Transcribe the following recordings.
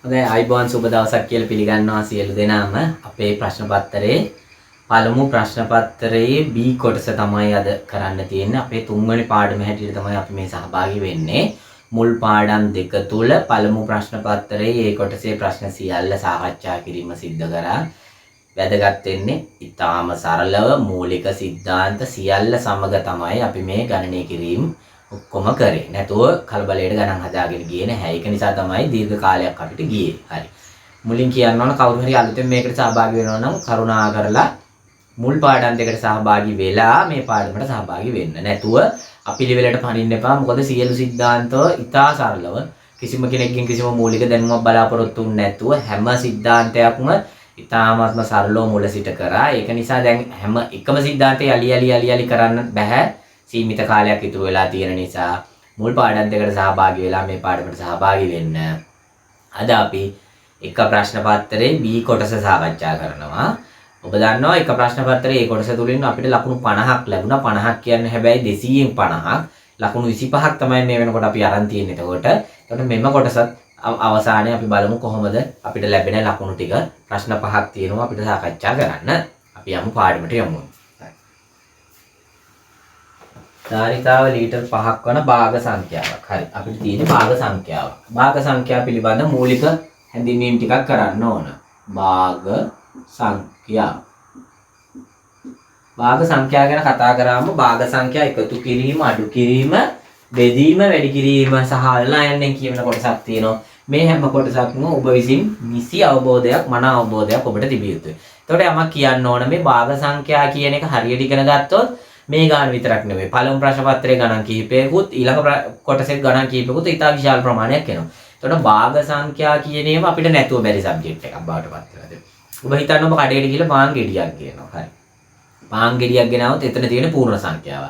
හොඳයි අයිබෝන් සුබ දවසක් කියලා පිළිගන්නවා සියලු දෙනාම අපේ ප්‍රශ්න පත්‍රයේ පළමු ප්‍රශ්න පත්‍රයේ B කොටස තමයි අද කරන්න තියෙන්නේ. අපේ තුන්වෙනි පාඩම හැටියට තමයි අපි මේ සහභාගී වෙන්නේ. මුල් පාඩම් දෙක තුල පළමු ප්‍රශ්න පත්‍රයේ ඒ කොටසේ ප්‍රශ්න සියල්ල සාකච්ඡා කිරීම සිද්ධ කරා. වැදගත් වෙන්නේ ඊටාම සරලව මූලික સિદ્ધාන්ත සියල්ල සමග තමයි අපි මේ ගණනය කිරීම ඔක්කොම කරේ. නැතුව කලබලයට ගණන් හදාගෙන ගියේ නැහැ. ඒක නිසා තමයි දීර්ඝ කාලයක් අපිට ගියේ. හරි. මුලින් කියන්න ඕන කවුරු හරි අලුතෙන් මේකට සහභාගී වෙනවා නම් කරුණාකරලා මුල් පාඩම් දෙකට සහභාගී වෙලා මේ පාඩමට සහභාගී වෙන්න. නැතුව අපිලිවෙලට පනින්න එපා. මොකද සියලු સિદ્ધාන්ත ඉතා සරලව කිසිම කෙනෙක්ගෙන් කිසිම මූලික දැනුමක් බලාපොරොත්තු වෙන්නේ නැතුව හැම સિદ્ધාන්තයක්ම ඉතාමත්ම සරලව මුල සිට කරා. ඒක නිසා දැන් හැම එකම સિદ્ધාන්තය යලි කරන්න බෑ. සීමිත කාලයක් ඉතුරු වෙලා තියෙන නිසා මුල් පාඩම් දෙකට සහභාගී වෙලා මේ පාඩමට සහභාගී වෙන්න. අද අපි එක ප්‍රශ්න පත්‍රයේ B කොටස සාකච්ඡා කරනවා. ඔබ දන්නවා එක ප්‍රශ්න පත්‍රයේ ඒ කොටස තුලින් අපිට ලකුණු 50ක් ලැබුණා. 50ක් කියන්නේ හැබැයි 200න් 50ක්. ලකුණු 25ක් තමයි මේ වෙනකොට අපි අරන් තියෙන්නේ. එතකොට මෙම කොටසත් අවසානයේ අපි බලමු කොහොමද අපිට ලැබෙන ලකුණු ටික. ප්‍රශ්න 5ක් තියෙනවා අපිට සාකච්ඡා කරන්න. අපි යමු පාඩමට යමු. ධාරිතාව ලීටර් 5ක් වන භාග සංඛ්‍යාවක්. හරි. අපිට තියෙන්නේ භාග සංඛ්‍යාවක්. භාග සංඛ්‍යාව පිළිබඳ මූලික හැඳින්වීම් ටිකක් කරන්න ඕන. භාග සංඛ්‍යාව. භාග සංඛ්‍යාව ගැන කතා කරාම භාග සංඛ්‍යා එකතු කිරීම, අඩු කිරීම, බෙදීම, වැඩි කිරීම සහ අල්ලායන්ෙන් කියන කොටසක් තියෙනවා. මේ හැම කොටසක්ම ඔබ විසින් නිසි අවබෝධයක්, මන අවබෝධයක් ඔබට තිබිය යුතුයි. එතකොට යමක් කියන්න ඕන මේ භාග සංඛ්‍යා කියන එක හරියට ඉගෙන ගත්තොත් මේ ගාන විතරක් නෙවෙයි. පළමු ප්‍රශ්න පත්‍රයේ ගණන් කිහිපයකුත් ඊළඟ කොටසේ ගණන් කිහිපයකුත් ඉතා විශාල ප්‍රමාණයක් එනවා. එතකොට භාග සංඛ්‍යා කියන ඒවා අපිට නැතුව බැරි සබ්ජෙක්ට් එකක් බවට පත් වෙනවා. ඔබ හිතන්න ඔබ කඩේට ගිහලා පාන් ගෙඩියක් ගේනවා. හරි. පාන් ගෙඩියක් ගෙනාවොත් එතන තියෙන පූර්ණ සංඛ්‍යාව.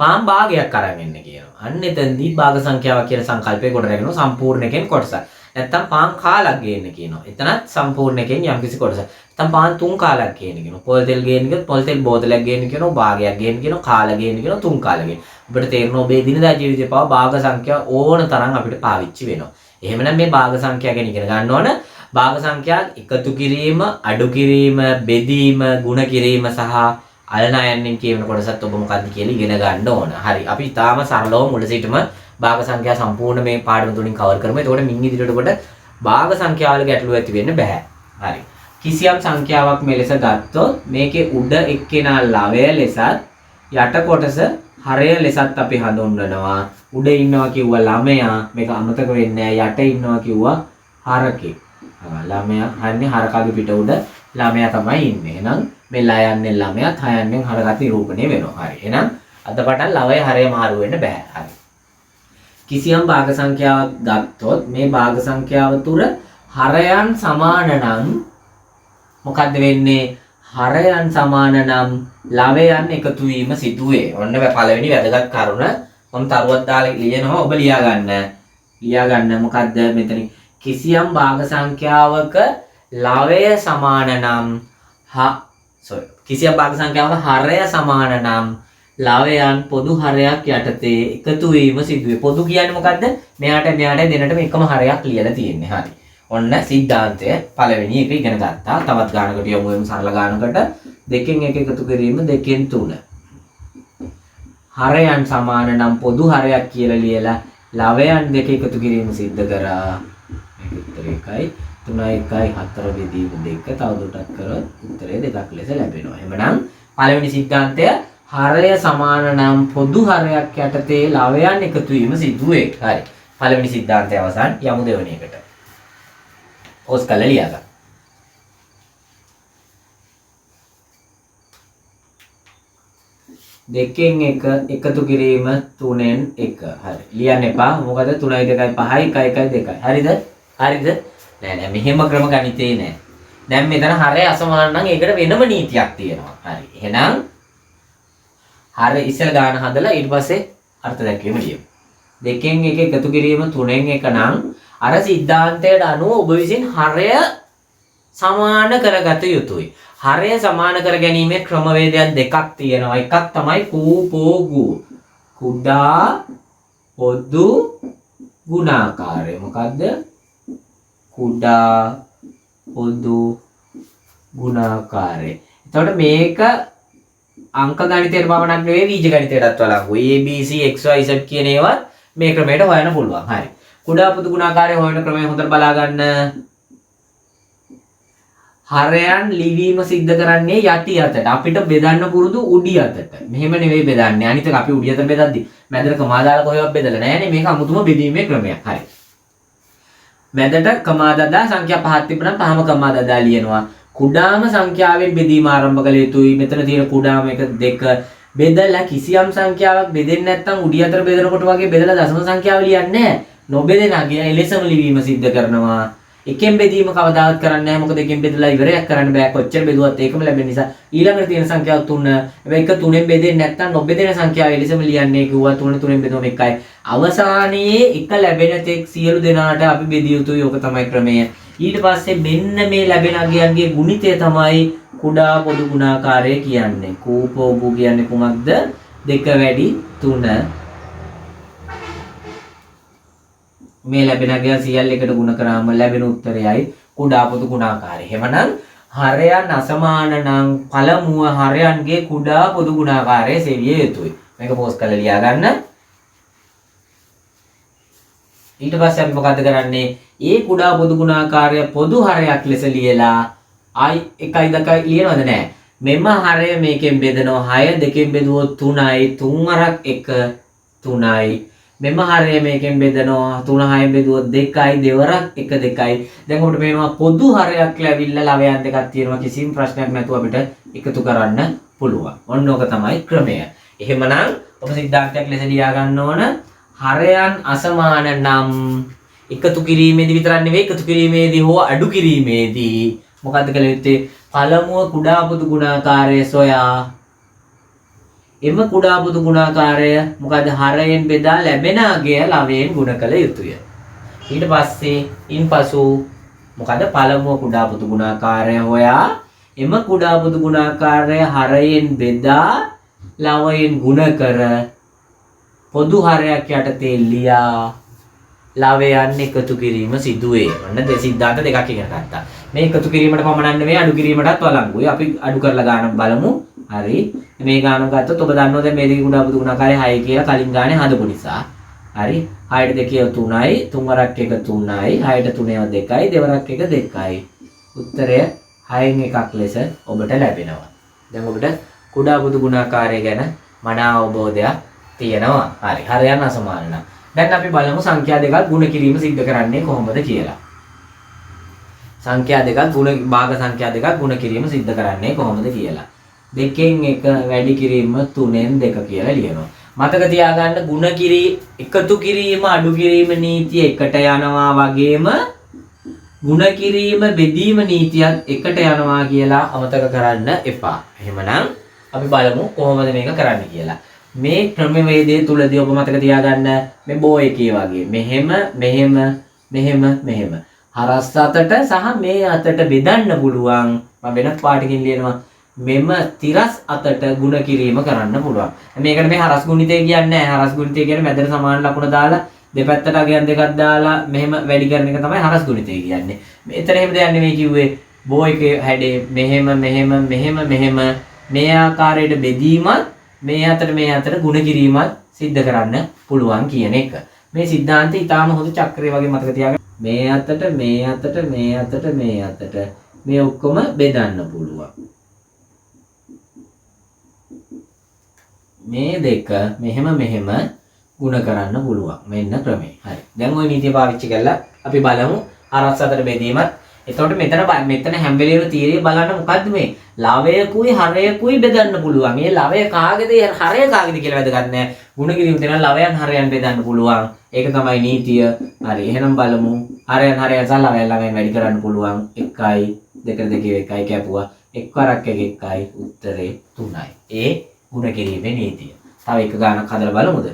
පාන් භාගයක් අරන් එන්න කියනවා. අන්න එතනදී භාග සංඛ්‍යාව කියන සංකල්පය කොට රැගෙනවා සම්පූර්ණ එකෙන් කොටසක්. නැත්තම් පාන් කාලක් ගේන්න කියනවා. එතනත් සම්පූර්ණ එකෙන් යම්කිසි කොටසක්. නැත්තම් පාන් 3 කාලක් ගේන්න කියනවා. පොල් තෙල් ගේන්න කියොත් පොල් තෙල් බෝතලයක් ගේන්න කියනවා. භාගයක් ගේන්න කියනවා. කාල ගේන්න කියනවා. 3 කාල ගේන්න. ඔබට තේරෙනවා ඔබේ දිනදා ජීවිතේ පාව භාග සංඛ්‍යා ඕන තරම් අපිට පාවිච්චි වෙනවා. එහෙමනම් මේ භාග සංඛ්‍යා ගැන ඉගෙන ගන්න ඕන. භාග සංඛ්‍යා එකතු කිරීම, අඩු කිරීම, බෙදීම, ಗುಣ කිරීම සහ අල්නායන්ෙන් කියන කොටසත් ඔබ මොකක්ද කියලා ඉගෙන ගන්න ඕන. හරි. අපි ඊටාම සරලව මුල සිටම භාග සංඛ්‍යා සම්පූර්ණ මේ පාඩම තුලින් කවර් කරමු. එතකොට මින් ඉදිරියට කොට භාග සංඛ්‍යාවල ගැටලු ඇති වෙන්න බෑ. හරි. කිසියම් සංඛ්‍යාවක් මෙලෙස ගත්තොත් මේකේ උඩ එක්කෙනා ලවය ලෙසත් යට කොටස හරය ලෙසත් අපි හඳුන්වනවා. උඩ ඉන්නවා කිව්වා ළමයා. මේක අමතක වෙන්නේ නැහැ. යට ඉන්නවා කිව්වා හරකෙක්. ළමයා හන්නේ හරකාගේ පිට උඩ ළමයා තමයි ඉන්නේ. එහෙනම් මේ ලා යන්නේ ළමයාත් හය යන්නේ හරකත් නිරූපණය වෙනවා. හරි. එහෙනම් අද පටන් ලවය හරය මාරු වෙන්න බෑ. හරි. කිසියම් භාග සංඛ්‍යාවක් ගත්තොත් මේ භාග සංඛ්‍යාව තුර හරයන් සමාන නම් මොකද්ද වෙන්නේ? හරයන් සමාන නම් ලවයන් එකතු වීම සිදුවේ. ඔන්න පළවෙනි වැදගත් කරුණ මම තරුවක් දාලා ලියනවා. ඔබ ලියා ගන්න මොකද්ද මෙතන? කිසියම් භාග සංඛ්‍යාවක ලවය සමාන නම් කිසියම් භාග සංඛ්‍යාවක හරය සමාන නම් ලවයන් පොදු හරයක් යටතේ එකතු වීම සිදුවේ. පොදු කියන්නේ මොකද්ද? මෙයාට දෙන්නටම එකම හරයක් ලියලා තියෙන්නේ. හරි. ඔන්න સિદ્ધාන්තය පළවෙනි එක ඉගෙන ගත්තා. තවත් ගානකට යමු එමු සරල ගානකට. 2න් 1 එකතු කිරීම 2න් 3. හරයන් සමාන නම් පොදු හරයක් කියලා ලියලා ලවයන් 2 එකතු කිරීම සිද්ධ කරා. මේක උත්තරේ 1යි 3යි 1යි 4 බෙදීම 2. තවදුරටත් කරොත් උත්තරේ 2ක් ලෙස ලැබෙනවා. එහෙනම් පළවෙනි સિદ્ધාන්තය හරය සමාන නම් පොදු හරයක් යටතේ ලවයන් එකතු වීම සිදුවේ. හරි. පළවෙනි સિદ્ધාන්තය අවසන්. යමු දෙවෙනි එකට. ඕස් කළා ලියා ගන්න. දෙකෙන් එක එකතු කිරීම 3න් 1. හරි. ලියන්න එපා. මොකද 3යි 2යි 5යි 1යි 2යි. හරිද? නෑ මෙහෙම ක්‍රම ගණිතේ නෑ. දැන් මෙතන හරය අසමාන නම් ඒකට වෙනම නීතියක් තියෙනවා. හරි. එහෙනම් හරි ඉස්සෙල් ගාන හදලා ඊට පස්සේ අර්ථ දැක්වීම ලියමු. 2න් 1 එකතු කිරීම 3න් 1 නම් අර સિદ્ધාන්තයට අනුව ඔබ විසින් හරය සමාන කරගත යුතුයි. හරය සමාන කර ගැනීමේ ක්‍රමවේදයන් දෙකක් තියෙනවා. එකක් තමයි කූපෝගු. කුඩා පොදු ගුණාකාරය. මොකද්ද? කුඩා පොදු ගුණාකාරය. එතකොට මේක අංක ගණිතයට පමණක් නෙවෙයි බීජ ගණිතයටත් වළංගුයි. A B C X Y Z කියන ඒවත් මේ ක්‍රමයට හොයන්න පුළුවන්. හරි. කුඩා පොදු ගුණාකාරය හොයන ක්‍රමය හොඳට බලා ගන්න. හරයන් ලිවීම සිද්ධ කරන්නේ යටි අතට. අපිට බෙදන්න පුරුදු උඩි අතට. මෙහෙම නෙවෙයි බෙදන්නේ. අනිත් එක අපි උඩි අතට බෙදද්දි මැදට කමා දාලා කොහෙවත් බෙදලා නැහැනේ. මේක අමුතුම බෙදීමේ ක්‍රමයක්. හරි. මැදට කමා දදා සංඛ්‍යා පහක් තිබුණා පහම කමා දදා ලියනවා. කුඩාම සංඛ්‍යාවෙන් බෙදීම ආරම්භ කළ යුතුයි. මෙතන තියෙන කුඩාම 1 2 බෙදලා කිසියම් සංඛ්‍යාවක් බෙදෙන්නේ නැත්නම් උඩි අතර බෙදනකොට වගේ බෙදලා දශම සංඛ්‍යාව ලියන්නේ නැහැ. නොබෙදෙනාගේ එලෙසම ලිවීම සිද්ධ කරනවා. එකෙන් බෙදීම කවදාවත් කරන්නේ නැහැ. මොකද එකෙන් බෙදලා ඉවරයක් කරන්න බෑ. කොච්චර බෙදුවත් ඒකම ලැබෙන නිසා ඊළඟට තියෙන සංඛ්‍යාව 3. හැබැයි එක 3ෙන් බෙදෙන්නේ නැත්නම් නොබෙදෙන සංඛ්‍යාව එලෙසම ලියන්නේ කිව්වා 3 3ෙන් බෙදුවම 1යි. අවසානයේ එක ලැබෙන තෙක් සියලු දෙනාට අපි බෙදිය යුතුයි. ඕක තමයි ක්‍රමය. ඊට පස්සේ මෙන්න මේ ලැබෙන අගයන්ගේ ගුණිතය තමයි කුඩා පොදු ගුණාකාරය කියන්නේ. කූපෝගු කියන්නේ කුමක්ද? 2 වැඩි 3. මේ ලැබෙන අගයන් සියල්ල එකට ගුණ කරාම ලැබෙන උත්තරයයි කුඩා පොදු ගුණාකාරය. එහෙමනම් හරයන් අසමාන නම් පළමුව හරයන්ගේ කුඩා පොදු ගුණාකාරය සෙවිය යුතුයි. මේක පෝස්ට් කරලා ලියා ගන්න. ඊට පස්සේ අපි මොකද කරන්නේ? ඒ කුඩා පොදු ගුණාකාරය පොදු හරයක් ලෙස ලියලා I 1යි 2යි ලියනවද නැහැ? මෙම හරය මේකෙන් බෙදනවා 6 දෙකෙන් බෙදුවොත් 3යි 3 අරක් 1 3යි. මෙම හරය මේකෙන් බෙදනවා 3 6න් බෙදුවොත් 2යි දෙවරක් 1 2යි. දැන් අපිට පේනවා පොදු හරයක් ලැබිලා ලවයන් දෙකක් තියෙනවා. කිසිම ප්‍රශ්නයක් නැතුව අපිට එකතු කරන්න පුළුවන්. ඔන්න ඕක තමයි ක්‍රමය. එහෙමනම් ඔබ සිද්ධාන්තයක් ලෙස ලියා ගන්න ඕන. හරයන් අසමාන නම් එකතු කිරීමේදී විතරක් නෙවෙයි එකතු කිරීමේදී හෝ අඩු කිරීමේදී මොකද්ද කළ යුත්තේ? පළමුව කුඩා පොදු ගුණාකාරය සොයා එම කුඩා පොදු ගුණාකාරය මොකද හරයෙන් බෙදා ලැබෙන අගය ලවයෙන් ගුණ කළ යුතුය. ඊට පස්සේ ඉන්පසු මොකද පළමුව කුඩා පොදු ගුණාකාරය හොයා එම කුඩා පොදු ගුණාකාරය හරයෙන් බෙදා ලවයෙන් ගුණ කර පොදු හරයක් යටතේ ලියා ලවයන් එකතු කිරීම සිදුවේ. ඔන්න සිද්ධාන්ත දෙකක් ඉගෙන ගත්තා. මේ එකතු කිරීමට පමණක් නෙවෙයි අඩු කිරීමටත් වළංගුයි. අපි අඩු කරලා ගානක් බලමු. හරි. මේ ගානක් ගත්තොත් ඔබ දන්නවා දැන් මේ දෙකේ කුඩා පොදු ගුණාකාරය 6 කියලා කලින් ගානේ හදපු නිසා. හරි. 6ට 2 3යි 3 වරක් 1 3යි 6ට 3 2යි දෙවරක් 1 2යි. උත්තරය 6න් එකක් ලෙස ඔබට ලැබෙනවා. දැන් ඔබට කුඩා පොදු ගුණාකාරය ගැන මනා අවබෝධයක් තියෙනවා. හරි. හරයන් අසමාන නම්. දැන් අපි බලමු සංඛ්‍යා දෙකක් ගුණ කිරීම සිද්ධ කරන්නේ කොහොමද කියලා. සංඛ්‍යා දෙකක් භාග සංඛ්‍යා දෙකක් ගුණ කිරීම සිද්ධ කරන්නේ කොහොමද කියලා. 2න් 1 වැඩි කිරීම 3න් 2 කියලා ලියනවා. මතක තියාගන්න ගුණ එකතු කිරීම අඩු කිරීම නීතිය එකට යනවා වගේම ගුණ කිරීම බෙදීම නීතියත් එකට යනවා කියලා අමතක කරන්න එපා. එහෙමනම් අපි බලමු කොහොමද මේක කරන්න කියලා. මේ ක්‍රමවේදයේ තුලදී ඔබ මතක තියාගන්න මේ බෝ එකේ වගේ මෙහෙම හරස් අතට සහ මේ අතට බෙදන්න පුළුවන්. මම වෙනත් පාටකින් ලියනවා මෙම තිරස් අතට ගුණ කිරීම කරන්න පුළුවන්. මේකට මේ හරස් ගුණිතය කියන්නේ නැහැ. හරස් ගුණිතය කියන්නේ මැදට සමාන ලකුණ දාලා දෙපැත්තට අගයන් දෙකක් දාලා මෙහෙම වැඩි කරන එක තමයි හරස් ගුණිතය කියන්නේ. මෙතන එහෙම දෙයක් නෙමෙයි කිව්වේ. බෝ එකේ හැඩේ මෙහෙම මේ ආකාරයට බෙදීමත් මේ අතට ගුණ කිරීමත් සිද්ධ කරන්න පුළුවන් කියන එක. මේ සිද්ධාන්තය ඊටාම හොඳ චක්‍රය වගේ මතක තියාගන්න. මේ අතට මේ ඔක්කොම බෙදන්න පුළුවන්. මේ දෙක මෙහෙම ගුණ කරන්න පුළුවන්. මෙන්න ක්‍රමය. හරි. දැන් ওই නීතිය පාවිච්චි කරලා අපි බලමු හරස් අතට බෙදීමත්. එතකොට මෙතන හැම වෙලේම තීරය බලන්න මොකද්ද මේ? ලවයකුයි හරයකුයි බෙදන්න පුළුවන්. මේ ලවය කාගේද හරය කාගේද කියලා වැදගත් නැහැ. ගුණ කිරීම දෙන ලවයන් හරයන් බෙදන්න පුළුවන්. ඒක තමයි නීතිය. හරි. එහෙනම් බලමු. හරයන් සහ ලවයන් වැඩි කරන්න පුළුවන්. 1යි 2 2 1යි කැපුවා. 1 වරක් 1 1යි උත්තරේ 3යි. ඒ ගුණ කිරීමේ නීතිය. තව එක ගානක් හදලා බලමුද?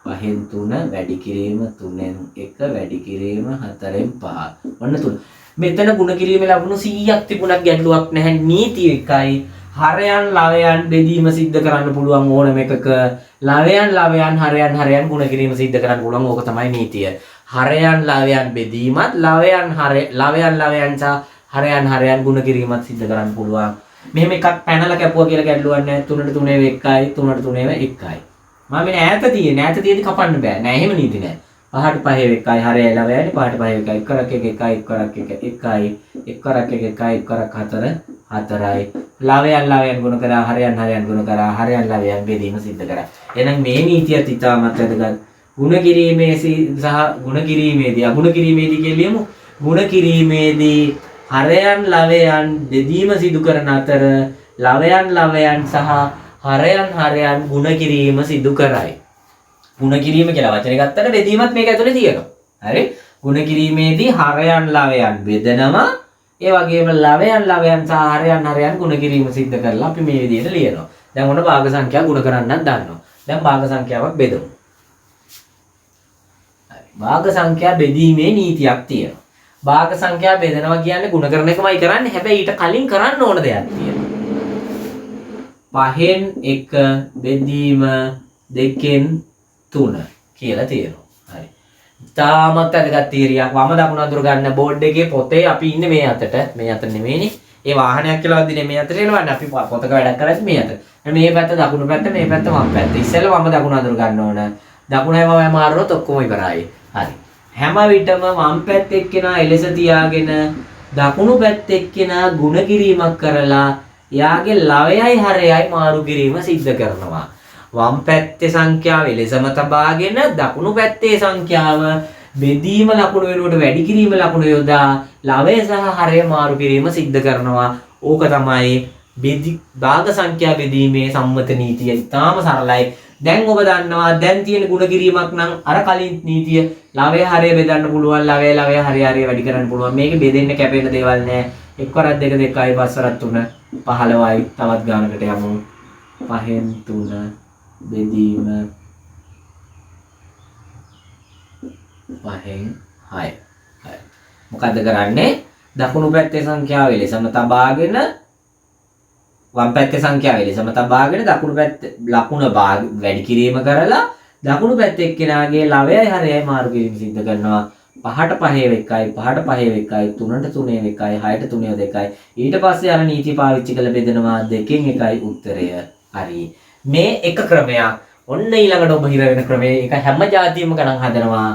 5න් 3 වැඩි කිරීම 3න් 1 වැඩි කිරීම 4න් 5. ඔන්න 3. මෙතන ගුණ කිරීමේ ලකුණු 100ක් තිබුණත් ගැටලුවක් නැහැ. නීතිය එකයි. හරයන් ලවයන් බෙදීම සිද්ධ කරන්න පුළුවන් ඕනම එකක. ලවයන් හරයන් ගුණ කිරීම සිද්ධ කරන්න පුළුවන්. ඕක තමයි නීතිය. හරයන් ලවයන් බෙදීමත් ලවයන් සහ හරයන් ගුණ කිරීමත් සිද්ධ කරන්න පුළුවන්. මෙහෙම එකක් පැනලා කැපුවා කියලා ගැටලුවක් නැහැ. 3ට 3 1යි 3ට 3 1යි. මම මේ ඈත තියෙදි කපන්න බෑ. නෑ එහෙම නීති නෑ. 5ට 5 1යි හරයයි ලවයයි 5ට 5 1යි 1 කරක් 1 1යි 1 කරක් 1 1යි 1 කරක් 1 1යි 1 කරක් 4 4යි. ලවයන් ගුණ කරා හරයන් ගුණ කරා හරයන් ලවයන් බෙදීම සිද්ධ කරා. එහෙනම් මේ නීතියත් ඉතාමත් වැදගත්. ගුණ කිරීමේ සහ ගුණ කිරීමේදී අගුණ කිරීමේදී කියලියමු. ගුණ කිරීමේදී හරයන් ලවයන් බෙදීම සිදු කරන අතර ලවයන් සහ හරයන් ගුණ කිරීම සිදු කරයි. ගුණ කිරීම කියලා වචනේ ගත්තට බෙදීමත් මේක ඇතුලේ තියෙනවා. හරි? ගුණ කිරීමේදී හරයන් ලවයන් බෙදනවා. ඒ වගේම ලවයන් සහ හරයන් ගුණ කිරීම සිද්ධ කරලා අපි මේ විදිහට ලියනවා. දැන් ඔන්න භාග සංඛ්‍යා ගුණ කරන්නත් දන්නවා. දැන් භාග සංඛ්‍යාවක් බෙදමු. හරි. භාග සංඛ්‍යා බෙදීමේ නීතියක් තියෙනවා. භාග සංඛ්‍යා බෙදනවා කියන්නේ ගුණ කරන එකමයි කරන්නේ. හැබැයි ඊට කලින් කරන්න ඕන දෙයක් තියෙනවා. 5න් 1 බෙදීම 2න් 3 කියලා තියෙනවා. හරි. තාමත් වැදගත් තීරියක්. වම දකුණ අඳුර ගන්න බෝඩ් එකේ පොතේ අපි ඉන්නේ මේ අතට. මේ අත නෙමෙයිනේ. ඒ වාහනයක් කියලා වදිනේ මේ අතට එනවන්නේ. අපි පොතක වැඩක් කරද්දි මේ අත. මේ පැත්ත දකුණු පැත්ත මේ පැත්ත වම් පැත්ත. ඉස්සෙල්ලා වම දකුණ අඳුර ගන්න ඕන. දකුණයි වමයි මාරුනොත් ඔක්කොම ඉවරයි. හරි. හැම විටම වම් පැත්ත එක්කෙනා එලෙස තියාගෙන දකුණු පැත්ත එක්කෙනා ಗುಣ කිරීමක් කරලා එයාගේ ලවයයි හරයයි මාරු කිරීම සිද්ධ කරනවා. වම් පැත්තේ සංඛ්‍යාව එලෙසම තබාගෙන දකුණු පැත්තේ සංඛ්‍යාව බෙදීම ලකුණු වෙනුවට වැඩි කිරීම ලකුණු යොදා ලවය සහ හරය මාරු කිරීම සිද්ධ කරනවා. ඕක තමයි භාග සංඛ්‍යා බෙදීමේ සම්මත නීතිය. ඉතාම සරලයි. දැන් ඔබ දන්නවා දැන් තියෙන ಗುಣ කිරීමක් නම් අර කලින් නීතිය ලවය හරය බෙදන්න පුළුවන්. ලවය හරය වැඩි කරන්න පුළුවන්. මේක බෙදෙන්න කැපෙන දේවල් නෑ. 1 වරක් 2 2යි 5 වරක් 3 15යි. තවත් ගානකට යමු. 5න් 3 බෙදීම 5න් 6. මොකද්ද කරන්නේ? දකුණු පැත්තේ සංඛ්‍යාව එලෙසම තබාගෙන වම් පැත්තේ සංඛ්‍යාව එලෙසම තබාගෙන දකුණු පැත්තේ ලකුණ වැඩි කිරීම කරලා දකුණු පැත්තේ එක්කෙනාගේ ලවයයි හරයයි මාරු කිරීම සිද්ධ කරනවා. 5ට 5 1යි 5ට 5 1යි 3ට 3 1යි 6ට 3 2යි. ඊට පස්සේ අර නීති පාවිච්චි කළ බෙදනවා 2න් 1යි උත්තරය. හරි. මේ එක ක්‍රමයක්. ඔන්න ඊළඟට ඔබ හිර වෙන ක්‍රමය. ඒක හැම જાතියෙම ගණන් හදනවා.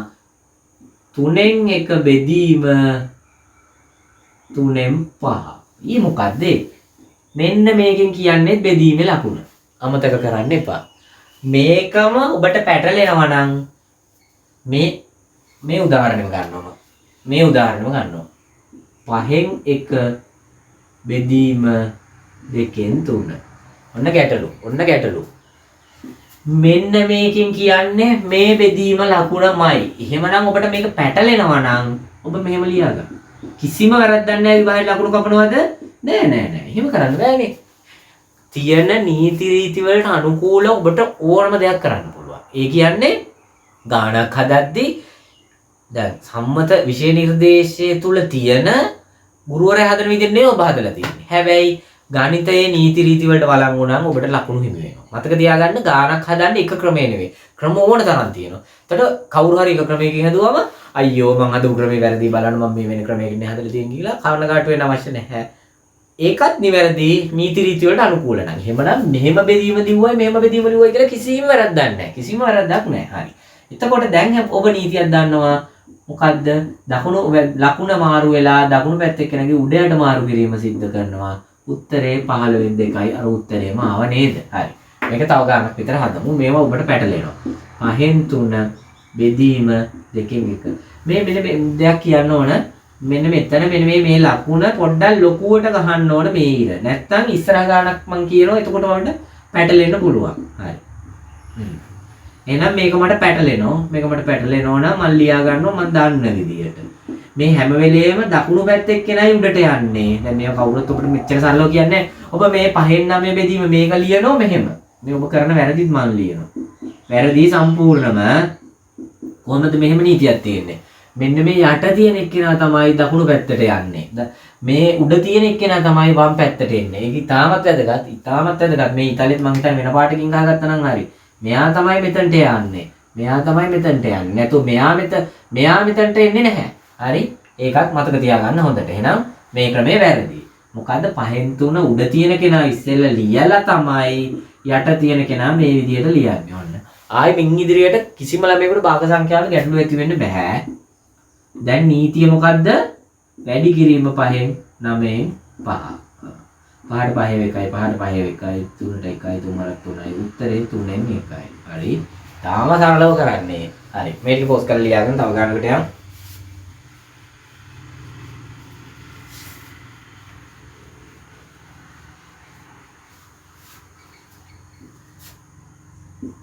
3න් 1 බෙදීම 3න් 5. ඊ මොකද්ද? මෙන්න මේකෙන් කියන්නේ බෙදීමේ ලකුණ. අමතක කරන්න එපා. මේකම ඔබට පැටලෙනවා නම් මේ උදාහරණෙම ගන්නවා. මේ උදාහරණෙම ගන්නවා. 5න් 1 බෙදීම 2න් 3. ඔන්න ගැටලු. මෙන්න මේකෙන් කියන්නේ මේ බෙදීම ලකුණමයි. එහෙමනම් ඔබට මේක පැටලෙනවා නම් ඔබ මෙහෙම ලියාගන්න. කිසිම වැරද්දක් නැහැ විභාගයේ ලකුණු කපනවද? නෑ. එහෙම කරන්න බෑනේ. තියෙන නීති රීති වලට අනුකූලව ඔබට ඕනම දෙයක් කරන්න පුළුවන්. ඒ කියන්නේ ගාණක් හදද්දී දැන් සම්මත විෂය නිර්දේශයේ තුල තියෙන ගුරුවරයා හදන විදිහට නෙවෙයි ඔබ හදලා තියෙන්නේ. හැබැයි ගණිතයේ නීති රීති වලට වළංගු නම් ඔබට ලකුණු හිමි වෙනවා. මතක තියාගන්න ගාණක් හදන්න එක ක්‍රමේ නෙවෙයි. ක්‍රම ඕන තරම් තියෙනවා. එතකොට කවුරු හරි එක ක්‍රමයකින් හදුවම අයියෝ මං හදපු ක්‍රමේ වැරදි බලන්න මම මේ වෙන ක්‍රමයකින් නේ හදලා තියෙන්නේ කියලා කවනගාටු වෙන්න අවශ්‍ය නැහැ. ඒකත් නිවැරදි නීති රීති වලට අනුකූල නම්. එහෙමනම් මෙහෙම බෙදීම දිව්වයි මෙහෙම බෙදීම ලිව්වයි කියලා කිසිම වැරද්දක් නැහැ. කිසිම වැරද්දක් නැහැ. හරි. එතකොට දැන් ඔබ නීතියක් දන්නවා. මොකද්ද? ලකුණ මාරු වෙලා දකුණු පැත්තේ කෙනගේ උඩයට මාරු කිරීම සිද්ධ කරනවා. උත්තරේ 15න් 2යි. අර උත්තරේම ආව නේද? හරි. මේක තව ගානක් විතර හදමු. මේවා ඔබට පැටලෙනවා. 5න් 3 බෙදීම 2න් 1. මේ මෙන්න දෙයක් කියන්න ඕන. මෙන්න මෙතන මෙන්න මේ ලකුණ පොඩ්ඩක් ලොකුවට ගහන්න ඕන මේ ඉර. නැත්තම් ඉස්සරහ ගානක් මං කියනවා. එතකොට වලට පැටලෙන්න පුළුවන්. හරි. එහෙනම් මේක මට පැටලෙනවා. නම් මම ලියා ගන්නවා මම දන්න විදියට. මේ හැම වෙලේම දකුණු පැත්තේ කෙනයි උඩට යන්නේ. දැන් මේක කවුරුත් ඔබට මෙච්චර සරලව කියන්නේ. ඔබ මේ 5න් 9 බෙදීම මේක ලියනවා මෙහෙම. මේ ඔබ කරන වැරදිත් මම ලියනවා. වැරදි සම්පූර්ණම කොහොමද මෙහෙම නීතියක් තියෙන්නේ? මෙන්න මේ යට තියෙන එක්කෙනා තමයි දකුණු පැත්තට යන්නේ. මේ උඩ තියෙන එක්කෙනා තමයි වම් පැත්තට එන්නේ. ඒක ඉතාමත් වැදගත්. මේ ඉතාලියත් මං හිතන්නේ වෙන පාටකින් අහගත්තා නම් හරි. මෙයා තමයි මෙතනට යන්නේ. නැතු මෙයා මෙයා මෙතනට එන්නේ නැහැ. හරි? ඒකත් මතක තියාගන්න හොඳට. එහෙනම් මේ ක්‍රමය වැරදි. මොකද්ද 5න් 3 උඩ තියෙන කෙනා ඉස්සෙල්ලා ලියලා තමයි යට තියෙන කෙනා මේ විදිහට ලියන්නේ. ඔන්න. ආයි මින් ඉදිරියට කිසිම ළමයෙකුට භාග සංඛ්‍යාවල ගැටලු ඇති වෙන්න බෑ. දැන් නීතිය මොකද්ද? වැඩි කිරීම 5න් 9න් 5. 5ට 5 1යි 5ට 5 1යි 3ට 1යි 3ට 3යි උත්තරේ 3න් 1යි. හරි. තාම සරලව කරන්නේ. හරි. මේක පොස්ට් කරලා ලියාගෙන තව ගන්නකට යන්න.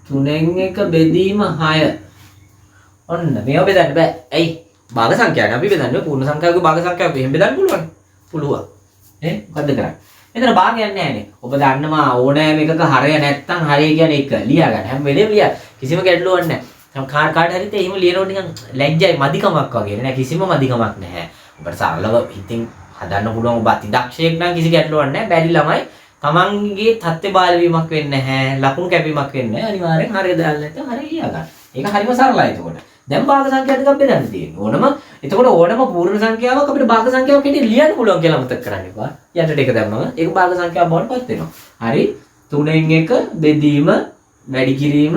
තුනෙන් එක බෙදීම 6. ඔන්න මේව බෙදන්න බෑ. ඇයි? භාග සංඛ්‍යාවනේ අපි බෙදන්නේ. පූර්ණ සංඛ්‍යාවක භාග සංඛ්‍යාව එහෙම බෙදන්න පුළුවන්. පුළුවන්. මොකද්ද කරන්නේ? මෙතන භාගයක් නැහැනේ. ඔබ දන්නවා ඕනෑම එකක හරය නැත්තම් හරය කියන්නේ 1. ලියා ගන්න. හැම වෙලේම ලියා. කිසිම ගැටලුවක් නැහැ. කාට හරිත් එහෙම ලියනකොට නිකන් ලැජ්ජයි මදිකමක් වගේ නෑ. කිසිම මදිකමක් නැහැ. ඔබට සරලව හිතින් හදන්න පුළුවන්. ඔබ අතිදක්ෂයෙක් නම් කිසි ගැටලුවක් නැහැ. බැරි ළමයි තමන්ගේ තත්ත්ව බාල වීමක් වෙන්නේ නැහැ. ලකුණු කැපීමක් වෙන්නේ නැහැ. අනිවාර්යෙන් හරිය දාලා නැත්නම් හරිය ලියා ගන්න. ඒක හරිම සරලයි එතකොට. දැන් භාග සංඛ්‍යා ටිකක් බෙදන්න තියෙනවා. එතකොට ඕනම පූර්ණ සංඛ්‍යාවක් අපිට භාග සංඛ්‍යාවක් හැටියට ලියන්න පුළුවන් කියලා මතක කරගන්න එපා. යටට එක දැම්මම ඒක භාග සංඛ්‍යාවක් බවට පත් වෙනවා. හරි 3න් 1 බෙදීම වැඩි කිරීම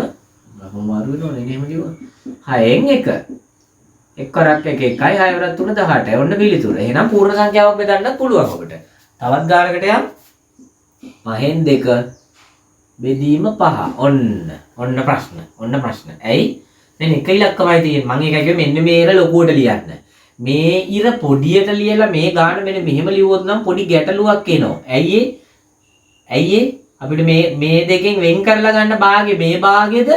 අමාරු වෙනවනේ එහෙම කිව්වා. 6න් 1 එක් කරක් 1 1යි 6 වරක් 3 18යි. ඔන්න පිළිතුර. එහෙනම් පූර්ණ සංඛ්‍යාවක් බෙදන්නත් පුළුවන් ඔබට. තවත් ගානකට යන්න. 5න් 2 බෙදීම 5. ඔන්න ප්‍රශ්න. ඇයි? දැන් එක ඉලක්කමයි තියෙන්නේ. මම ඒකයි කිව්වේ මෙන්න මේ ඉර ලොකුවට ලියන්න. මේ ඉර පොඩියට ලියලා මේ ගාන මෙන්න මෙහෙම ලියුවොත් නම් පොඩි ගැටලුවක් එනවා. ඇයි අපිට මේ දෙකෙන් වෙන් කරලා ගන්න භාගෙ මේ භාගෙද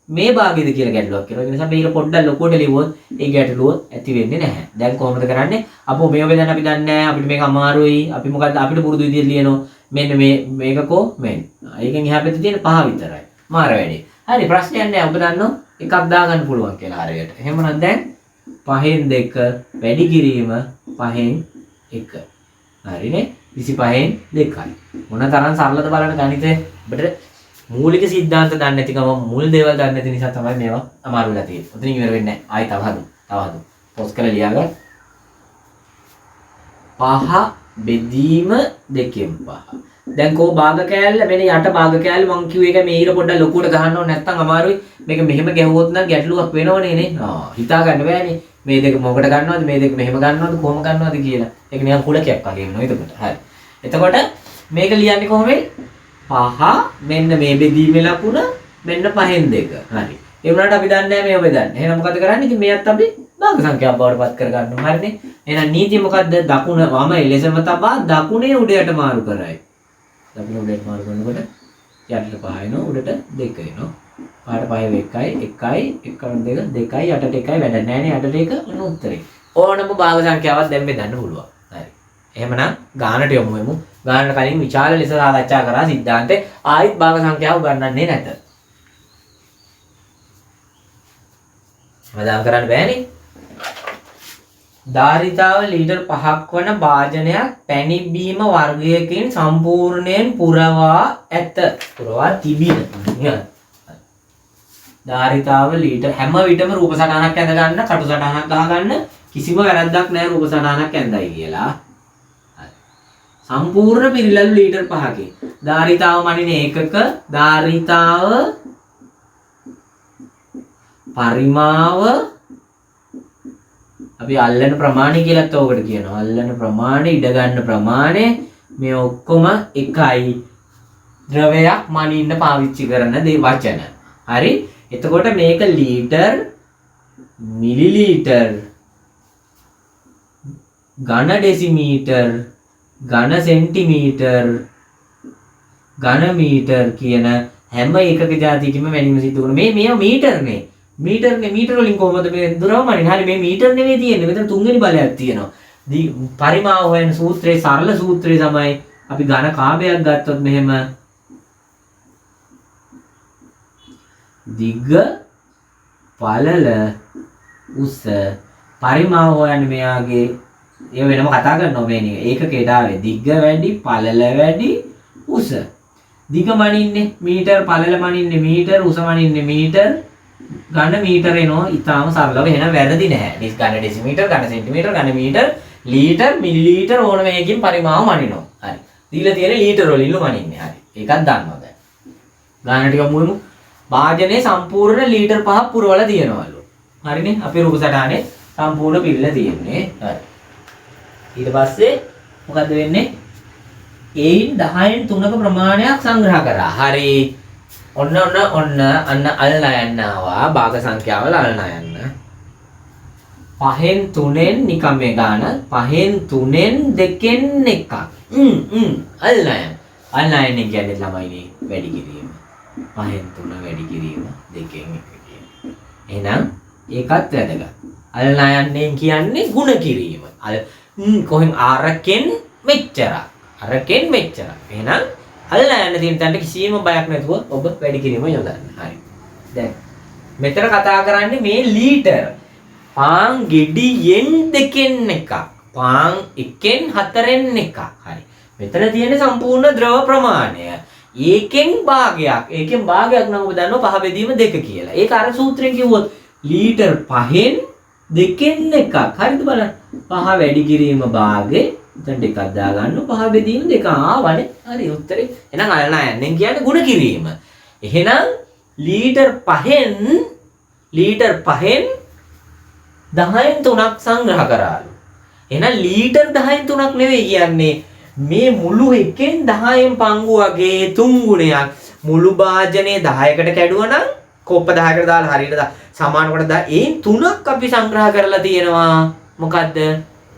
මේ භාගෙද කියලා ගැටලුවක් එනවා. ඒ නිසා මේ ඉර පොඩ්ඩක් ලොකුවට ලියුවොත් ඒ ගැටලුව ඇති වෙන්නේ නැහැ. දැන් කොහොමද කරන්නේ? අපෝ මේව බෙදන්න අපි දන්නේ නැහැ. අපිට මේක අමාරුයි. අපි මොකද්ද අපිට පුරුදු විදියට ලියනවා. මෙන්න මේකකෝ මෙන්න. ඒකෙන් එහා පැත්තේ තියෙන 5 විතරයි. මාර වැඩි. හරි ප්‍රශ්නයක් නැහැ. ඔබ දන්නවා එකක් දාගන්න පුළුවන් කියලා හරියට. එහෙමනම් දැන් 5න් 2 වැඩි කිරීම 5න් 1. හරිනේ? 25න් 2යි. මොන තරම් සරලද බලන්න ගණිතේ. ඔබට මූලික સિદ્ધාන්ත දන්නේ නැතිකම මුල් දේවල් දන්නේ නැති නිසා තමයි මේවා අමාරු වෙලා තියෙන්නේ. ඔතනින් ඉවර වෙන්නේ නැහැ. ආයි තව හදමු. පොස් කරලා ලියාගන්න. 5 බෙදීම 2න් 5. දැන් කෝ භාග කෑල්ල මෙන්න යට භාග කෑල්ල මං කිව්ව එක මේ ඊර පොඩ්ඩක් ලොකුවට ගහන්න ඕනේ නැත්නම් අමාරුයි. මේක මෙහෙම ගැහුවොත් නම් ගැටලුවක් වෙනවනේ නේ. හිතා ගන්න බෑනේ. මේ දෙක මොකට ගන්නවද? මේ දෙක මෙහෙම ගන්නවද? කොහොම ගන්නවද කියලා. ඒක නිකන් කුලකයක් වගේ වෙනවා එතකොට. හරි. එතකොට මේක ලියන්නේ කොහොමද? 5 මෙන්න මේ බෙදීමේ ලකුණ මෙන්න 5න් 2. හරි. ඒ වුණාට අපි දන්නේ නැහැ මේව බෙදන්න. එහෙනම් මොකද කරන්නේ? ඉතින් මේවත් අපි භාග සංඛ්‍යාව බවට පත් කර ගන්නවා. හරිනේ. එහෙනම් නීතිය මොකද්ද? දකුණ වම එලෙසම තබා දකුණේ උඩයට මාරු කරයි. දකුණ උඩට මාරු කරනකොට යටට 5 එනවා උඩට 2 එනවා. පහට 5 1යි 1යි 1 2 2යි යටට 1යි වැඩ නැහැ නේ යටට 1 ඔන්න උත්තරේ. ඕනම භාග සංඛ්‍යාවක් දැන් බෙදන්න පුළුවන්. හරි. එහෙමනම් ගානට යමු වෙමු. ගානට කලින් විචාර ලෙස සාකච්ඡා කරා સિદ્ધාන්තේ ආයිත් භාග සංඛ්‍යාව ගන්නන්නේ නැත. මදාම් කරන්න බෑනේ. ධාරිතාව ලීටර් 5ක් වන භාජනයක් පැණි බීම වර්ගයකින් සම්පූර්ණයෙන් පුරවා ඇත. පුරවා තිබින. ධාරිතාව ලීටර් හැම විටම රූප සටහනක් ඇඳ ගන්න, කටු සටහනක් ගහ ගන්න කිසිම වැරද්දක් නැහැ රූප සටහනක් ඇඳයි කියලා. සම්පූර්ණ පිළිලලු ලීටර් 5කින්. ධාරිතාව මනින ඒකක ධාරිතාව පරිමාව අපි අල්ලන ප්‍රමාණය කියලාත් ඕකට කියනවා. අල්ලන ප්‍රමාණය, ඉඩ ගන්න ප්‍රමාණය මේ ඔක්කොම එකයි. ද්‍රවයක් මනින්න පාවිච්චි කරන දේ වචන. හරි? එතකොට මේක ලීටර්, මිලිලීටර්, ඝන ඩෙසිමීටර්, ඝන සෙන්ටිමීටර්, ඝන මීටර් කියන හැම එකක જાතියකින්ම මැනීම සිදු කරන මේව මීටර්නේ. මීටර් වලින් කොහොමද මේ දුරව මනින්නේ? හරි මේ මීටර් නෙවෙයි තියෙන්නේ. මෙතන තුන්වෙනි බලයක් තියෙනවා. පරිමාව හොයන සූත්‍රයේ සරල සූත්‍රය තමයි අපි ඝන කාභයක් ගත්තොත් මෙහෙම දිග පළල උස පරිමාව හොයන්නේ මෙයාගේ ඒ වෙනම කතා කරනවා මේ ඒකකයට ආවේ දිග වැඩි පළල වැඩි උස. දිග මනින්නේ මීටර්, පළල මනින්නේ මීටර්, උස මනින්නේ මීටර්, ඝන මීටර එනවා ඊටාම සරලව. එහෙනම් වැරදි නැහැ. ඝන ඩෙසිමීටර්, ඝන සෙන්ටිමීටර්, ඝන මීටර්, ලීටර්, මිලිලීටර් ඕන මේකකින් පරිමාව මනිනවා. හරි. දීලා තියෙන ලීටර වලින්ලු මනින්නේ. හරි. ඒකක් දන්නවා දැන්. ගාන ටික මුවෙමු. වාජනේ සම්පූර්ණ ලීටර් 5ක් පුරවලා තියෙනවලු. හරිනේ. අපේ රූප සටහනේ සම්පූර්ණ පිළිලා තියෙන්නේ. හරි. ඊට පස්සේ මොකද්ද වෙන්නේ? එයින් 10න් 3ක ප්‍රමාණයක් සංග්‍රහ කරා. හරි. ඔන්න අන්න අල්ලා යන්නවා භාග සංඛ්‍යාවල අල්ලා යන්න. 5න් 3න් නිකම් මේ ගාන 5න් 3න් 2න් එකක්. අල්ලා යන්න. අල්ලා යන්නේ කියන්නේ ළමයිනේ වැඩි කිරීම. 5න් 3 වැඩි කිරීම 2න් 1 කියන. එහෙනම් ඒකත් වැදගත්. අල්ලා යන්නේ කියන්නේ ಗುಣ කිරීම. කොහෙන් අරකින් මෙච්චරක්. අරකින් මෙච්චරක්. එහෙනම් අල්ලා යන්න තියෙන තැනට කිසිම බයක් නැතුව ඔබ වැඩි කිරීම යොදන්න. හරි. දැන් මෙතන කතා කරන්නේ මේ ලීටර්. පාන් ගෙඩියෙන් 2න් එකක්. පාන් 1න් 4න් එකක්. හරි. මෙතන තියෙන සම්පූර්ණ ද්‍රව ප්‍රමාණය. ඒකෙන් භාගයක් නම් ඔබ දන්නවා 5 බෙදීම 2 කියලා. ඒක අර සූත්‍රයෙන් කිව්වොත් ලීටර් 5න් 2න් එකක්. හරිද බලන්න. 5 වැඩි කිරීම භාගේ දැන් දෙකක් දාගන්න 5 බෙදීම 2 ආවනේ. හරි උත්තරේ. එහෙනම් අල්ලා යන්නේ කියන්නේ ಗುಣ කිරීම. එහෙනම් ලීටර් 5න් 10න් 3ක් සංග්‍රහ කරාලු. එහෙනම් ලීටර් 10න් 3ක් නෙවෙයි කියන්නේ මේ මුළු එකෙන් 10න් පංගු වගේ 3 ගුණයක්. මුළු භාජනයේ 10කට කැඩුවා නම් කොප්ප 10කට දාලා හරියට සමාන කොට දා ඒන් 3ක් අපි සංග්‍රහ කරලා තියෙනවා. මොකද්ද?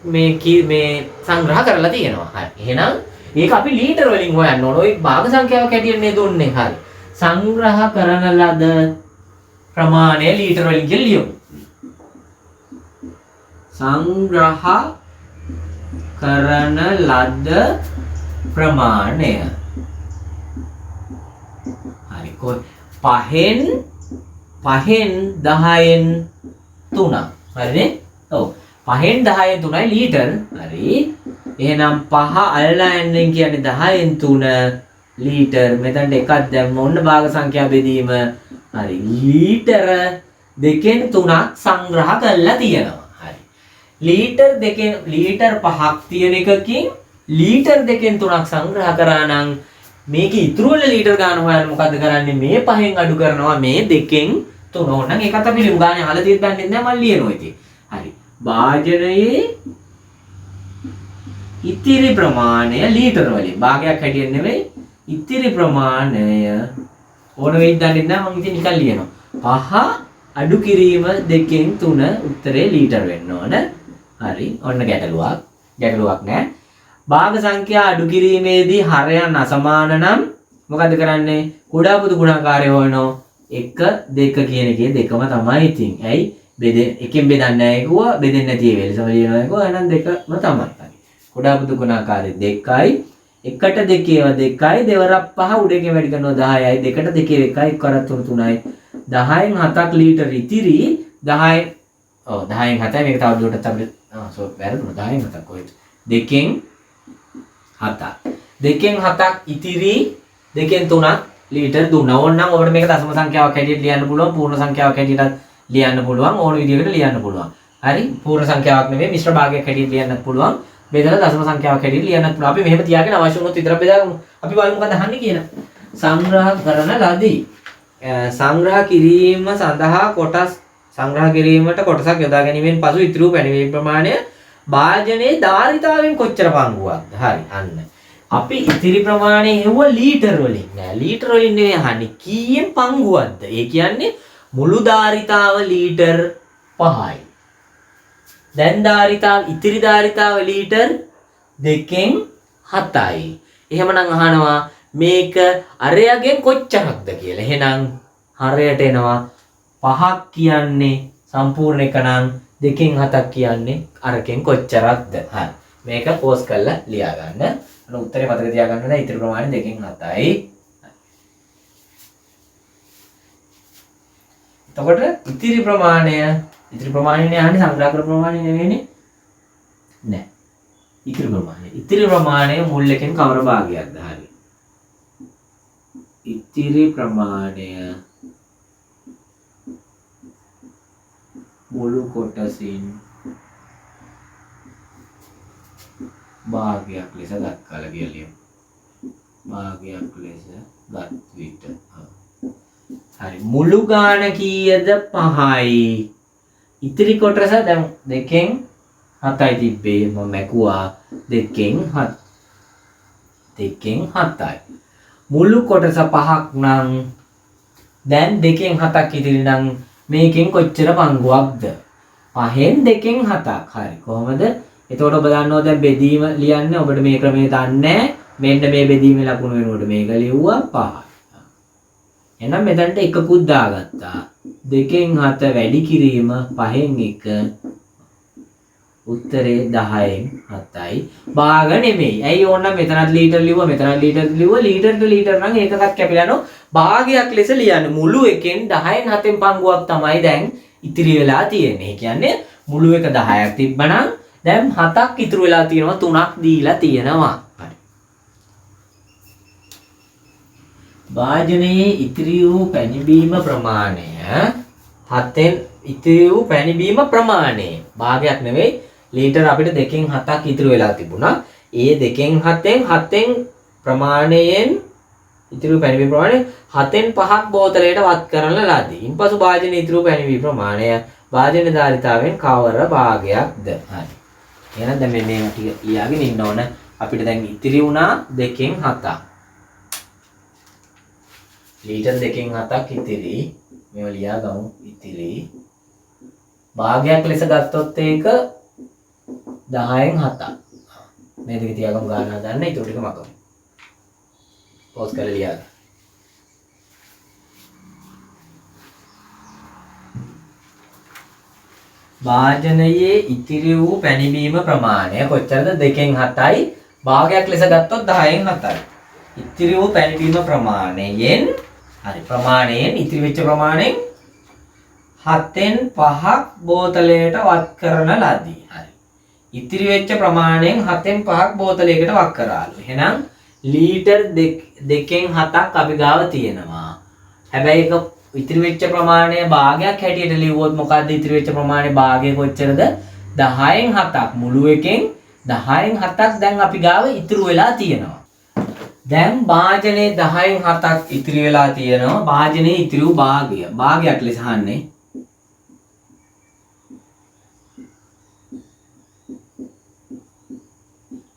මේ සංග්‍රහ කරලා තියෙනවා. හරි. එහෙනම් මේක අපි ලීටර වලින් හොයන්න ඕන. ඔය භාග සංඛ්‍යාවක් හැටියට නේ දුන්නේ. හරි. සංග්‍රහ කරන ලද ප්‍රමාණය ලීටර වලින් කියලා ලියමු. සංග්‍රහ කරන ලද ප්‍රමාණය. හරි. කොයි 5න් 10න් 3ක්. හරිනේ? ඔව්. 5න් 10න් 3යි ලීටර්. හරි. එහෙනම් 5 අල්ලා යන්නේ කියන්නේ 10න් 3 ලීටර්. මෙතනට එකක් දැම්ම ඔන්න භාග සංඛ්‍යා බෙදීම. හරි. ලීටර 2න් 3ක් සංග්‍රහ කරලා තියෙනවා. හරි. ලීටර් 5ක් තියෙන එකකින් ලීටර් 2න් 3ක් සංග්‍රහ කරා නම් මේක ඉතුරු වෙන ලීටර් ගාන හොයන්න මොකද්ද කරන්නේ? මේ 5න් අඩු කරනවා මේ 2න් 3. ඕනනම් ඒකත් අපි ලියමු. ගානේ අහලා තියෙද්දි දන්නේ නැහැ මම ලියනවා ඉතින්. හරි. භාජනයේ ඉතිරි ප්‍රමාණය ලීටර වලින් භාගයක් හැටියට නෙවෙයි ඉතිරි ප්‍රමාණය ඕන වෙයිද දන්නේ නැහැ මම ඉතින් නිකන් ලියනවා 5 අඩු කිරීම 2න් 3 උත්තරේ ලීටර වෙන්න ඕන. හරි. ඔන්න ගැටලුවක් නැහැ. භාග සංඛ්‍යා අඩු කිරීමේදී හරයන් අසමාන නම් මොකද කරන්නේ? කුඩා පුදු ගුණාකාරය හොයනවා. 1 2 කියන එකේ දෙකම තමයි ඉතින්. ඇයි? එකෙන් බෙදන්නේ නැහැ කිව්වා බෙදෙන්නේ නැති ඒ වෙලසම ලියනවා කිව්වා එහෙනම් දෙකම තමයි. හරි. කුඩා පුදු ගුණාකාරය 2යි 1ට 2 ඒවා 2යි දෙවරක් 5 උඩකින් වැඩි කරනවා 10යි 2ට 2 1යි 1 කරත් 3 3යි 10න් 7ක් ලීටර ඉතිරි 10න් 7යි මේක තව දුරටත් අපිට වැරදුනා 10න් 7ක් කොහෙද 2න් 7ක් 2න් 7ක් ඉතිරි 2න් 3ක් ලීටර දුන්නා. ඕනනම් ඔබට මේක දශම සංඛ්‍යාවක් හැටියට ලියන්න පුළුවන් පූර්ණ සංඛ්‍යාවක් හැටියට ලියන්න පුළුවන් ඕන විදිහකට ලියන්න පුළුවන්. හරි. පූර්ණ සංඛ්‍යාවක් නෙමෙයි මිශ්‍ර භාගයක් හැටියට ලියන්නත් පුළුවන්. බෙදලා දශම සංඛ්‍යාවක් හැටියට ලියන්නත් පුළුවන්. අපි මෙහෙම තියාගෙන අවශ්‍ය වුණොත් විතරක් බෙදාගමු. අපි බලමු මොකද අහන්නේ කියලා. සංග්‍රහ කරන ලදී. සංග්‍රහ කිරීම සඳහා සංග්‍රහ කිරීමට කොටසක් යොදා ගැනීමෙන් පසු ඉතිරි වූ පැණි ප්‍රමාණය භාජනයේ ධාරිතාවෙන් කොච්චර පංගුවක්ද? හරි. අන්න. අපි ඉතිරි ප්‍රමාණය හෙව්ව ලීටර වලින් නෑ. ලීටර වලින් නෙවෙයි අහන්නේ. කීයෙන් පංගුවක්ද? ඒ කියන්නේ මුළු ධාරිතාව ලීටර් 5යි. දැන් ඉතිරි ධාරිතාව ලීටර් 2න් 7යි. එහෙමනම් අහනවා මේක අරයගෙන් කොච්චරක්ද කියලා. එහෙනම් හරයට එනවා 5ක් කියන්නේ සම්පූර්ණ එක නම් 2න් 7ක් කියන්නේ අරකින් කොච්චරක්ද. හරි. මේක පෝස් කරලා ලියා ගන්න. උත්තරේ මතක තියාගන්න ඕනේ ඉතිරි ප්‍රමාණය 2න් 7යි. එතකොට ඉතිරි ප්‍රමාණයනේ අහන්නේ සංග්‍රහ කර ප්‍රමාණය නෙවෙයිනේ. නෑ. ඉතිරි ප්‍රමාණය මුල් එකෙන් කවර භාගයක්ද? හරි. ඉතිරි ප්‍රමාණය මුළු කොටසින් භාගයක් ලෙස ගත් කල කියලා. භාගයක් ලෙස ගත් විට. හරි. මුළු ගාන කීයද? 5යි. ඉතිරි කොටස දැන් 2න් 7යි තිබ්බේ. මම මැකුවා 2න් 7. 2න් 7යි. මුළු කොටස 5ක් නම් දැන් 2න් 7ක් ඉතිරි නම් මේකෙන් කොච්චර පංගුවක්ද? 5න් 2න් 7ක්. හරි. කොහමද? එතකොට ඔබ දන්නවා දැන් බෙදීම ලියන්න ඔබට මේ ක්‍රමය දන්නේ මෙන්න මේ බෙදීමේ ලකුණු වෙනකොට මේක ලියුවා 5. එහෙනම් මෙතනට එකකුත් දාගත්තා. 2න් 7 වැඩි කිරීම 5න් 1 උත්තරේ 10න් 7යි. භාග නෙමෙයි. ඇයි ඕනනම් මෙතනත් ලීටර් ලිව්වා මෙතනත් ලීටර් ලිව්වා ලීටරට ලීටර් නම් ඒකකත් කැපිලා යනවා. භාගයක් ලෙස ලියන්න. මුළු එකෙන් 10න් 7න් පංගුවක් තමයි දැන් ඉතිරි වෙලා තියෙන්නේ. ඒ කියන්නේ මුළු එක 10ක් තිබ්බනම් දැන් 7ක් ඉතුරු වෙලා තියෙනවා 3ක් දීලා තියෙනවා. හරි. වාජනයේ ඉතිරි වූ පැණිබීම ප්‍රමාණය 7න් ඉතිරි වූ පැණිබීම ප්‍රමාණය භාගයක් නෙවෙයි ලීටර් අපිට 2න් 7ක් ඉතුරු වෙලා තිබුණා. ඒ 2න් 7න් ප්‍රමාණයෙන් ඉතිරි වූ පැණිබීම ප්‍රමාණය 7න් 5ක් බෝතලයට වත් කරන ලදී. ඉන්පසු වාජනයේ ඉතිරි වූ පැණිබීම ප්‍රමාණය වාජන ධාරිතාවෙන් කවර භාගයක්ද? හරි. එහෙනම් දැන් මේ ටික ලියාගෙන ඉන්න ඕන. අපිට දැන් ඉතිරි වුණා 2න් 7ක්. ලීටර් 2න් 7ක් ඉතිරි. මේව ලියා ගමු. ඉතිරි. භාගයක් ලෙස ගත්තොත් ඒක 10න් 7ක්. මේ දෙක තියාගමු ගාන හදන්න. ඊට ටික මකමු. පොස් කරලා ලියා ගන්න. වාජනයේ ඉතිරි වූ පැණිබීම ප්‍රමාණය කොච්චරද? 2න් 7යි. භාගයක් ලෙස ගත්තොත් 10න් 7යි. ඉතිරි වූ පැණිබීම ප්‍රමාණයෙන් හරි ප්‍රමාණයෙන් ඉතිරි වෙච්ච ප්‍රමාණයෙන් 7න් 5ක් බෝතලයට වත් කරන ලදී. හරි. ඉතිරි වෙච්ච ප්‍රමාණයෙන් 7න් 5ක් බෝතලයකට වත් කරාලු. එහෙනම් ලීටර් 2න් 7ක් අපි ගාව තියෙනවා. හැබැයි ඒක ඉතිරි වෙච්ච ප්‍රමාණය භාගයක් හැටියට ලිව්වොත් මොකද්ද ඉතිරි වෙච්ච ප්‍රමාණය භාගය කොච්චරද? 10න් 7ක්. මුළු එකෙන් 10න් 7ක් දැන් අපි ගාව ඉතුරු වෙලා තියෙනවා. දැන් වාජනයේ 10න් 7ක් ඉතිරි වෙලා තියෙනවා. වාජනයේ ඉතිරි වූ භාගය. භාගයක් ලෙස අහන්නේ.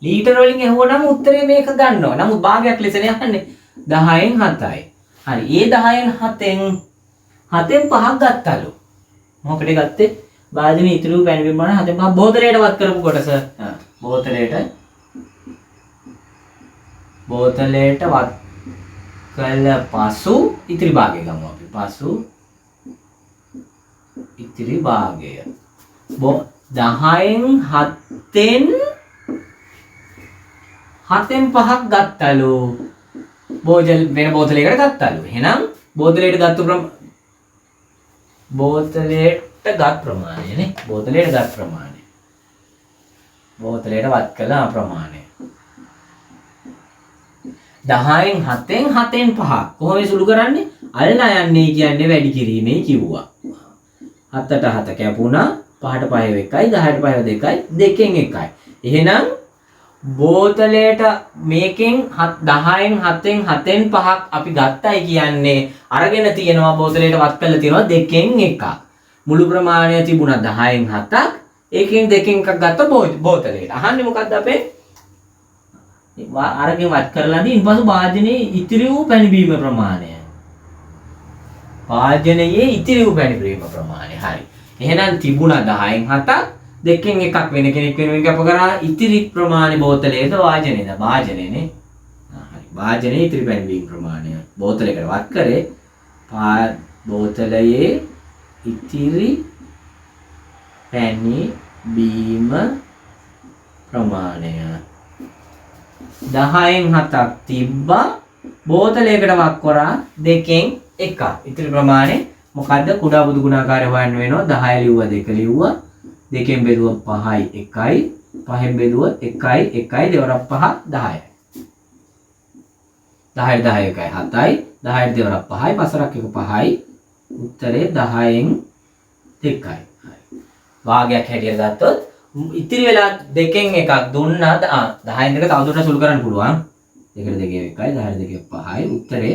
ලීටර වලින් ඇහුවනම් උත්තරේ මේක ගන්නවා. නමුත් භාගයක් ලෙසනේ අහන්නේ. 10න් 7යි. හරි. ඒ 10න් 7න් 5ක් ගත්තලු. මොකද ගත්තේ? වාජනයේ ඉතිරි වූ පැණිබීම ප්‍රමාණය 7න් 5ක් බෝතලයට වත් කරපු කොටස. බෝතලයට වත් කළ පසු ඉතිරි භාගය ගමු අපි. පසු ඉතිරි භාගය 10න් 7න් 5ක් ගත්තලු. වෙන බෝතලයකට ගත්තලු. එහෙනම් බෝතලයට ගත් ප්‍රමාණය නේ. බෝතලයට ගත් ප්‍රමාණය. බෝතලයට වත් කළ ප්‍රමාණය. 10න් 7න් 5ක් කොහොමද සුළු කරන්නේ? අල්ලා යන්නේ කියන්නේ වැඩි කිරීමේ කිව්වා. 7ට 7 කැපුණා 5ට 5 1යි 10ට 5 2යි 2න් 1යි. එහෙනම් බෝතලයට මේකෙන් 10න් 7න් 5ක් අපි ගත්තයි කියන්නේ අරගෙන තියෙනවා බෝතලයට වත් කරලා තියෙනවා 2න් 1ක්. මුළු ප්‍රමාණය තිබුණා 10න් 7ක්. ඒකෙන් 2න් 1ක් ගත්ත බෝතලයට. අහන්නේ මොකද්ද අපේ? අරගෙන වත් කරලාදී ඊපසු වාජනයේ ඉතිරි වූ පැණිබීම ප්‍රමාණය. වාජනයේ ඉතිරි වූ පැණිබීම ප්‍රමාණය. හරි. එහෙනම් තිබුණා 10න් 7ක් 2න් 1ක් වෙන කෙනෙක් වෙනුවෙන් කැප කරා ඉතිරි ප්‍රමාණය බෝතලයේද වාජනයේද? වාජනයේනේ. හරි. වාජනයේ ඉතිරි පැණිබීම ප්‍රමාණය බෝතලයකට වත් කරේ බෝතලයේ ඉතිරි පැණිබීම ප්‍රමාණය 10න් 7ක් තිබ්බා බෝතලයකට වක් කරා 2න් 1ක්. ඉතිරි ප්‍රමාණය මොකද්ද? කුඩා බුදු ගුණාකාරය හොයන්න වෙනවා. 10 ලිව්වා 2 ලිව්වා 2න් බෙදුවා 5යි 1යි 5න් බෙදුවා 1යි 1යි දෙවරක් 5 10යි 10යි 10 1යි 7යි 10යි දෙවරක් 5යි පසරක් 1 5යි උත්තරේ 10න් 2යි. භාගයක් හැටියට ගත්තොත් ඉතිරි වෙලා දෙකෙන් එකක් දුන්නා 10න් දෙක තව දුරට සුළු කරන්න පුළුවන්. 2ට 2 1යි 10ට 2 5යි උත්තරේ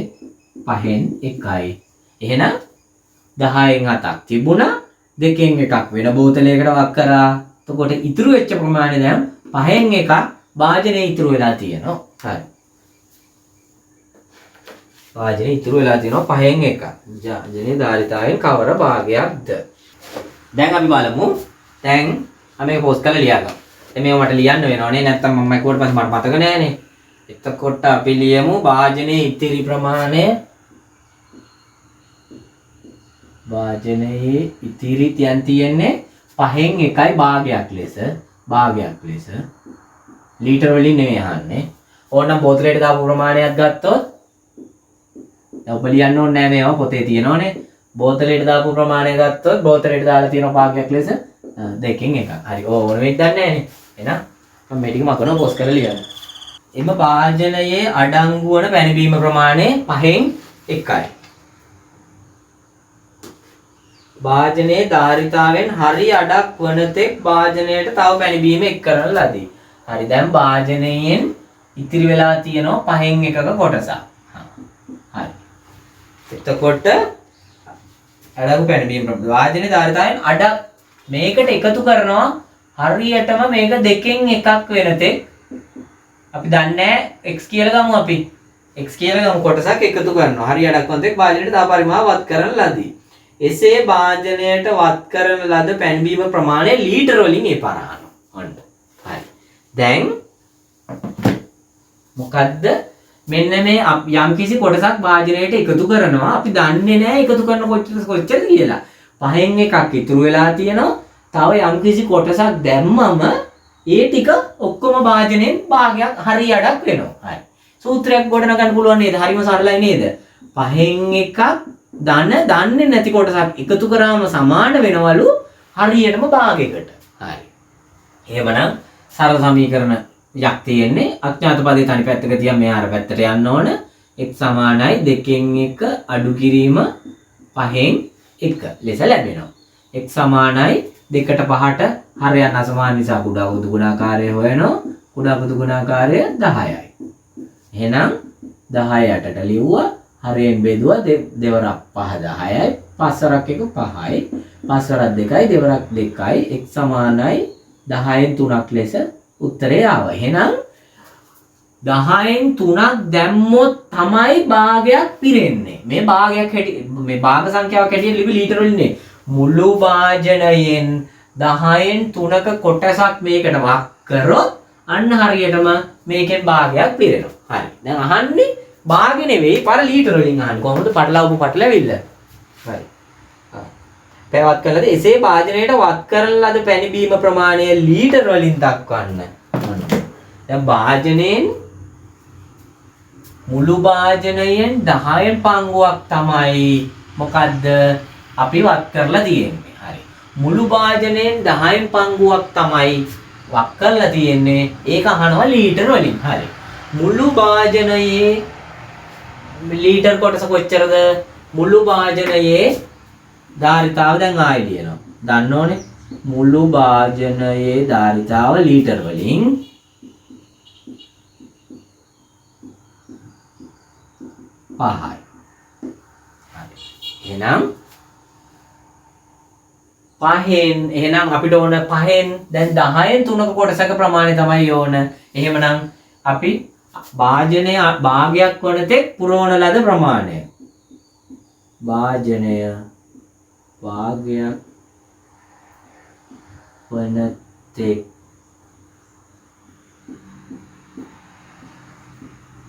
5න් 1යි. එහෙනම් 10න් 7ක් තිබුණා දෙකෙන් එකක් වෙන බෝතලයකට වක් කරා. එතකොට ඉතුරු වෙච්ච ප්‍රමාණය දැන් 5න් එකක් වාජනේ ඉතුරු වෙලා තියෙනවා. හරි. වාජනේ ඉතුරු වෙලා තියෙනවා 5න් එකක්. වාජනේ ධාරිතාවෙන් කවර භාගයක්ද? දැන් අපි බලමු. දැන් අපි මේක පෝස්ට් කරලා ලියගමු. දැන් මේව මට ලියන්න වෙනවනේ නැත්නම් මම කිව්වට පස්සේ මට මතක නෑනේ. එතකොට අපි ලියමු වාජනේ ඉතිරි ප්‍රමාණය. වාජනයේ ඉතිරි තියෙන්නේ 5න් 1යි භාගයක් ලෙස. ලීටර වලින් නෙවෙයි අහන්නේ. ඕනනම් බෝතලයට දාපු ප්‍රමාණයක් ගත්තොත් දැන් ඔබ ලියන්න ඕනේ නෑ මේවා පොතේ තියෙනවනේ. බෝතලයට දාපු ප්‍රමාණය ගත්තොත් බෝතලයට දාලා තියෙන භාගයක් ලෙස දෙකෙන් එකක්. හරි. ඕන වෙන්නේ නැහැ නේ. එහෙනම් මම මේ ටික මකනවා පොස් කරලා ලියන්න. එම වාජනයේ අඩංගු වන පැන බීම ප්‍රමාණය 5න් 1යි. වාජනයේ ධාරිතාවෙන් හරි අඩක් වන තෙක් වාජනයට තව පැන බීම එක් කරන ලදී. හරි. දැන් වාජනයෙන් ඉතිරි වෙලා තියෙනවා 5න් එකක කොටසක්. හරි. එතකොට අඩංගු පැන බීම ප්‍රමාණය වාජනයේ ධාරිතාවෙන් අඩක් මේකට එකතු කරනවා හරියටම මේක දෙකෙන් එකක් වෙන තෙක් අපි දන්නේ x කියලා ගමු අපි. x කියලා ගමු කොටසක් එකතු කරනවා. හරි අඩක් වන තෙක් වාජනයට තව පරිමාව වත් කරන ලදී. එසේ වාජනයට වත් කරන ලද පැන් බීම ප්‍රමාණය ලීටර වලින් එපරහනවා. ඔන්න. හරි. දැන් මොකද්ද? මෙන්න මේ යම්කිසි කොටසක් වාජනයට එකතු කරනවා. අපි දන්නේ නැහැ එකතු කරන කොච්චරද කියලා. 5න් එකක් ඉතුරු වෙලා තියෙනවා. තව යම්කිසි කොටසක් දැම්මම ඒ ටික ඔක්කොම වාජනයෙන් භාගයක් හරි අඩක් වෙනවා. හරි. සූත්‍රයක් ගොඩනගන්න පුළුවන් නේද? හරිම සරලයි නේද? 5න් එකක් දන්නේ නැති කොටසක් එකතු කරාම සමාන වෙනවලු හරියටම භාගයකට. හරි. එහෙමනම් සරල සමීකරණ යක් තියෙන්නේ අඥාත පදේ තනි පැත්තක තියන් මෙහා අර පැත්තට යන්න ඕන. x සමානයි 2න් 1 අඩු කිරීම 5න් 1 ලෙස ලැබෙනවා. x සමානයි 2ට 5ට හරයන් අසමාන නිසා කුඩා පොදු ගුණාකාරය හොයනවා. කුඩා පොදු ගුණාකාරය 10යි. එහෙනම් 10 යටට ලිව්වා. හරයෙන් බෙදුවා දෙවරක් 5 10යි 5 වරක් 1 5යි 5 වරක් 2යි දෙවරක් 2යි x සමානයි 10න් 3ක් ලෙස උත්තරේ ආවා. එහෙනම් 10න් 3ක් දැම්මොත් තමයි භාගයක් පිරෙන්නේ. මේ භාගයක් මේ භාග සංඛ්‍යාවක් හැටියට ලිපි ලීටර වලින් නේ. මුළු වාජනයෙන් 10න් 3ක කොටසක් මේකට වක් කරොත් අන්න හරියටම මේකෙන් භාගයක් පිරෙනවා. හරි. දැන් අහන්නේ භාගෙ නෙවෙයි පර ලීටර වලින් අහන්නේ. කොහොමද පටලවපු පටලවිල්ල? හරි. පැවත් කළාද එසේ වාජනයට වත් කරන ලද පැණි බීම ප්‍රමාණය ලීටර වලින් දක්වන්න. දැන් වාජනයෙන් මුළු වාජනයෙන් 10න් පංගුවක් තමයි මොකද්ද අපි වත් කරලා තියෙන්නේ. හරි. මුළු වාජනයෙන් 10න් පංගුවක් තමයි වත් කරලා තියෙන්නේ. ඒක අහනවා ලීටර වලින්. හරි. මුළු වාජනයේ ලීටර් කොටස කොච්චරද? මුළු වාජනයේ ධාරිතාව දැන් ආයෙ ලියනවා. දන්න ඕනේ. මුළු වාජනයේ ධාරිතාව ලීටර් වලින් 5යි. එහෙනම් 5න් අපිට ඕන 5න් දැන් 10න් 3ක කොටසක ප්‍රමාණය තමයි ඕන. එහෙමනම් අපි වාජනය භාගයක් වන තෙක් පුරවන ලද ප්‍රමාණය. වාජනය භාගයක් වන තෙක්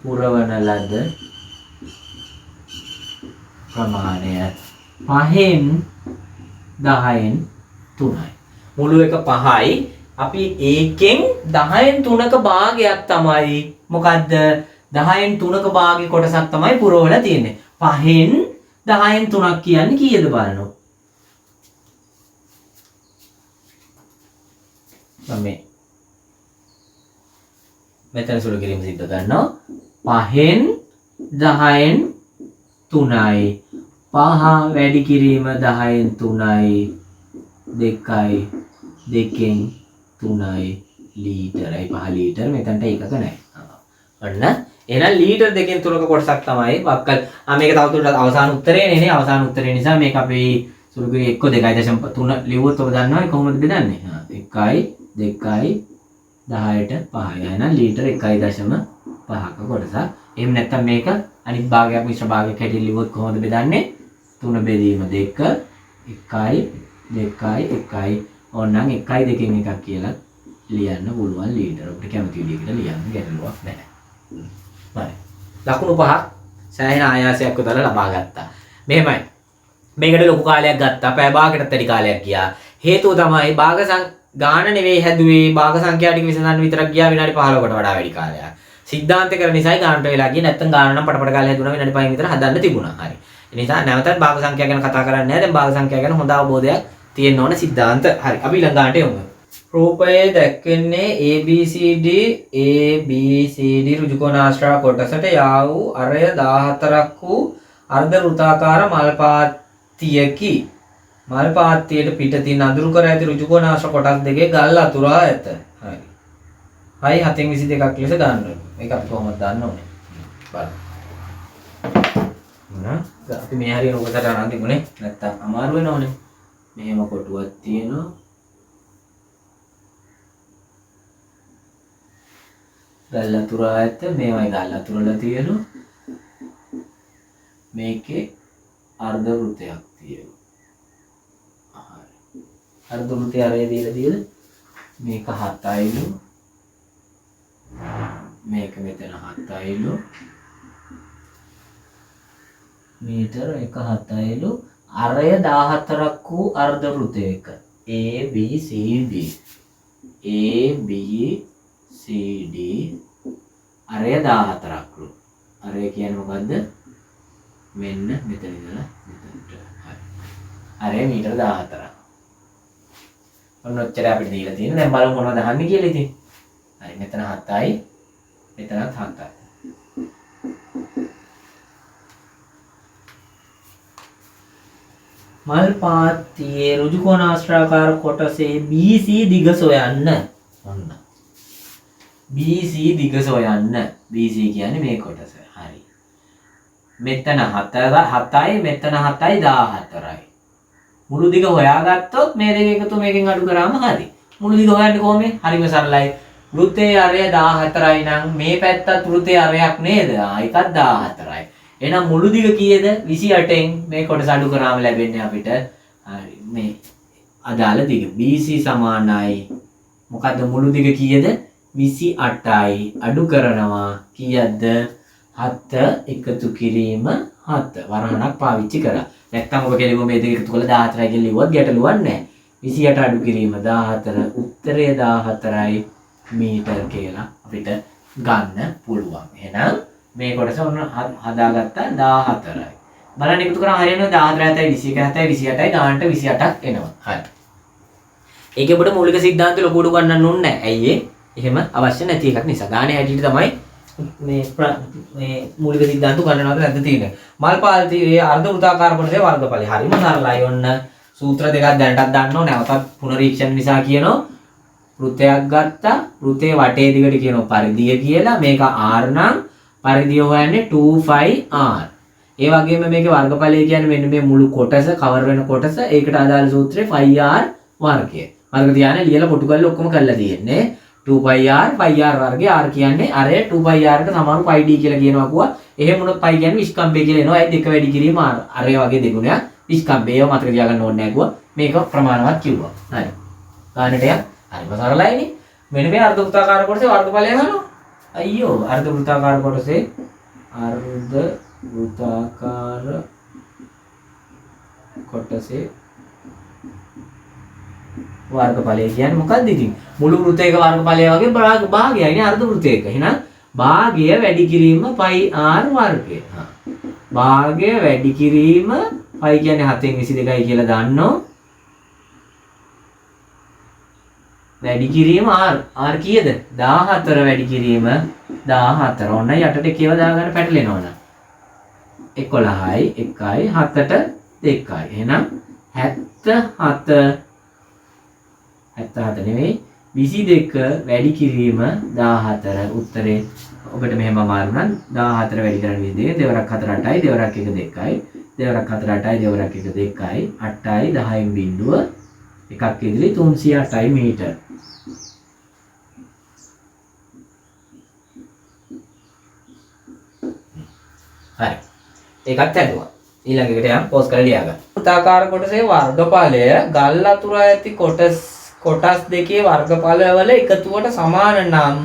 පුරවන ලද ප්‍රමාණය 5න් 10න් 3යි. මුළු එක 5යි. අපි ඒකෙන් 10න් 3ක භාගයක් තමයි මොකද්ද? 10න් 3ක භාගයේ කොටසක් තමයි පුරවලා තියෙන්නේ. 5න් 10න් 3ක් කියන්නේ කීයද බලන්න. මම මෙතන සුළු කිරීම සිද්ධ කරනවා. 5න් 10න් 3යි. 5 වැඩි කිරීම 10න් 3යි 2යි 2න් 3යි ලීටරයි 5 ලීටර මෙතනට එකක නැහැ. ඔන්න එහෙනම් ලීටර 2කින් 3ක කොටසක් තමයි වක්කල්. මේක තවදුරටත් අවසාන උත්තරේ නේ. අවසාන උත්තරේ නිසා මේක අපි සුළු කරේ 1 2.3 ලිව්වොත් ඔබ දන්නවා කොහොමද බෙදන්නේ? 1යි 2යි 10ට 5යි. එහෙනම් ලීටර 1.5ක කොටසක්. එහෙම නැත්නම් මේක අනිත් භාගයක් මිශ්‍ර භාගයක් හැටියට ලිව්වොත් කොහොමද බෙදන්නේ? 3 බෙදීම 2 1යි 2යි 1යි. ඕනනම් 1යි 2කින් එකක් කියලා ලියන්න පුළුවන් ලීටර. අපිට කැමති විදිහකට ලියන්න ගැටලුවක් නැහැ. හරි. ලකුණු 5ක් සෑහෙන ආයාසයක් උදලා ලබා ගත්තා. මෙහෙමයි. මේකට ලොකු කාලයක් ගත්තා. පැය භාගයකටත් වැඩි කාලයක් ගියා. හේතුව තමයි භාග ගාන නෙවෙයි හැදුවේ. භාග සංඛ්‍යා ටික විසඳන්න විතරක් ගියා විනාඩි 15කට වඩා වැඩි කාලයක්. සිද්ධාන්ත කරන නිසායි ගානට වෙලා ගියේ. නැත්තම් ගාන නම් පටපට කාලේ හැදුණා විනාඩි 5න් විතර හදන්න තිබුණා. හරි. ඒ නිසා නැවතත් භාග සංඛ්‍යා ගැන කතා කරන්නේ නැහැ. දැන් භාග සංඛ්‍යා ගැන හොඳ අවබෝධයක් තියෙන්න ඕන සිද්ධාන්ත. හරි. අපි ඊළඟ ගානට යමු. රූපයේ දැක්වෙන්නේ ABCD ඍජුකෝණාශ්‍රා කොටසට යා වූ අරය 14ක් වූ අර්ධ වෘත්තාකාර මල් පාත්තියකි. මල් පාත්තියට පිටතින් අඳුරු කර ඇති ඍජුකෝණාශ්‍ර කොටස් දෙකේ ගල් අතුරා ඇත. හරි. 7/22ක් ලෙස ගන්න. මේක අපි කොහොමද දන්න ඕනේ? බලන්න. අපි මේ හරියට උගතට අරන් තිබුණේ නැත්තම් අමාරු වෙනවනේ. මෙහෙම කොටුවක් තියෙනවා. ගල් අතුරා ඇත. මේවයි ගල් අතුරලා තියෙනවා. මේකේ අර්ධ වෘතයක් තියෙනවා. හරි. අර්ධ වෘතය අරේ දීලා මේක 7යිලු. මේක මෙතන 7යිලු. මීටර 1.7යිලු. අරය 14ක් වූ අර්ධ වෘතයක ABCD අරය 14ක්ලු. අරය කියන්නේ මොකද්ද? මෙන්න මෙතන ඉඳලා මෙතනට. හරි. අරය මීටර 14ක්. ඔන්න ඔච්චර අපිට දීලා තියෙන. දැන් බලමු මොනවද අහන්නේ කියලා ඉතින්. හරි මෙතන 7යි. මෙතනත් 7යි. මල් පාත්තියේ ඍජුකෝණාශ්‍රාකාර කොටසේ BC දිග සොයන්න. ඔන්න. BC දිග සොයන්න. BC කියන්නේ මේ කොටස. හරි. මෙතන 7යි මෙතන 7යි 14යි. මුළු දිග හොයාගත්තොත් මේ දෙක එකතු මේකෙන් අඩු කරාම හරි. මුළු දිග හොයන්නේ කොහොමද? හරිම සරලයි. වෘත්තයේ අරය 14යි නම් මේ පැත්තත් වෘත්තයේ අරයක් නේද? ඒකත් 14යි. එහෙනම් මුළු දිග කීයද? 28න් මේ කොටස අඩු කරාම ලැබෙන්නේ අපිට හරි මේ අදාළ දිග. BC සමානයි මොකද්ද මුළු දිග කීයද? 28යි. අඩු කරනවා කීයද? 7 එකතු කිරීම 7. වරහණක් පාවිච්චි කරා. නැත්තම් ඔබ කෙලිම මේ දෙක එකතු කරලා 14යි කියලා ලිව්වත් ගැටලුවක් නැහැ. 28 අඩු කිරීම 14. උත්තරය 14යි මීටර කියලා අපිට ගන්න පුළුවන්. එහෙනම් මේ කොටස ඔන්න හදාගත්තා 14යි. බලන්න එකතු කරාම හරියනවා 14 7යි 21 7යි 28යි ගානට 28ක් එනවා. හරි. ඒකේ ඔබට මූලික සිද්ධාන්ත ලොකු උඩු ගන්නන්න ඕනේ නැහැ. ඇයි එහෙම අවශ්‍ය නැති එකක් නිසා. ගානේ හැටියට තමයි මේ මූලික සිද්ධාන්ත ගන්නනවද නැද්ද තියෙන්නේ. මල් පාත්තියේ අර්ධ වෘත්තාකාර කොටසේ වර්ගඵලය. හරිම සරලයි. ඔන්න සූත්‍ර දෙකක් දැනටත් දන්නව. නැවතත් පුනරීක්ෂණ නිසා කියනවා වෘතයක් ගත්තා. වෘතයේ වටේ දිගට කියනවා පරිධිය කියලා. මේක r නම් පරිධිය හොයන්නේ 2πr. ඒ වගේම මේකේ වර්ගඵලය කියන්නේ මෙන්න මේ මුළු කොටස කවර් වෙන කොටස. ඒකට අදාළ සූත්‍රය πr වර්ගය. වර්ග තියානේ ලියලා කොටු කරලා ඔක්කොම කරලා තියෙන්නේ. 2πr πr වර්ගය r කියන්නේ අරය 2πr ට සමාන πd කියලා කියනවා අකුවා. එහෙම වුණොත් π කියන්නේ විස්කම්භය කියලා එනවා. ඒ දෙක වැඩි කිරීම අරය වගේ දෙගුණයක් විස්කම්භය. ඒව මතක තියාගන්න ඕනේ නැහැ අකුවා. මේක ප්‍රමාණවත් කිව්වා. හරි. ගානට යන්න. හරිම සරලයිනේ. මෙන්න මේ අර්ධ වෘත්තාකාර කොටසේ වර්ගඵලය ගන්නවා. අයියෝ අර්ධ වෘත්තාකාර කොටසේ වර්ගඵලය කියන්නේ මොකක්ද ඉතින්? මුළු වෘතයක වර්ගඵලය වගේ භාගයයිනේ අර්ධ වෘතයක. එහෙනම් භාගය වැඩි කිරීම πr වර්ගය. භාගය වැඩි කිරීම π කියන්නේ 7න් 22යි කියලා දන්නෝ. වැඩි කිරීම r කීයද? 14 වැඩි කිරීම 14. ඔන්න යටට කේව දාගන්න පැටලෙනවනම් 11යි 1යි 7ට 2යි. එහෙනම් 77 77 නෙවෙයි 22 වැඩි කිරීම 14 උත්තරේ ඔබට මෙහෙම අමාරු නම් 14 වැඩි කරන 22 දෙවරක් 4 8යි දෙවරක් 1 2යි දෙවරක් 4 8යි දෙවරක් 1 2යි 8යි 10න් බිඳුව එකක් ඉදිරි 308යි මීටර. හරි. ඒකත් ඇදුවා. ඊළඟ එකට යන්න පෝස් කරලා ලියා ගන්න. වෘත්තාකාර කොටසේ වර්ගඵලය ගල් අතුර ඇති කොටස් දෙකේ වර්ගඵලවල එකතුවට සමාන නම්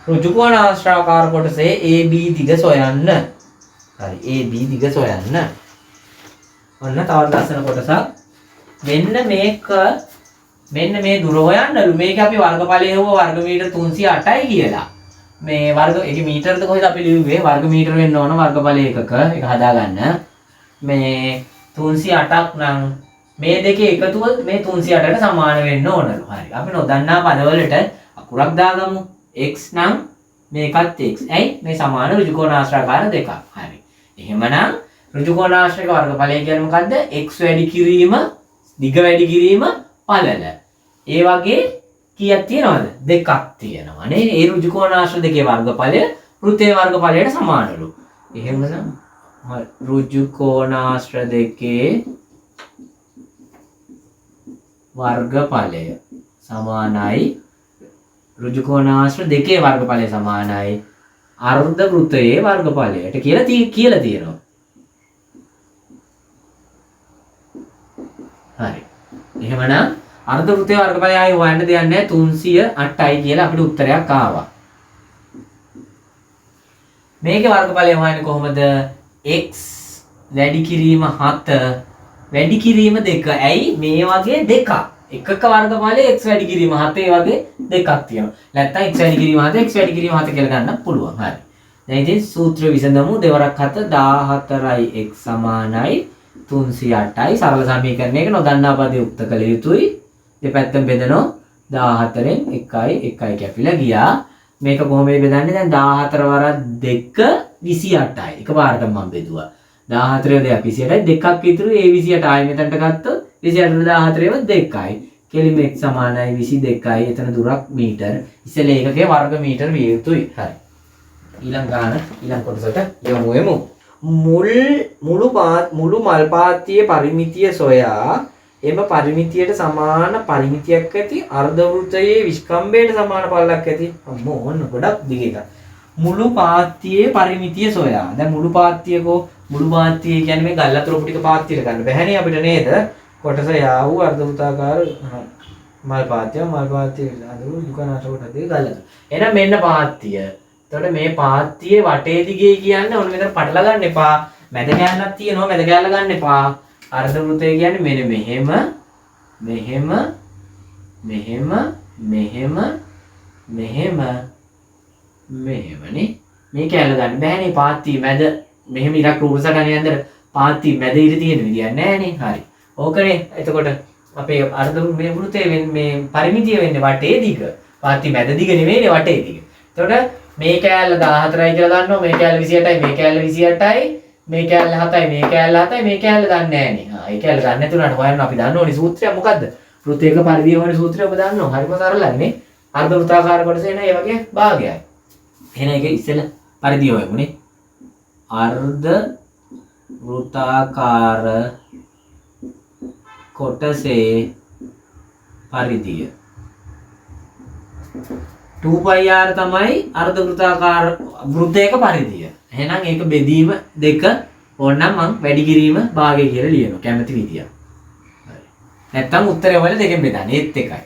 ඍජුකෝණාශ්‍රාකාර කොටසේ AB දිග සොයන්න. හරි AB දිග සොයන්න. ඔන්න තවත් ලස්සන කොටසක්. මෙන්න මේ දුර හොයන්නලු. මේක අපි වර්ගඵලය හොව වර්ග මීටර 308යි කියලා. මේ වර්ග ඒක මීටරද කොහෙද අපි ලියුවේ? වර්ග මීටර වෙන්න ඕන වර්ගඵලය එකක. ඒක හදාගන්න. මේ 308ක් නම් මේ දෙකේ එකතුව මේ 308ට සමාන වෙන්න ඕනලු. හරි. අපි නොදන්නා පදවලට අකුරක් දාගමු. x නම් මේකත් x. ඇයි? මේ සමාන ඍජුකෝණාශ්‍රාකාර දෙකක්. හරි. එහෙමනම් ඍජුකෝණාශ්‍රයක වර්ගඵලය කියන්නේ මොකද්ද? x වැඩි කිරීම, දිග වැඩි කිරීම, පළල. ඒ වගේ කීයක් තියෙනවද? දෙකක් තියෙනවා නේ. ඒ ඍජුකෝණාශ්‍ර දෙකේ වර්ගඵලය වෘත්තයේ වර්ගඵලයට සමානලු. එහෙමනම් ඍජුකෝණාශ්‍ර දෙකේ වර්ගඵලය සමානයි ඍජුකෝණාශ්‍ර දෙකේ වර්ගඵලය සමානයි අර්ධ වෘත්තයේ වර්ගඵලයට කියලා තියෙනවා. හරි. එහෙමනම් අර්ධ වෘත්තයේ වර්ගඵලය ආයි හොයන්න දෙයක් නැහැ 308යි කියලා අපිට උත්තරයක් ආවා. මේකේ වර්ගඵලය හොයන්නේ කොහොමද? x වැඩි කිරීම 7 වැඩි කිරීම 2. ඇයි මේ වගේ දෙකක්. එකක වර්ගඵලයේ x වැඩි කිරීම 7 වගේ දෙකක් තියෙනවා. නැත්නම් x වැඩි කිරීම 7 x වැඩි කිරීම 7 කියලා ගන්න පුළුවන්. හරි. දැන් ඉතින් සූත්‍ර විසඳමු. දෙවරක් 7 14යි x සමානයි 308යි. සරල සමීකරණයක නොදන්නා පදේ උක්ත කළ යුතුයි. දෙපැත්තම බෙදනවා 14න් 1යි කැපිලා ගියා. මේක කොහොමද බෙදන්නේ? දැන් 14 වරක් 2 28යි. එකපාරටම මම බෙදුවා. 14 දෙයක් 28යි දෙකක් ඉතුරු ඒ 28 ආයෙ මෙතනට ගත්තොත් 28 14 2යි. කෙලිම x සමානයි 22යි. එතන දුරක් මීටර. ඉස්සෙල්ලා ඒකකේ වර්ග මීටර විය යුතුයි. හරි. ඊළඟ කොටසට යමු. මුළු මල් පාත්තියේ පරිමිතිය සොයා එම පරිමිතියට සමාන පරිමිතියක් ඇති අර්ධ වෘත්තයේ විස්කම්භයට සමාන පළලක් ඇති. අම්මෝ ඕන්න ගොඩක් දිග එකක්. මුළු පාත්තියේ පරිමිතිය සොයා. දැන් මුළු පාත්තිය කියන්නේ මේ ගල් අතුරු ටික පාත්තියට ගන්න බැහැනේ අපිට නේද? කොටස යා වූ අර්ධ වෘත්තාකාර මල් පාත්තිය අඳුරු දුකනාශ කොටස දෙක ගල් අතුරු. එහෙනම් මෙන්න පාත්තිය. එතකොට මේ පාත්තියේ වටේ දිගේ කියන්නේ ඔන්න මෙතන පටල ගන්න එපා. මැද කැලලක් තියෙනවා මැද කැලල ගන්න එපා. අර්ධ වෘත්තය කියන්නේ මෙන්න මෙහෙමනේ. මේ කැලල ගන්න බෑනේ පාත්තිය මැද මෙහෙම ඉරක් රූප සටහනේ අnder පාත්තිය මැද ඉර තියෙන විදියක් නෑනේ. හරි. ඕකනේ. එතකොට අපේ අර්ධ මේ වෘත්තයේ මේ පරිමිතිය වෙන්නේ වටේ දිග. පාත්තිය මැද දිග නෙවෙයිනේ වටේ දිග. එතකොට මේ කැලල 14යි කියලා ගන්නවා. මේ කැලල 28යි මේ කැලල 28යි. මේ කැලල 7යි මේ කැලල 7යි මේ කැලල දන්නේ නෑනේ. ඒ කැලල දන්නේ නැතුණාට හොයන්න අපි දන්න ඕනේ සූත්‍රය මොකද්ද? වෘත්තයක පරිධිය හොයන සූත්‍රය ඔබ දන්නවා. හරිම සරලයි. අර්ධ වෘත්තාකාර කොටසේ එන ඒ වගේ භාගයයි. එහෙනම් ඒක ඉස්සෙල්ලා පරිධිය හොයමුනේ. අර්ධ වෘත්තාකාර කොටසේ පරිධිය 2πr තමයි අර්ධ වෘත්තාකාර වෘත්තයක පරිධිය. එහෙනම් ඒක බෙදීම 2 ඕනනම් මම වැඩි කිරීම භාගය කියලා ලියනවා කැමති විදියට. හරි. නැත්තම් උත්තරය වල දෙකෙන් බෙදන්න. ඒත් එකයි.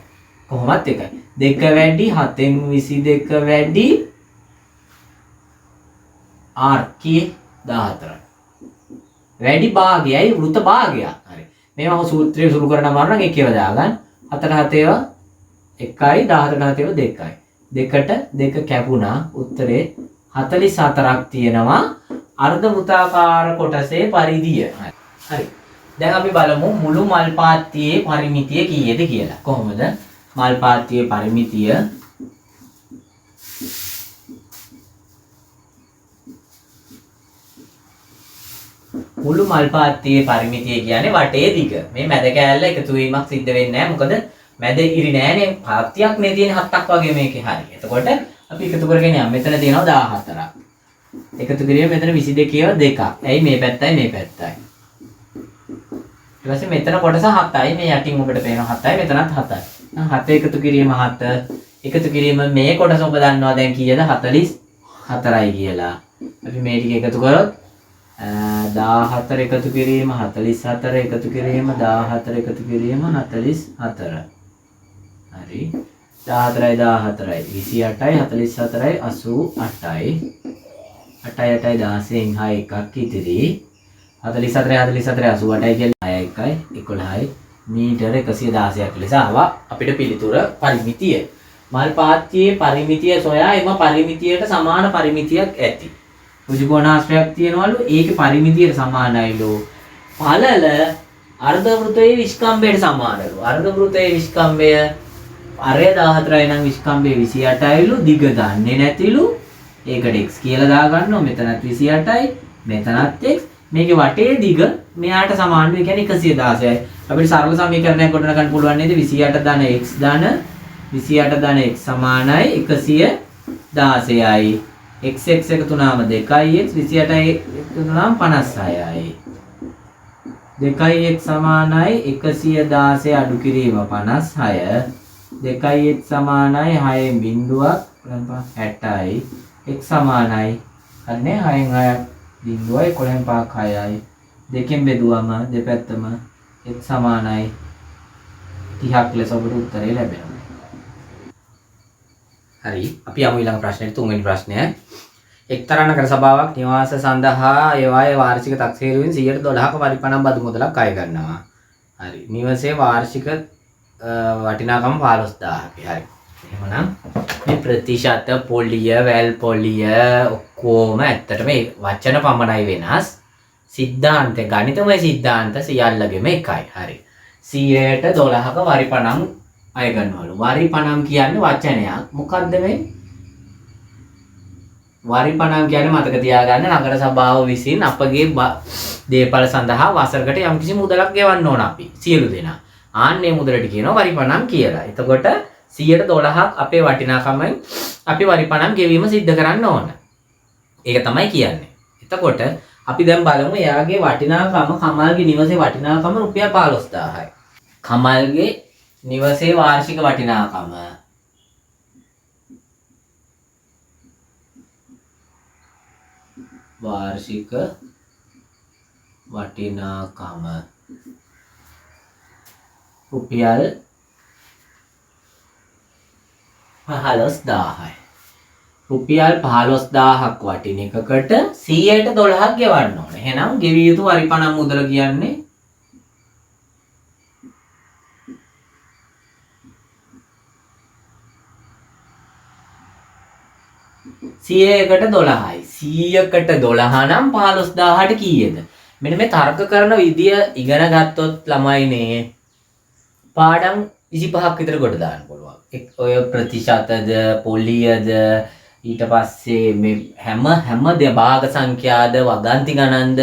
කොහොමත් එකයි. 2 වැඩි 7න් 22 වැඩි r කී 14යි. වැඩි භාගයයි වෘත්ත භාගය. හරි. මේවා සූත්‍රය සුරු කරන මාන නම් එකේව දාගන්න. 4 7 1යි 14 7 2යි. දෙකට දෙක කැපුණා උත්තරේ 44ක් තියෙනවා අර්ධ වෘත්තාකාර කොටසේ පරිධිය. හරි. දැන් අපි බලමු මුළු මල් පාත්තියේ පරිමිතිය කීයද කියලා. කොහොමද? මල් පාත්තියේ පරිමිතිය මුළු මල් පාත්තියේ පරිමිතිය කියන්නේ වටේ දිග. මේ මැද කෑල්ල එකතු වීමක් සිද්ධ වෙන්නේ නැහැ. මොකද මැද ඉරි නෑනේ. හත්තියක් නේ තියෙන 7ක් වගේ මේකේ. හරි. එතකොට අපි එකතු කරගෙන යමු. මෙතන තියෙනවා 14ක්. එකතු කිරීම මෙතන 22 2ක්. ඇයි මේ පැත්තයි මේ පැත්තයි. ඊට පස්සේ මෙතන කොටස 7යි. මේ යටින් ඔබට පේනවා 7යි. මෙතනත් 7යි. දැන් 7 එකතු කිරීම 7. එකතු කිරීම මේ කොටස ඔබ දන්නවා දැන් කීයද? 44යි කියලා. අපි මේ ටික එකතු කරොත් 14 එකතු කිරීම 44 එකතු කිරීම 14 එකතු කිරීම 44. හරි. 14යි 14යි 28යි 44යි 88යි 8යි 8යි 16න් 6 එකක් ඉතිරි 44 44 88යි කියලා 6යි 11යි මීටර 116ක් ලෙස ආවා අපිට පිළිතුර පරිමිතිය. මල් පාත්‍යයේ පරිමිතිය සොයා එම පරිමිතියට සමාන පරිමිතියක් ඇති. ඍජුකෝණාශ්‍රයක් තියෙනවලු ඒකේ පරිමිතියට සමානයිලු. පළල අර්ධ වෘතයේ විස්කම්භයට සමානලු. අර්ධ වෘතයේ විස්කම්භය අරය 14යි නම් විස්කම්භය 28යිලු. දිග දන්නේ නැතිලු. ඒකට x කියලා දාගන්නවා. මෙතනත් 28යි. මෙතනත් x. මේකේ වටේ දිග මෙයාට සමාන වෙයි කියන්නේ 116යි. අපිට සරල සමීකරණයක් ගොඩනගන්න පුළුවන් නේද? 28 ධන x ධන 28 ධන x සමානයි 116යි. x එකතු වුණාම 2x 28යි එකතු වුණාම 56යි. 2x සමානයි 116 අඩු කිරීම 56. 2x සමානයි 6න් බිඳුවක් 60යි. x සමානයි හරිනේ 6න් 6ක් බිඳුවයි 11න් 5ක් 6යි. දෙකෙන් බෙදුවම දෙපැත්තම x සමානයි 30ක් ලෙස ඔබට උත්තරේ ලැබෙනවා. හරි අපි යමු ඊළඟ ප්‍රශ්නෙට. තුන්වෙනි ප්‍රශ්නය. එක්තරා නගර සභාවක් නිවාස සඳහා ඒවායේ වාර්ෂික තක්සේරුවෙන් 12%ක පරිපණම් බදු මුදලක් අය ගන්නවා. හරි. නිවසේ වාර්ෂික වටිනාකම 15000ක්. හරි. එහෙමනම් මේ ප්‍රතිශත පොලිය වැල් පොලිය ඔක්කොම ඇත්තටම මේ වචන පමණයි වෙනස්. සිද්ධාන්තේ ගණිතමය සිද්ධාන්ත සියල්ලගෙම එකයි. හරි. 100ට 12ක පරිපණම් අය ගන්නවලු. වරිපණම් කියන්නේ වචනයක්. මොකද්ද මේ? වරිපණම් කියන්නේ මතක තියාගන්න නගර සභාව විසින් අපගේ දේපල සඳහා වසරකට යම්කිසි මුදලක් ගෙවන්න ඕන අපි සියලු දෙනා. ආන්නේ මුදලට කියනවා වරිපණම් කියලා. එතකොට 100ට 12ක් අපේ වටිනාකමෙන් අපි වරිපණම් ගෙවීම සිද්ධ කරන්න ඕන. ඒක තමයි කියන්නේ. එතකොට අපි දැන් බලමු එයාගේ වටිනාකම කමල්ගේ නිවසේ වටිනාකම රුපියල් 15000යි. කමල්ගේ නිවසේ වාර්ෂික වටිනාකම රුපියල් 15000යි. රුපියල් 15000ක් වටින එකකට 100ට 12ක් ගෙවන්න ඕනේ. එහෙනම් ගෙවිය යුතු වරිපණම් මුදල කියන්නේ 100කට 12යි. 100කට 12 නම් 15000ට කීයද? මෙන්න මේ තර්ක කරන විදිය ඉගෙන ගත්තොත් ළමයිනේ පාඩම් 25ක් විතර කොට දාන්න පුළුවන්. ඔය ප්‍රතිශතද පොලියද ඊට පස්සේ මේ හැම භාග සංඛ්‍යාද වගන්ති ගණන්ද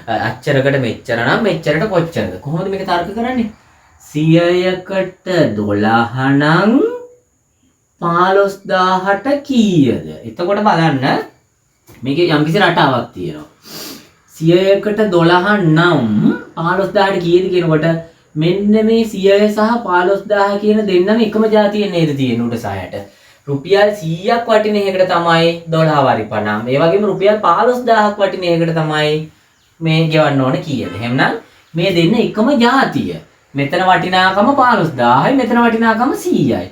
අච්චරකට මෙච්චර නම් මෙච්චරට කොච්චරද? කොහොමද මේක තර්ක කරන්නේ? 100කට 12 නම් 15000ට කීයද? එතකොට බලන්න මේකේ යම්කිසි රටාවක් තියෙනවා. 100කට 12 නම් 15000ට කීයද කියනකොට මෙන්න මේ 100 සහ 15000 කියන දෙන්නම එකම જાතියෙන් නේද තියෙන්නේ උඩ සහයට. රුපියල් 100ක් වටින එකකට තමයි 12 වරිපණම්. ඒ වගේම රුපියල් 15000ක් වටින එකකට තමයි මේ ගෙවන්න ඕන කීයද? එහෙනම් මේ දෙන්න එකම જાතිය. මෙතන වටිනාකම 15000යි මෙතන වටිනාකම 100යි.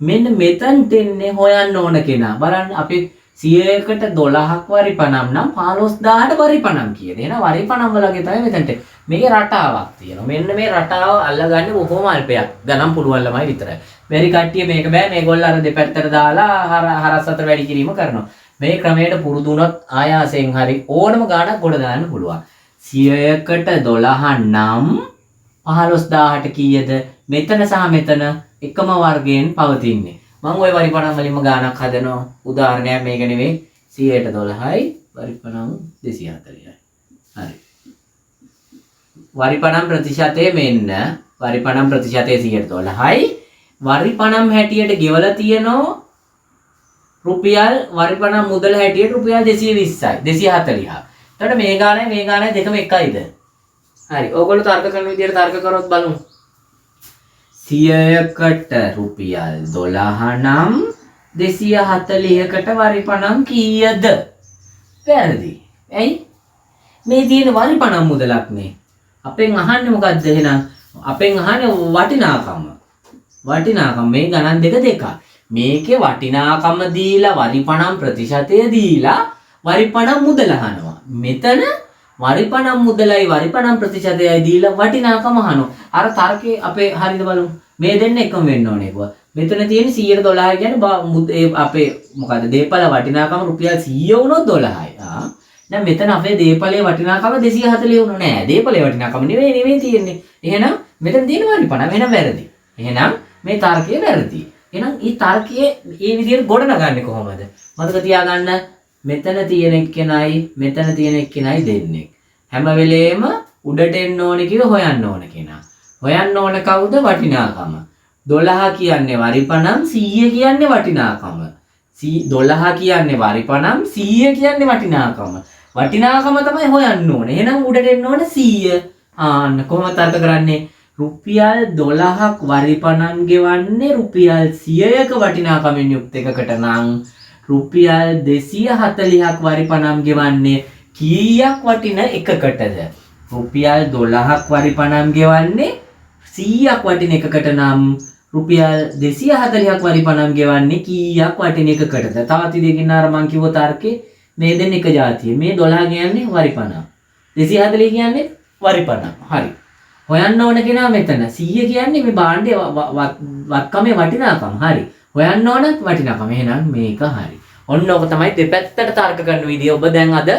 මෙන්න මෙතනට එන්නේ හොයන්න ඕන කෙනා. බලන්න අපි 100කට 12ක් වරිපණම් නම් 15000ට වරිපණම් කීයද? එහෙනම් වරිපණම් වලගේ තමයි මෙතනට. මේකේ රටාවක් තියෙනවා. මෙන්න මේ රටාව අල්ලගන්නේ බොහොම අල්පයක්. ගණන් පුළුවන් ළමයි විතරයි. බැරි කට්ටිය මේක බෑ. මේගොල්ලෝ අර දෙපැත්තට දාලා හරස් අතර වැඩි කිරීම කරනවා. මේ ක්‍රමයට පුරුදු වුණොත් ආයාසයෙන් හරි ඕනම ගාණක් ගොඩ දාන්න පුළුවන්. 100කට 12 නම් 15000ට කීයද? මෙතන සහ මෙතන එකම වර්ගයෙන් පවතින්නේ. මම ওই වරිපණම් වලින්ම ගාණක් හදනවා. උදාහරණයක් මේක නෙවෙයි 100ට 12යි වරිපණම් 240යි. හරි. වරිපණම් ප්‍රතිශතය මෙන්න. වරිපණම් ප්‍රතිශතය 100ට 12යි. වරිපණම් හැටියට ගෙවලා තියෙනවා රුපියල් වරිපණම් මුදල හැටියට රුපියල් 220යි 240ක්. එතකොට මේ ගානයි දෙකම එකයිද? හරි. ඕගොල්ලෝ තර්ක කරන විදිහට තර්ක කරොත් බලමු. 100කට රුපියල් 12 නම් 240කට වරිපණම් කීයද? වැරදි. ඇයි? මේ තියෙන වරිපණම් මුදලක් නේ. අපෙන් අහන්නේ මොකද්ද එහෙනම්? අපෙන් අහන්නේ වටිනාකම. වටිනාකම මේ ගණන් දෙක. මේකේ වටිනාකම දීලා වරිපණම් ප්‍රතිශතය දීලා වරිපණම් මුදල අහනවා. මෙතන වරිපණම් මුදලයි වරිපණම් ප්‍රතිශතයයි දීලා වටිනාකම අහනවා. අර තර්කේ අපේ හරියද බලමු. මේ දෙන්න එකම වෙන්න ඕනේ කොහොම. මෙතන තියෙන 112 කියන්නේ අපේ මොකද දේපල වටිනාකම රුපියල් 100 වුණොත් 12යි. දැන් මෙතන අපේ දේපලේ වටිනාකම 240 වුණා නෑ. දේපලේ වටිනාකම නෙවෙයි තියෙන්නේ. එහෙනම් මෙතන තියෙන වරිපණම් එහෙනම් වැරදි. එහෙනම් මේ තර්කය වැරදි. එහෙනම් මේ තර්කයේ මේ විදිහට ගොඩනගන්නේ කොහොමද? මතක තියාගන්න මෙතන තියෙන එක්කෙනයි මෙතන තියෙන එක්කෙනයි දෙන්නේ. හැම වෙලේම උඩට එන්න ඕනේ කිව්ව හොයන්න ඕන කෙනා. හොයන්න ඕන කවුද? වටිනාකම. 12 කියන්නේ වරිපණම් 100 කියන්නේ වටිනාකම. 12 කියන්නේ වරිපණම් 100 කියන්නේ වටිනාකම. වටිනාකම තමයි හොයන්න ඕනේ. එහෙනම් උඩට එන්න ඕනේ 100. ආන්න කොහොමද තර්ක කරන්නේ? රුපියල් 12ක් වරිපණම් ගෙවන්නේ රුපියල් 100ක වටිනාකමින් යුක්ත එකකට නම් රුපියල් 240ක් වරිපණම් ගෙවන්නේ කීයක් වටින එකකටද? රුපියල් 12ක් වරිපණම් ගෙවන්නේ 100ක් වටින එකකට නම් රුපියල් 240ක් වරිපණම් ගෙවන්නේ කීයක් වටින එකකටද? තවත් ඉතින් අර මං කිව්ව තර්කේ මේ දෙන්න එක જાතිය. මේ 12 කියන්නේ වරිපණම්. 240 කියන්නේ වරිපණම්. හරි. හොයන්න ඕන කෙනා මෙතන 100 කියන්නේ මේ භාණ්ඩයේ වත්කමේ වටිනාකම. හරි. හොයන්න ඕන වටිනාකම. එහෙනම් මේක හරි. ඔන්න ඔක තමයි දෙපැත්තට තර්ක කරන විදිය. ඔබ දැන් අද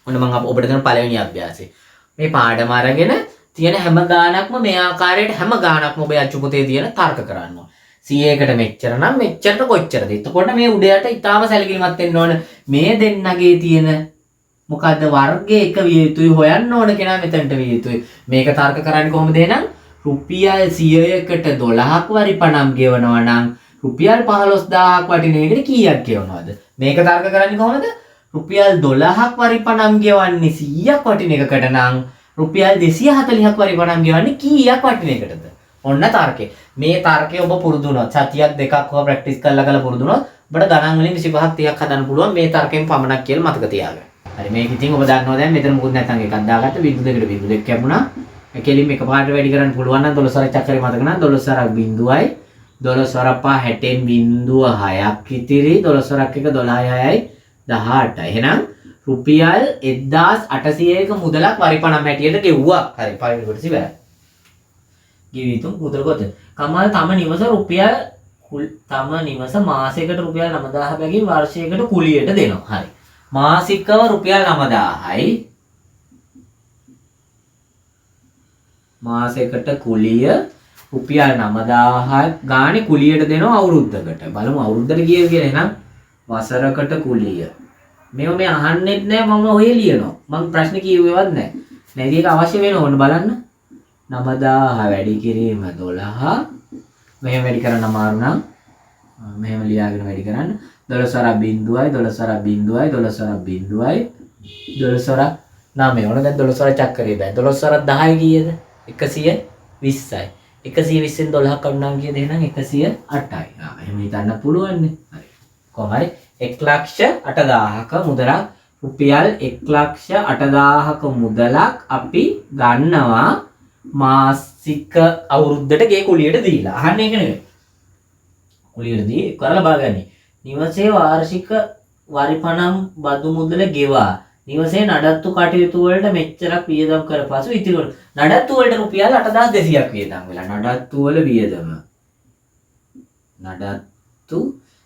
ඔන්න මම ඔබට දෙන පළවෙනි අභ්‍යාසය. මේ පාඩම අරගෙන තියෙන හැම ගානක්ම මේ ආකාරයට හැම ගානක්ම ඔබ අච්චු පොතේ තියෙන තර්ක කරන්න ඕන. 100කට මෙච්චර නම් මෙච්චරට කොච්චරද? එතකොට මේ උඩ යට ඊටාම සැලකිලිමත් වෙන්න ඕන. මේ දෙන්නගේ තියෙන මොකද්ද වර්ගය එක විය යුතුයි. හොයන්න ඕන කෙනා මෙතනට විය යුතුයි. මේක තර්ක කරන්නේ කොහොමද එහෙනම්? රුපියල් 100කට 12ක් වරිපණම් ගෙවනවා නම් රුපියල් 15000ක් වටින එකට කීයක් ගෙවනවද? මේක තර්ක කරන්නේ කොහොමද? රුපියල් 12ක් වරිපණම් ගෙවන්නේ 100ක් වටින එකකට නම් රුපියල් 240ක් වරිපණම් ගෙවන්නේ කීයක් වටින එකටද? ඔන්න තර්කය. මේ තර්කය ඔබ පුරුදු වුණොත් සතියක් දෙකක් හොව ප්‍රැක්ටිස් කරලා පුරුදු වුණොත් ඔබට ගණන් වලින් 25ක් 30ක් හදන්න පුළුවන් මේ තර්කයෙන් පමණක් කියලා මතක තියාගන්න. හරි මේක ඉතින් ඔබ දන්නවා දැන් මෙතන මොකුත් නැත්නම් එකක් දාගත්ත බිංදු දෙකට බිංදු දෙක කැපුණා. කෙලින්ම එකපාරට වැඩි කරන්න පුළුවන් නම් 12 වරක් චක්‍රේ මතක නම් 12 වරක් බිංදුවයි 12 වරක් 5 60න් බිංදුව 6ක් ඉතිරි 12 වරක් එක 12යි 6යි 18යි. එහෙනම් රුපියල් 1800ක මුදලක් වරිපණම් හැටියට ගෙව්වා. හරි පළවෙනි කොටස ඉවරයි. ගෙවිතුම් මුදල කොට. කමල් තම නිවස මාසයකට රුපියල් 9000 බැගින් වර්ෂයකට කුලියට දෙනවා. හරි. මාසිකව රුපියල් 9000යි. මාසයකට කුලිය රුපියල් 9000ක් ගානේ කුලියට දෙනවා අවුරුද්දකට. බලමු අවුරුද්දට කීයද කියලා. එහෙනම් වසරකට කුලිය. මේව මේ අහන්නෙත් නෑ මම ඔය ලියනවා. මම ප්‍රශ්න කිව්වේවත් නෑ. නැති එක අවශ්‍ය වෙන ඕන බලන්න. 9000 වැඩි කිරීම 12. මෙහෙම වැඩි කරන්න අමාරු නම් මෙහෙම ලියාගෙන වැඩි කරන්න. 12 වරක් බිංදුවයි 12 වරක් බිංදුවයි 12 වරක් බිංදුවයි 12 වරක් 9. ඕන දැන් 12 වරක් චක්‍රේ බෑ. 12 වරක් 10 කීයද? 120යි. 120න් 12ක් කඩුනම් කීයද? එහෙනම් 108යි. එහෙම හිතන්න පුළුවන් නේ. හරි. කොහොම හරි 1,08,000ක මුදලක් රුපියල් 1,08,000ක මුදලක් අපි ගන්නවා මාසික අවුරුද්දට ගේ කුලියට දීලා. අහන්නේ ඒක නෙවෙයි. කුලියට දී කරලා බලගන්න. නිවසේ වාර්ෂික වරිපණම් බදු මුදල ගෙවා නිවසේ නඩත්තු කටයුතු වලට මෙච්චරක් වියදම් කරපසු ඉතිරි නඩත්තු වලට රුපියල් 8,200ක් වියදම් වෙලා. නඩත්තු වල වියදම නඩත්තු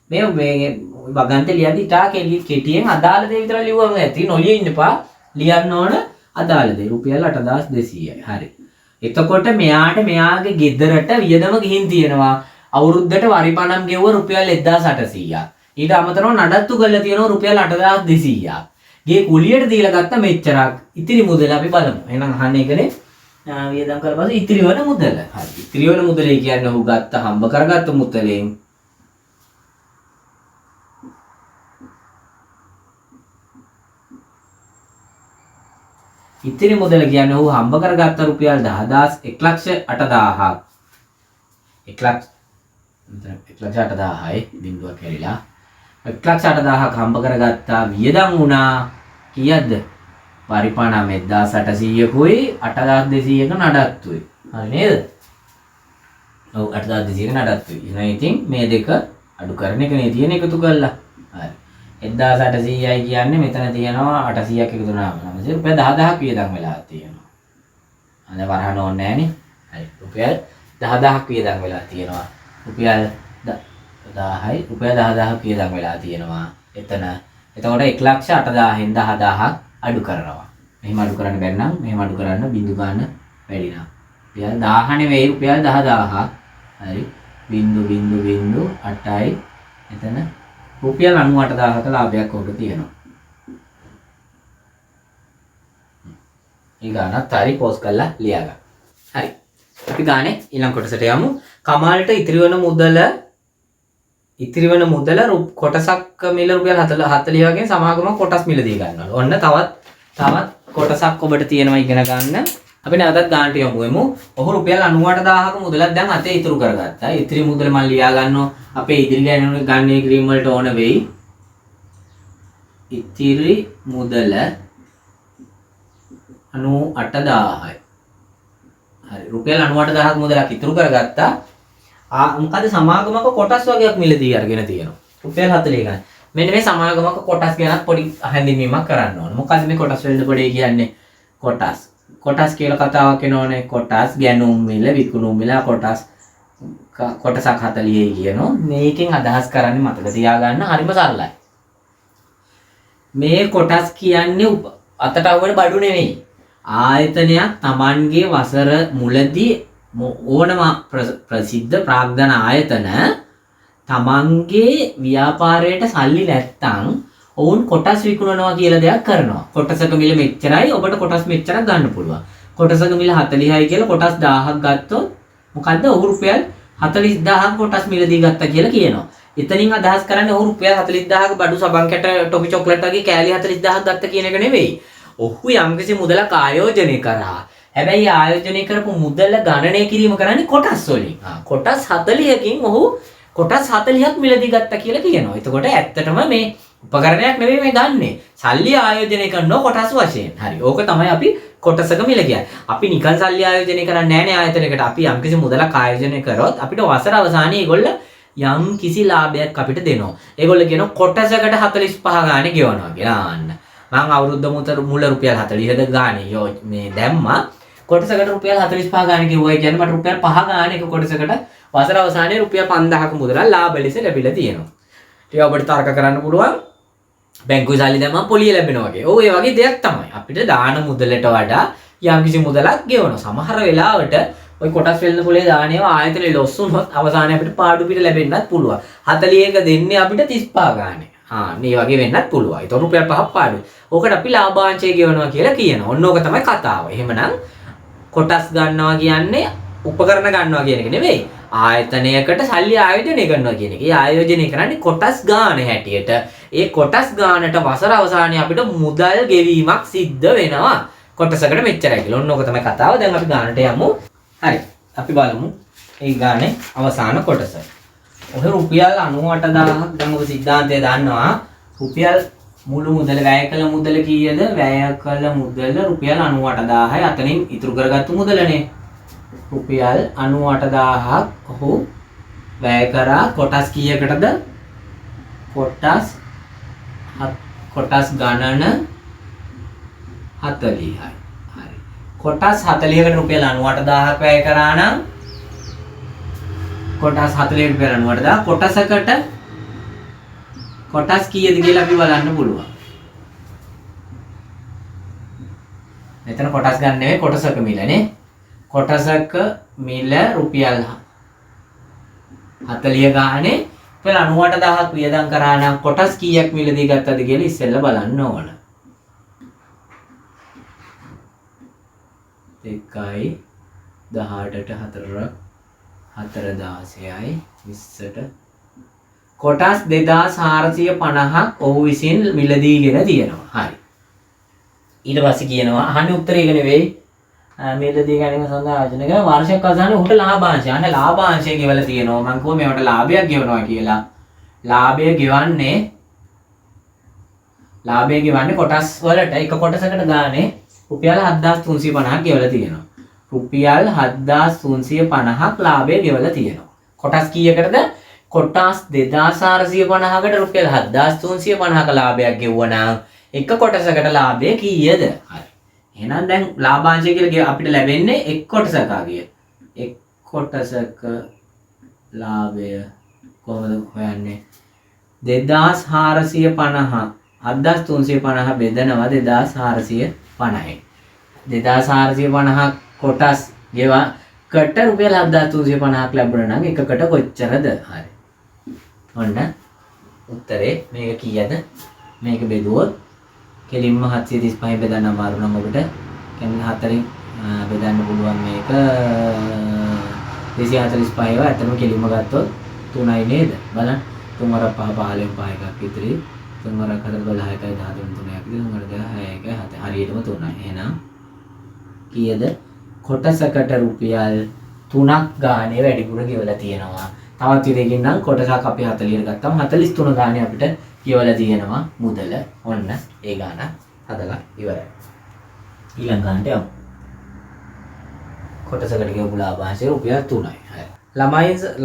මේ වගන්තේ ලියද්දි තා කෙටියෙන් අදාළ දේ විතර ලියුවම ඇති. නොලිය ඉන්න එපා. ලියන්න ඕන අදාළ දේ. රුපියල් 8,200යි. හරි. එතකොට මෙයාගේ ගෙදරට වියදම ගිහින් තියෙනවා. අවුරුද්දට වරිපණම් ගෙවුව රුපියල් 1,800ක්. ඊට අමතරව නඩත්තු කරලා තියෙනවා රුපියල් 8,200ක්. ගේ කුලියට දීලා ගත්ත මෙච්චරක්. ඉතිරි මුදල අපි බලමු. එහෙනම් අහන්නේ ඒකනේ වියදම් කරලා පස්සේ ඉතිරි වෙන මුදල. හරි. ඉතිරි වෙන මුදලේ කියන්නේ ඔහු ගත්ත හම්බ කරගත්ත මුදලෙන් ඉතිරි මුදල කියන්නේ ඔහු හම්බ කරගත්ත රුපියල් 1,08,000ක් 1,08,000යි බිංදුවක් කැරිලා 1,08,000ක් හම්බ කරගත්තා වියදම් වුණා කීයද? පරිපාණම් 1,800කුයි 8,200ක නඩත්තුයි. හරි නේද? ඔව් 8,200ක නඩත්තුයි. එහෙනම් ඉතින් මේ දෙක අඩු කරන එකනේ තියෙන එකතු කරලා. හරි. 1,800යි කියන්නේ මෙතන තියෙනවා 800ක් එකතු වුණාම නම් රුපියල් 10,000ක් වියදම් වෙලා තියෙනවා. අද වරහන ඕනේ නැහනේ. හරි. රුපියල් 10,000ක් වියදම් වෙලා තියෙනවා. රුපියල් 1000යි රුපියල් 10,000ක් වියදම් වෙලා තියෙනවා. එතන. එතකොට 1,08,000න් 10,000ක් අඩු කරනවා. මෙහෙම අඩු කරන්න බැරි නම් මෙහෙම අඩු කරන්න බිඳු ගන්න වැඩි නම්. රුපියල් 1000 නෙවෙයි රුපියල් 10,000ක්. හරි. බිඳු 8යි. එතන රුපියල් 98,000ක ලාභයක් ඔබට තියෙනවා. ඒ ගානත් හරි පෝස්ට් කරලා ලියා ගන්න. හරි. අපි ගානේ ඊළඟ කොටසට යමු. කමාල්ට ඉතිරි වෙන මුදල කොටසක් මිල රුපියල් 40 වගේ සමාගම කොටස් මිලදී ගන්නවා. ඔන්න තවත් කොටසක් ඔබට තියෙනවා ඉගෙන ගන්න. අපි නැවතත් ගානට යමුෙමු. ඔහු රුපියල් 98,000ක මුදලක් දැන් අතේ ඉතුරු කරගත්තා. ඉතිරි මුදල මම ලියා ගන්නවා. අපේ ඉදිරි ගන්නේ ක්‍රීම් වලට ඕන වෙයි. ඉතිරි මුදල 98,000යි. හරි. රුපියල් 98,000ක මුදලක් ඉතුරු කරගත්තා. මොකද සමාගමක කොටස් වගේක් මිලදී අරගෙන තියෙනවා. රුපියල් 40 ගන්න. මෙන්න මේ සමාගමක කොටස් ගැනත් පොඩි හැඳින්වීමක් කරන්න ඕන. මොකද මේ කොටස් වලට පොඩි කියන්නේ කොටස් කියලා කතාවක් එනෝනේ. කොටස් ගැනුම් මිල විකුණුම් මිල කොටසක් 40යි කියනවා. මේකෙන් අදහස් කරන්නේ මතක තියාගන්න හරිම සරලයි. මේ කොටස් කියන්නේ අතට අවුන බඩු නෙවෙයි. ආයතනයක් Tamanගේ වසර මුලදී ඕනම ප්‍රසිද්ධ ප්‍රාග්ධන ආයතන Tamanගේ ව්‍යාපාරයට සල්ලි නැත්තම් ඔවුන් කොටස් විකුණනවා කියලා දෙයක් කරනවා. කොටසක මිල මෙච්චරයි ඔබට කොටස් මෙච්චරක් ගන්න පුළුවන්. කොටසක මිල 40යි කියලා කොටස් 1000ක් ගත්තොත් මොකද්ද ඔහු රුපියල් 40,000ක් කොටස් මිලදී ගත්තා කියලා කියනවා. එතනින් අදහස් කරන්නේ ඔහු රුපියල් 40,000ක බඩු සබන් කැට ටොෆි චොක්ලට් වගේ කෑලි 40,000ක් ගත්ත කියන එක නෙවෙයි. ඔහු යම්කිසි මුදලක් ආයෝජනය කරා. හැබැයි ආයෝජනය කරපු මුදල ගණනය කිරීම කරන්නේ කොටස් වලින්. කොටස් 40කින් ඔහු කොටස් 40ක් මිලදී ගත්තා කියලා කියනවා. එතකොට ඇත්තටම මේ උපකරණයක් නෙවෙයි මේ ගන්නෙ. සල්ලි ආයෝජනය කරනවා කොටස් වශයෙන්. හරි. ඕක තමයි අපි කොටසක මිල කියන්නේ. අපි නිකන් සල්ලි ආයෝජනය කරන්නේ නැහැ නේ ආයතනයකට. අපි යම්කිසි මුදලක් ආයෝජනය කරොත් අපිට වසර අවසානයේ ඒගොල්ලෝ යම් කිසි ලාභයක් අපිට දෙනවා. ඒගොල්ලෝ කියනවා කොටසකට 45 ගානේ ගෙවනවා කියලා. ආන්න. මම අවුරුද්ද මුල රුපියල් 40ද ගානේ මේ දැම්මා. කොටසකට රුපියල් 45 ගානේ ගෙවුවයි කියන්නේ මට රුපියල් 5 ගානේ එක කොටසකට වසර අවසානයේ රුපියල් 5,000ක මුදල ලාභ ලෙස ලැබිලා තියෙනවා. ටික ඔබට තර්ක කරන්න පුළුවන්. බැංකුවේ සල්ලි දැම්මම පොලිය ලැබෙනවා වගේ. ඔව් ඒ වගේ දෙයක් තමයි. අපිට දාන මුදලට වඩා යම්කිසි මුදලක් ගෙවනවා. සමහර වෙලාවට ওই කොටස් වෙළඳ පොලේ දානේව ආයතනෙ ලොස් වුණොත් අවසානයේ අපිට පාඩු පිට ලැබෙන්නත් පුළුවන්. 41 දෙන්නේ අපිට 35 ගානේ. මේ වගේ වෙන්නත් පුළුවන්. ඒතකොට රුපියල් 5ක් පාඩුයි. ඕකට අපි ලාභාංශය ගෙවනවා කියලා කියනවා. ඔන්න ඕක තමයි කතාව. එහෙමනම් කොටස් ගන්නවා කියන්නේ උපකරණ ගන්නවා කියන එක නෙවෙයි. ආයතනයකට සල්ලි ආයෝජනය කරනවා කියන එක. ඒ ආයෝජනය කරන්නේ කොටස් ගාන හැටියට. ඒ කොටස් ගානට වසර අවසානයේ අපිට මුදල් ගෙවීමක් සිද්ධ වෙනවා. කොටසකට මෙච්චරයි කියලා. ඔන්න ඕක තමයි කතාව. දැන් අපි ගානට යමු. හරි. අපි බලමු මේ ගානේ අවසාන කොටස. ඔය රුපියල් 98,000ක් දැන් ඔබ සිද්ධාන්තය දන්නවා. රුපියල් මුළු මුදල වැය කළ මුදල කීයද? වැය කළ මුදල රුපියල් 98,000යි. අතනින් ඉතුරු කරගත්තු මුදලනේ. රුපියල් 98,000ක් ඔහු වැය කරා කොටස් කීයකටද? කොටස් ගණන 40යි. හරි. කොටස් 40කට රුපියල් 98,000ක් වැය කරා නම් කොටස් 40කට රුපියල් 98,000 කොටසකට කොටස් කීයද කියලා අපි බලන්න පුළුවන්. මෙතන කොටස් ගන්න නෙවෙයි කොටසක මිලනේ. කොටසක මිල රුපියල් 40 ගානේ රුපියල් 98,000ක් වියදම් කරා නම් කොටස් කීයක් මිලදී ගත්තද කියලා ඉස්සෙල්ලා බලන්න ඕන. 2යි 18ට 4යි 20ට කොටස් 2450ක් ඔහු විසින් මිලදීගෙන තියෙනවා. හරි. ඊට පස්සේ කියනවා අහන්නේ උත්තරේ ඒක නෙවෙයි. මිලදී ගැනීම සඳහා ආයෝජනක වාර්ෂික අවසානයේ උට ලාභාංශය. අනේ ලාභාංශය ගෙවලා තියෙනවා. මම කිව්වා මේවට ලාභයක් ගෙවනවා කියලා. ලාභය ගෙවන්නේ කොටස් වලට එක කොටසකට ගානේ රුපියල් 7350ක් ගෙවලා තියෙනවා. රුපියල් 7350ක් ලාභය ගෙවලා තියෙනවා. කොටස් කීයකටද? කොටස් 2450කට රුපියල් 7350ක ලාභයක් ගෙවුවා නම් එක කොටසකට ලාභය කීයද? හරි. එහෙනම් දැන් ලාභාංශය කියලා අපිට ලැබෙන්නේ එක් කොටසක ආගිය. එක් කොටසක ලාභය කොහොමද හොයන්නේ? 2450 7350 බෙදනවා 2450යි. 2450 කොටස් ගෙවකට රුපියල් 7350ක් ලැබුණා නම් එකකට කොච්චරද? හරි. ඔන්න උත්තරේ මේක කීයද? මේක බෙදුවොත් කෙලින්ම 735 බෙදන්න අමාරු නම් ඔබට කියන්නේ 4න් බෙදන්න පුළුවන් මේක 245 ඇත්තම කෙලින්ම ගත්තොත් 3යි නේද? බලන්න 3 වරක් 5 15 5 එකක් ඉතිරි 3 වරක් 4 12 1යි 13 3ක් ඉතිරි 3 වරක් 6 1යි 7 හරියටම 3යි. එහෙනම් කීයද? කොටසකට රුපියල් 3ක් ගානේ වැඩිපුර ගෙවලා තියෙනවා. තවත් විදිහකින් නම් කොටසක් අපි 40ට ගත්තම 43 ගානේ අපිට ගෙවලා තියෙනවා මුදල. ඔන්න ඒ ගාන හදලා ඉවරයි. ඊළඟ ගානට යමු. කොටසකට ගෙවපු ලාභාංශය රුපියල් 3යි. හරි.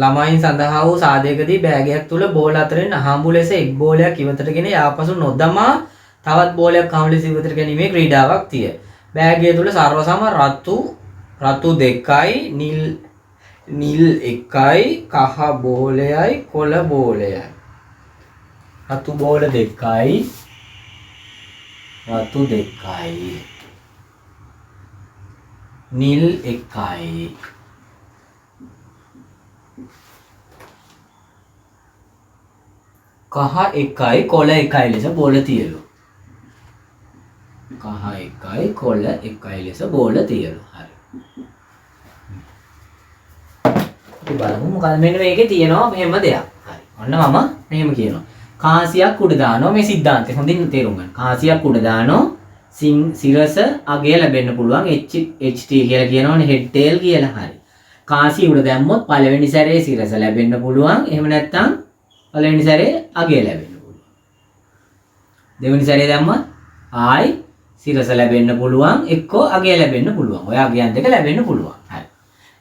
ළමයින් සඳහා වූ සාදයකදී බෑගයක් තුල බෝල අතරින් අහඹු ලෙස එක් බෝලයක් ඉවතටගෙන යාපසු නොදමා තවත් බෝලයක් අහඹු ලෙස ඉවතට ගැනීමේ ක්‍රීඩාවක් තිය. බෑගය තුල සර්වසම රතු 2යි නිල් 1යි කහ බෝලයයි කොළ බෝලයයි. රතු බෝල 2යි නිල් 1යි කහ 1යි කොළ 1යි ලෙස බෝල තියලු. කහ 1යි කොළ 1යි ලෙස බෝල තියලු. හරි. අපි බලමු මොකද මෙන්න මේකේ තියෙනවා මෙහෙම දෙයක්. හරි. ඔන්න මම මෙහෙම කියනවා. කාසියක් උඩ දානවා මේ සිද්ධාන්තය හොඳින් තේරුම් ගන්න. කාසියක් උඩ දානවා සිරස අගය ලැබෙන්න පුළුවන් HT කියලා කියනවනේ head tail කියලා. හරි. කාසිය උඩ දැම්මොත් පළවෙනි සැරේ සිරස ලැබෙන්න පුළුවන්. එහෙම නැත්නම් පළවෙනි සැරේ අගය ලැබෙන්න පුළුවන්. දෙවෙනි සැරේ දැම්මත් ආයි සිරස ලැබෙන්න පුළුවන් එක්කෝ අගය ලැබෙන්න පුළුවන්. ඔය අගයන් දෙක ලැබෙන්න පුළුවන්. හරි.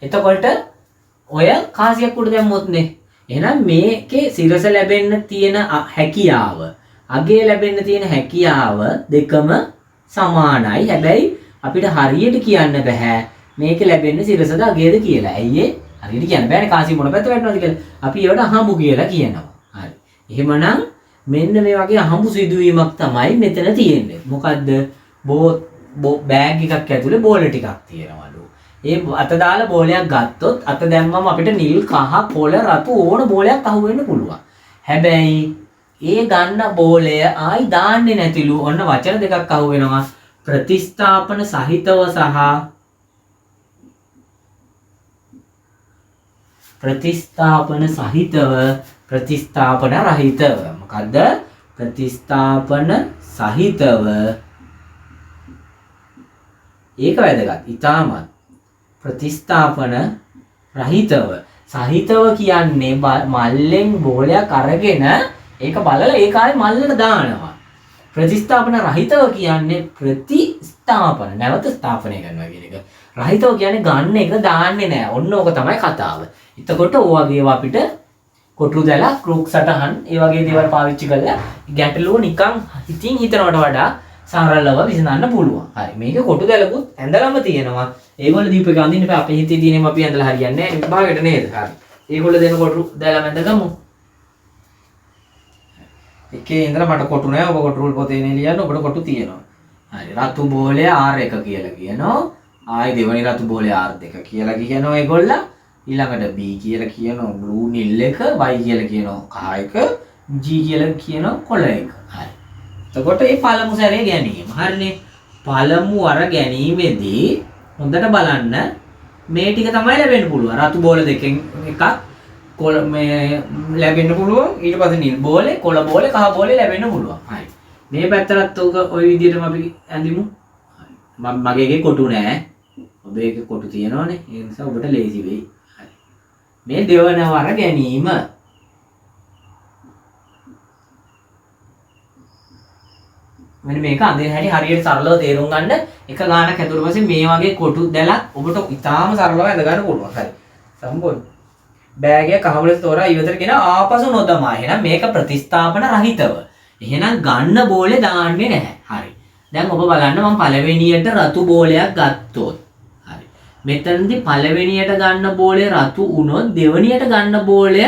එතකොට ඔය කාසියක් උඩ දැම්මොත්නේ එහෙනම් මේකේ සිරස ලැබෙන්න තියෙන හැකියාව අගය ලැබෙන්න තියෙන හැකියාව දෙකම සමානයි. හැබැයි අපිට හරියට කියන්න බෑ මේක ලැබෙන්නේ සිරසද අගයද කියලා. ඇයි හරියට කියන්න බෑනේ කාසිය මොන පැත්ත වැටෙනවද කියලා. අපි ඒවට අහඹු කියලා කියනවා. හරි. එහෙමනම් මෙන්න මේ වගේ අහඹු සිදුවීමක් තමයි මෙතන තියෙන්නේ. මොකද්ද? බෑග් එකක් ඇතුලේ බෝල ටිකක් තියෙනවලු. ඒ අත දාලා බෝලයක් ගත්තොත් අත දැම්මම අපිට නිල් කහ කොළ රතු ඕන බෝලයක් අහු වෙන්න පුළුවන්. හැබැයි ඒ ගන්න බෝලය ආයි දාන්නේ නැතිලු. ඔන්න වචන දෙකක් අහු වෙනවා. ප්‍රතිස්ථාපන සහිතව සහ ප්‍රතිස්ථාපන සහිතව ප්‍රතිස්ථාපන රහිතව. මොකද්ද? ප්‍රතිස්ථාපන සහිතව ඒක වැදගත්. ඊටමත් ප්‍රතිස්ථාපන රහිතව. සහිතව කියන්නේ මල්ලෙන් බෝලයක් අරගෙන ඒක බලලා ඒක ආයේ මල්ලට දානවා. ප්‍රතිස්ථාපන රහිතව කියන්නේ ප්‍රතිස්ථාපන නැවත ස්ථාපනය කරනවා කියන එක. රහිතව කියන්නේ ගන්න එක දාන්නේ නැහැ. ඔන්න ඕක තමයි කතාව. එතකොට ඕ වගේ ඒවා අපිට කොටු දැලා ක්‍රූක් සටහන් ඒ වගේ දේවල් පාවිච්චි කරලා ගැටලුව නිකන් හිතින් හිතනවට වඩා සරලව විසඳන්න පුළුවන්. හරි. මේක කොටු දැලකුත් ඇඳලම තියෙනවා. ඒගොල්ලෝ දීපේක අඳින්න බෑ. අපේ හිතේ තියෙනම අපි ඇඳලා හරියන්නේ නැහැ. විභාගයට නේද? හරි. ඒගොල්ලෝ දෙන කොටු දැලම ඇඳගමු. එකේ ඉඳලා මට කොටු නෑ. ඔබ කොටු වල පොතේ නේ ලියන්න. ඔබට කොටු තියෙනවා. හරි. රතු බෝලය R1 කියලා කියනවා. ආයි දෙවෙනි රතු බෝලය R2 කියලා කියනවා ඒගොල්ලෝ. ඊළඟට B කියලා කියනවා blue nil එක, Y කියලා කියනවා කහ එක, G කියලා කියනවා කොළ එක. හරි. එතකොට මේ පළමු සැරේ ගැනීම. හරිනේ. පළමු වර ගැනීමේදී හොඳට බලන්න මේ ටික තමයි ලැබෙන්න පුළුවන්. රතු බෝල දෙකෙන් එකක් කොළ මේ ලැබෙන්න පුළුවන්. ඊට පස්සේ නිල් බෝලේ, කොළ බෝලේ, කහ බෝලේ ලැබෙන්න පුළුවන්. හරි. මේ පැත්තටත් ඔය විදිහටම අපි ඇඳිමු. හරි. මගේ එකේ කොටු නෑ. ඔබේ එකේ කොටු තියෙනවනේ. ඒ නිසා ඔබට ලේසි වෙයි. හරි. මේ දෙවන වර ගැනීම. මෙන්න මේක අඳින හැටි හරියට සරලව තේරුම් ගන්න. එක ගානක් ඇතුළට පස්සේ මේ වගේ කොටු දැලක් ඔබට ඉතාලම සරලව ඇඳ ගන්න පුළුවන්. හරි. සම්පූර්ණ. බෑග් එක කහවලට තෝරා ඉවතට ගෙන ආපසු නොදමා. එහෙනම් මේක ප්‍රතිස්ථාපන රහිතව. එහෙනම් ගන්න බෝලේ දාන්නේ නැහැ. හරි. දැන් ඔබ බලන්න මම පළවෙනියට රතු බෝලයක් ගත්තොත්. හරි. මෙතනදී පළවෙනියට ගන්න බෝලේ රතු වුණොත් දෙවෙනියට ගන්න බෝලය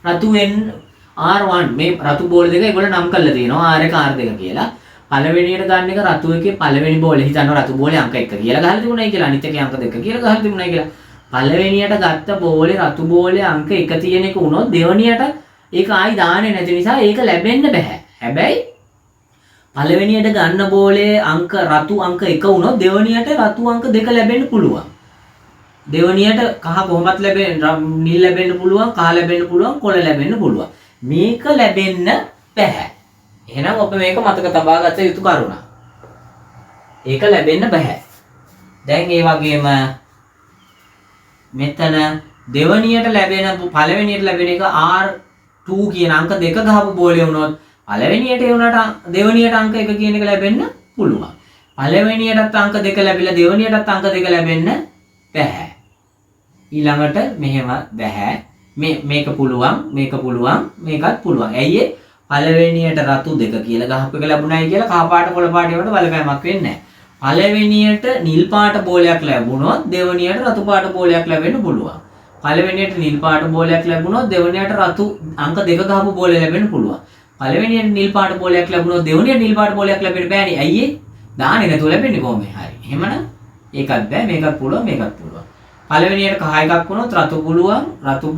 රතු වෙන්න R1 මේ රතු බෝල දෙක ඒගොල්ලෝ නම් කරලා තියෙනවා R1 R2 කියලා. පළවෙනියට ගන්න එක රතු එකේ පළවෙනි බෝලේ හිතන්න රතු බෝලේ අංක 1 කියලා ගහලා තිබුණයි කියලා අනිත් එකේ අංක 2 කියලා ගහලා තිබුණයි කියලා. පළවෙනියට ගත්ත බෝලේ රතු බෝලේ අංක 1 තියෙන එක උනොත් දෙවෙනියට ඒක ආයි දාන්නේ නැති නිසා ඒක ලැබෙන්න බෑ. හැබැයි පළවෙනියට ගන්න බෝලේ අංක රතු අංක 1 උනොත් දෙවෙනියට රතු අංක 2 ලැබෙන්න පුළුවන්. දෙවෙනියට කහ කොහොමත් නිල් ලැබෙන්න පුළුවන්, කහ ලැබෙන්න පුළුවන්, කොළ ලැබෙන්න පුළුවන්. මේක ලැබෙන්න බෑ. එහෙනම් ඔබ මේක මතක තබා ගත යුතු කරුණක්. ඒක ලැබෙන්න බෑ. දැන් ඒ වගේම මෙතන දෙවනියට ලැබෙන පළවෙනියට ලැබෙන එක R2 කියන අංක 2 ගහපු බෝලේ වුණොත් පළවෙනියට ඒ උනට දෙවනියට අංක 1 කියන එක ලැබෙන්න පුළුවන්. පළවෙනියටත් අංක 2 ලැබිලා දෙවනියටත් අංක 2 ලැබෙන්න බෑ. ඊළඟට මෙහෙම බෑ. මේක පුළුවන්, මේක පුළුවන්, මේකත් පුළුවන්. ඇයි ඒ? පළවෙනියට රතු 2 කියලා ගහපු එක ලැබුණයි කියලා කහ පාට කොළ පාට වලට බලපෑමක් වෙන්නේ නැහැ. පළවෙනියට නිල් පාට බෝලයක් ලැබුණොත් දෙවෙනියට රතු පාට බෝලයක් ලැබෙන්න පුළුවන්. පළවෙනියට නිල් පාට බෝලයක් ලැබුණොත් දෙවෙනියට රතු අංක 2 ගහපු බෝලය ලැබෙන්න පුළුවන්. පළවෙනියට නිල් පාට බෝලයක් ලැබුණොත් දෙවෙනියට නිල් පාට බෝලයක් ලැබෙන්න බෑනේ. ඇයි ඒ? දාන්නේ නැතුව ලැබෙන්නේ කොහොමද? හරි. එහෙමනම් ඒකත් බෑ, මේකත් පුළුවන්, මේකත් පුළුවන්. පළවෙනියට කහ එකක් වුණොත් රතු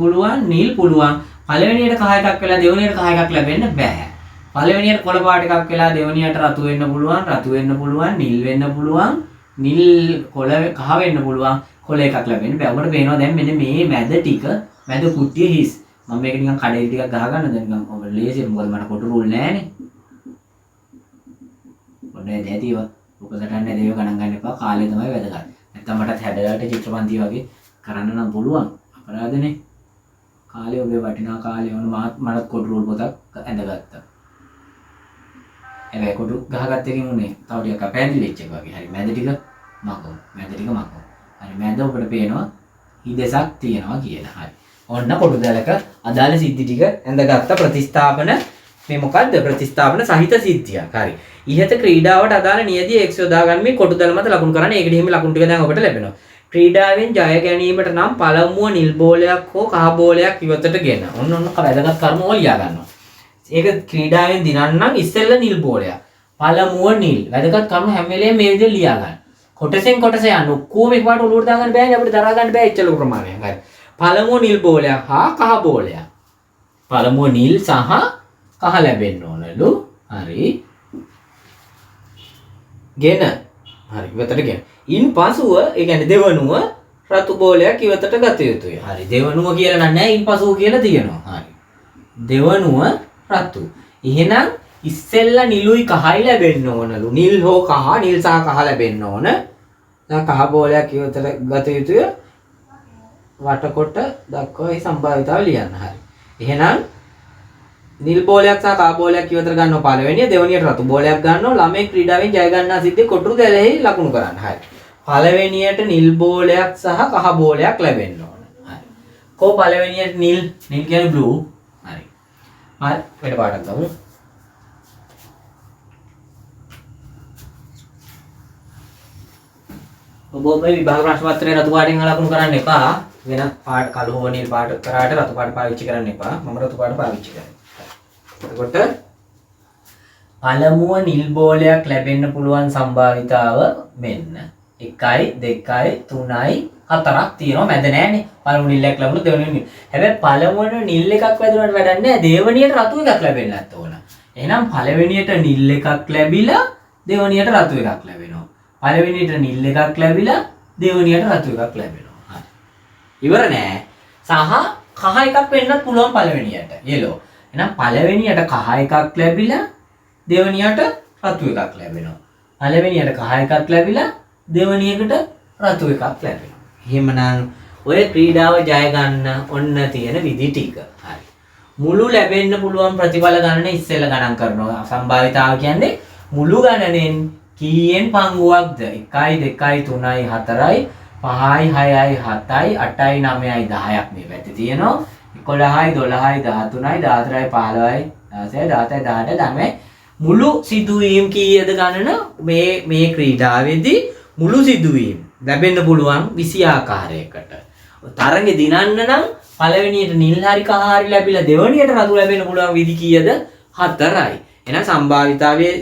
පුළුවන්, නිල් පුළුවන්. පළවෙනියට කහ එකක් වෙලා දෙවෙනියට කහ එකක් ලැබෙන්න බෑ. පළවෙනියට කොළ පාට එකක් වෙලා දෙවෙනියට රතු වෙන්න පුළුවන්, නිල් වෙන්න පුළුවන්, නිල් කොළ කහ වෙන්න පුළුවන්, කොළ එකක් ලැබෙන්න බෑ. ඔබට පේනවා දැන් මෙන්න මේ මැද ටික, මැද කුට්ටිය හිස්. මම මේක නිකන් කඩේ ටිකක් ගහගන්න දැන් නිකන් ඔබ ලේසියෙන් මොකද මට කොටු රූල් නෑනේ. ඔන්නේ දැතිව ඔකසට නැහැ දේව ගණන් ගන්න එපා. කාලේ තමයි වැදගත්. නැත්තම් මටත් හැඩයට චිත්‍රපන්ති වගේ කරන්න නම් පුළුවන්. අපරාධනේ. කාලේ ඔබේ වටිනා කාලේ වුණ මට කොටු රූල් පොතක් ඇඳගත්තා. හැබැයි කොටු ගහගත්ත එකකින් උනේ තව ටිකක් අපැන්දිලිච්ච එක වගේ. හරි මැද ටික මකෝ. හරි මැද ඔබට පේනවා හිදසක් තියෙනවා කියලා. හරි. ඔන්න කොටු දැලක අදාළ සිද්ධි ටික ඇඳගත්ත ප්‍රතිස්ථාපන මේ මොකද්ද? ප්‍රතිස්ථාපන සහිත සිද්ධියක්. හරි. ඉහත ක්‍රීඩාවට අදාළ නියදී X යොදා ගන්න මේ කොටු දැල මත ලකුණු කරන්න. ඒකට හිමි ලකුණු ටික දැන් ඔබට ලැබෙනවා. ක්‍රීඩාවෙන් ජය ගැනීමට නම් පළමුව නිල් බෝලයක් හෝ කහ බෝලයක් ඉවතට ගෙන. ඔන්න වැදගත් කර්ම වල ලියා ගන්නවා. ඒක ක්‍රීඩාවෙන් දිනන්නම් ඉස්සෙල්ලා නිල් බෝලයක්. පළමුව නිල්. වැදගත් කර්ම හැම වෙලේම මේ විදිහට ලියා ගන්න. කොටසෙන් කොටස යන ඔක්කොම එකපාරට ඔලුවට දාගන්න බෑනේ අපිට දරා ගන්න බෑ එච්චර ප්‍රමාණයක්. හරි. පළමුව නිල් බෝලයක් හා කහ බෝලයක්. පළමුව නිල් සහ කහ ලැබෙන්න ඕනලු. හරි. ගෙන. හරි. ඉවතට ගෙන. ඉන්පසුව ඒ කියන්නේ දෙවනුව රතු බෝලයක් ඉවතට ගත යුතුයි. හරි. දෙවනුව කියලා නෑ ඉන්පසුව කියලා තියෙනවා. හරි. දෙවනුව රතු. එහෙනම් ඉස්සෙල්ලා නිලුයි කහයි ලැබෙන්න ඕනලු. නිල් හෝ කහ, නිල් සහ කහ ලැබෙන්න ඕන. දැන් කහ බෝලයක් ඉවතට ගත යුතුය. වටකොට දක්වා ඒ සම්භාවිතාව ලියන්න. හරි. එහෙනම් නිල් බෝලයක් සහ කහ බෝලයක් ඉවතට ගන්නව පළවෙනිය, දෙවෙනියට රතු බෝලයක් ගන්නව. ළමයි ක්‍රීඩාවෙන් ජය ගන්නා සිද්ධිය කොටු දැලෙහි ලකුණු කරන්න. හරි. පළවෙනියට නිල් බෝලයක් සහ කහ බෝලයක් ලැබෙන්න ඕන. හරි. කො පළවෙනියට නිල් කියන්නේ බ්ලූ. හරි. හරි. වෙන පාටක් ගමු. ඔබ මේ විභාග ප්‍රශ්න පත්‍රයේ රතු පාටින් ලකුණු කරන්න එපා. වෙන පාට කළු හෝ නිල් පාට කරාට රතු පාට පාවිච්චි කරන්න එපා. මම රතු පාට පාවිච්චි කරනවා. එතකොට පළමුව නිල් බෝලයක් ලැබෙන්න පුළුවන් සම්භාවිතාව මෙන්න 1යි 2යි 3යි 4ක් තියෙනවා. මැද නෑනේ. පළමු නිල් එකක් ලැබුණොත් දෙවෙනි නිල්. හැබැයි පළමුව නිල් එකක් වැදුනට වැඩක් නෑ. දෙවෙනියට රතු එකක් ලැබෙන්නත් ඕන. එහෙනම් පළවෙනියට නිල් එකක් ලැබිලා දෙවෙනියට රතු එකක් ලැබෙනවා. පළවෙනියට නිල් එකක් ලැබිලා දෙවෙනියට රතු එකක් ලැබෙනවා. හරි. ඉවර නෑ. සහ කහ එකක් වෙන්නත් පුළුවන් පළවෙනියට. yellow. එහෙනම් පළවෙනියට කහ එකක් ලැබිලා දෙවෙනියට රතු එකක් ලැබෙනවා. පළවෙනියට කහ එකක් ලැබිලා දෙවෙනියකට රතු එකක් ලැබෙනවා. එහෙමනම් ඔය ක්‍රීඩාව ජය ගන්න ඔන්න තියෙන විදි ටික. හරි. මුළු ලැබෙන්න පුළුවන් ප්‍රතිඵල ගණන ඉස්සෙල්ලා ගණන් කරනවා. සම්භාවිතාව කියන්නේ මුළු ගණනෙන් කීයෙන් පංගුවක්ද? 1 2 3 4 5යි 6යි 7යි 8යි 9යි 10ක් මේ පැත්තේ තියෙනවා. 11යි 12යි 13යි 14යි 15යි 16යි 17යි 18යි 19යි මුළු සිදුවීම් කීයද ගණන මේ ක්‍රීඩාවේදී මුළු සිදුවීම් ලැබෙන්න පුළුවන් 20 ආකාරයකට. තරඟෙ දිනන්න නම් පළවෙනියට නිල් හරි කහ හරි ලැබිලා දෙවෙනියට රතු ලැබෙන්න පුළුවන් විදි කීයද? 4යි. එහෙනම් සම්භාවිතාවයේ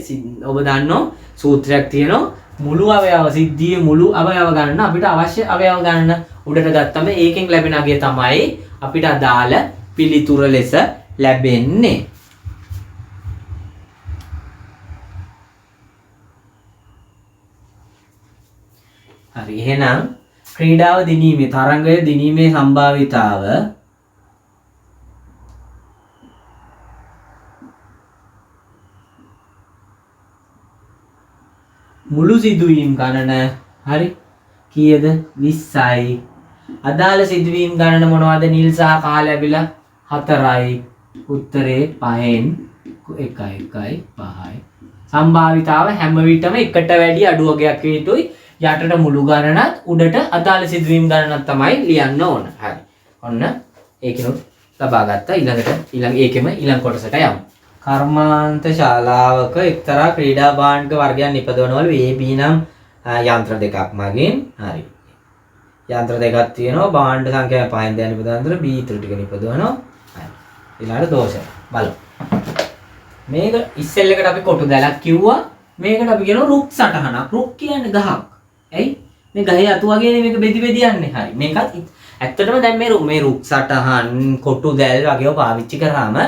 ඔබ දන්නෝ සූත්‍රයක් තියෙනවා. මුළු අවයව සිද්ධියේ මුළු අවයව ගණන අපිට අවශ්‍ය අවයව ගණන උඩට ගත්තම ඒකෙන් ලැබෙන අගය තමයි අපිට අදාළ පිළිතුර ලෙස ලැබෙන්නේ. හරි. එහෙනම් ක්‍රීඩාව දිනීමේ තරඟය දිනීමේ සම්භාවිතාව මුළු සිදුවීම් ගණන හරි කීයද? 20යි. අදාළ සිදුවීම් ගණන මොනවද? නිල් සහ කහ ලැබිලා 4යි. උත්තරේ 5න් 1යි 5යි. සම්භාවිතාව හැම විටම එකට වැඩි අඩු වගයක් හේතුයි. යටට මුළු ගණනත් උඩට අදාළ සිදුවීම් ගණනක් තමයි ලියන්න ඕන. හරි. ඔන්න ඒකිනුත් ලබා ගත්තා. ඊළඟ ඒකෙම ඊළඟ කොටසට යමු. කර්මාන්ත ශාලාවක එක්තරා ක්‍රීඩා භාණ්ඩ වර්ගයන් නිපදවනවලු A B නම් යන්ත්‍ර දෙකක් මගින්. හරි. යන්ත්‍ර දෙකක් තියෙනවා. භාණ්ඩ සංඛ්‍යාව 5න් දැන් නිපදවන B ඉතුරු ටික නිපදවනවා. හරි. ඊළඟට දෝෂ බලමු. මේක ඉස්සෙල් එකට අපි කොටු දැලක් කිව්වා. මේකට අපි කියනවා රුක් සටහනක්. රුක් කියන්නේ ගහක්. ඇයි? මේ ගහේ අතු වගේනේ මේක බෙදි බෙදි යන්නේ. හරි. මේකත් ඇත්තටම දැන් මේ රුක් සටහන් කොටු දැල් වගේව පාවිච්චි කරාම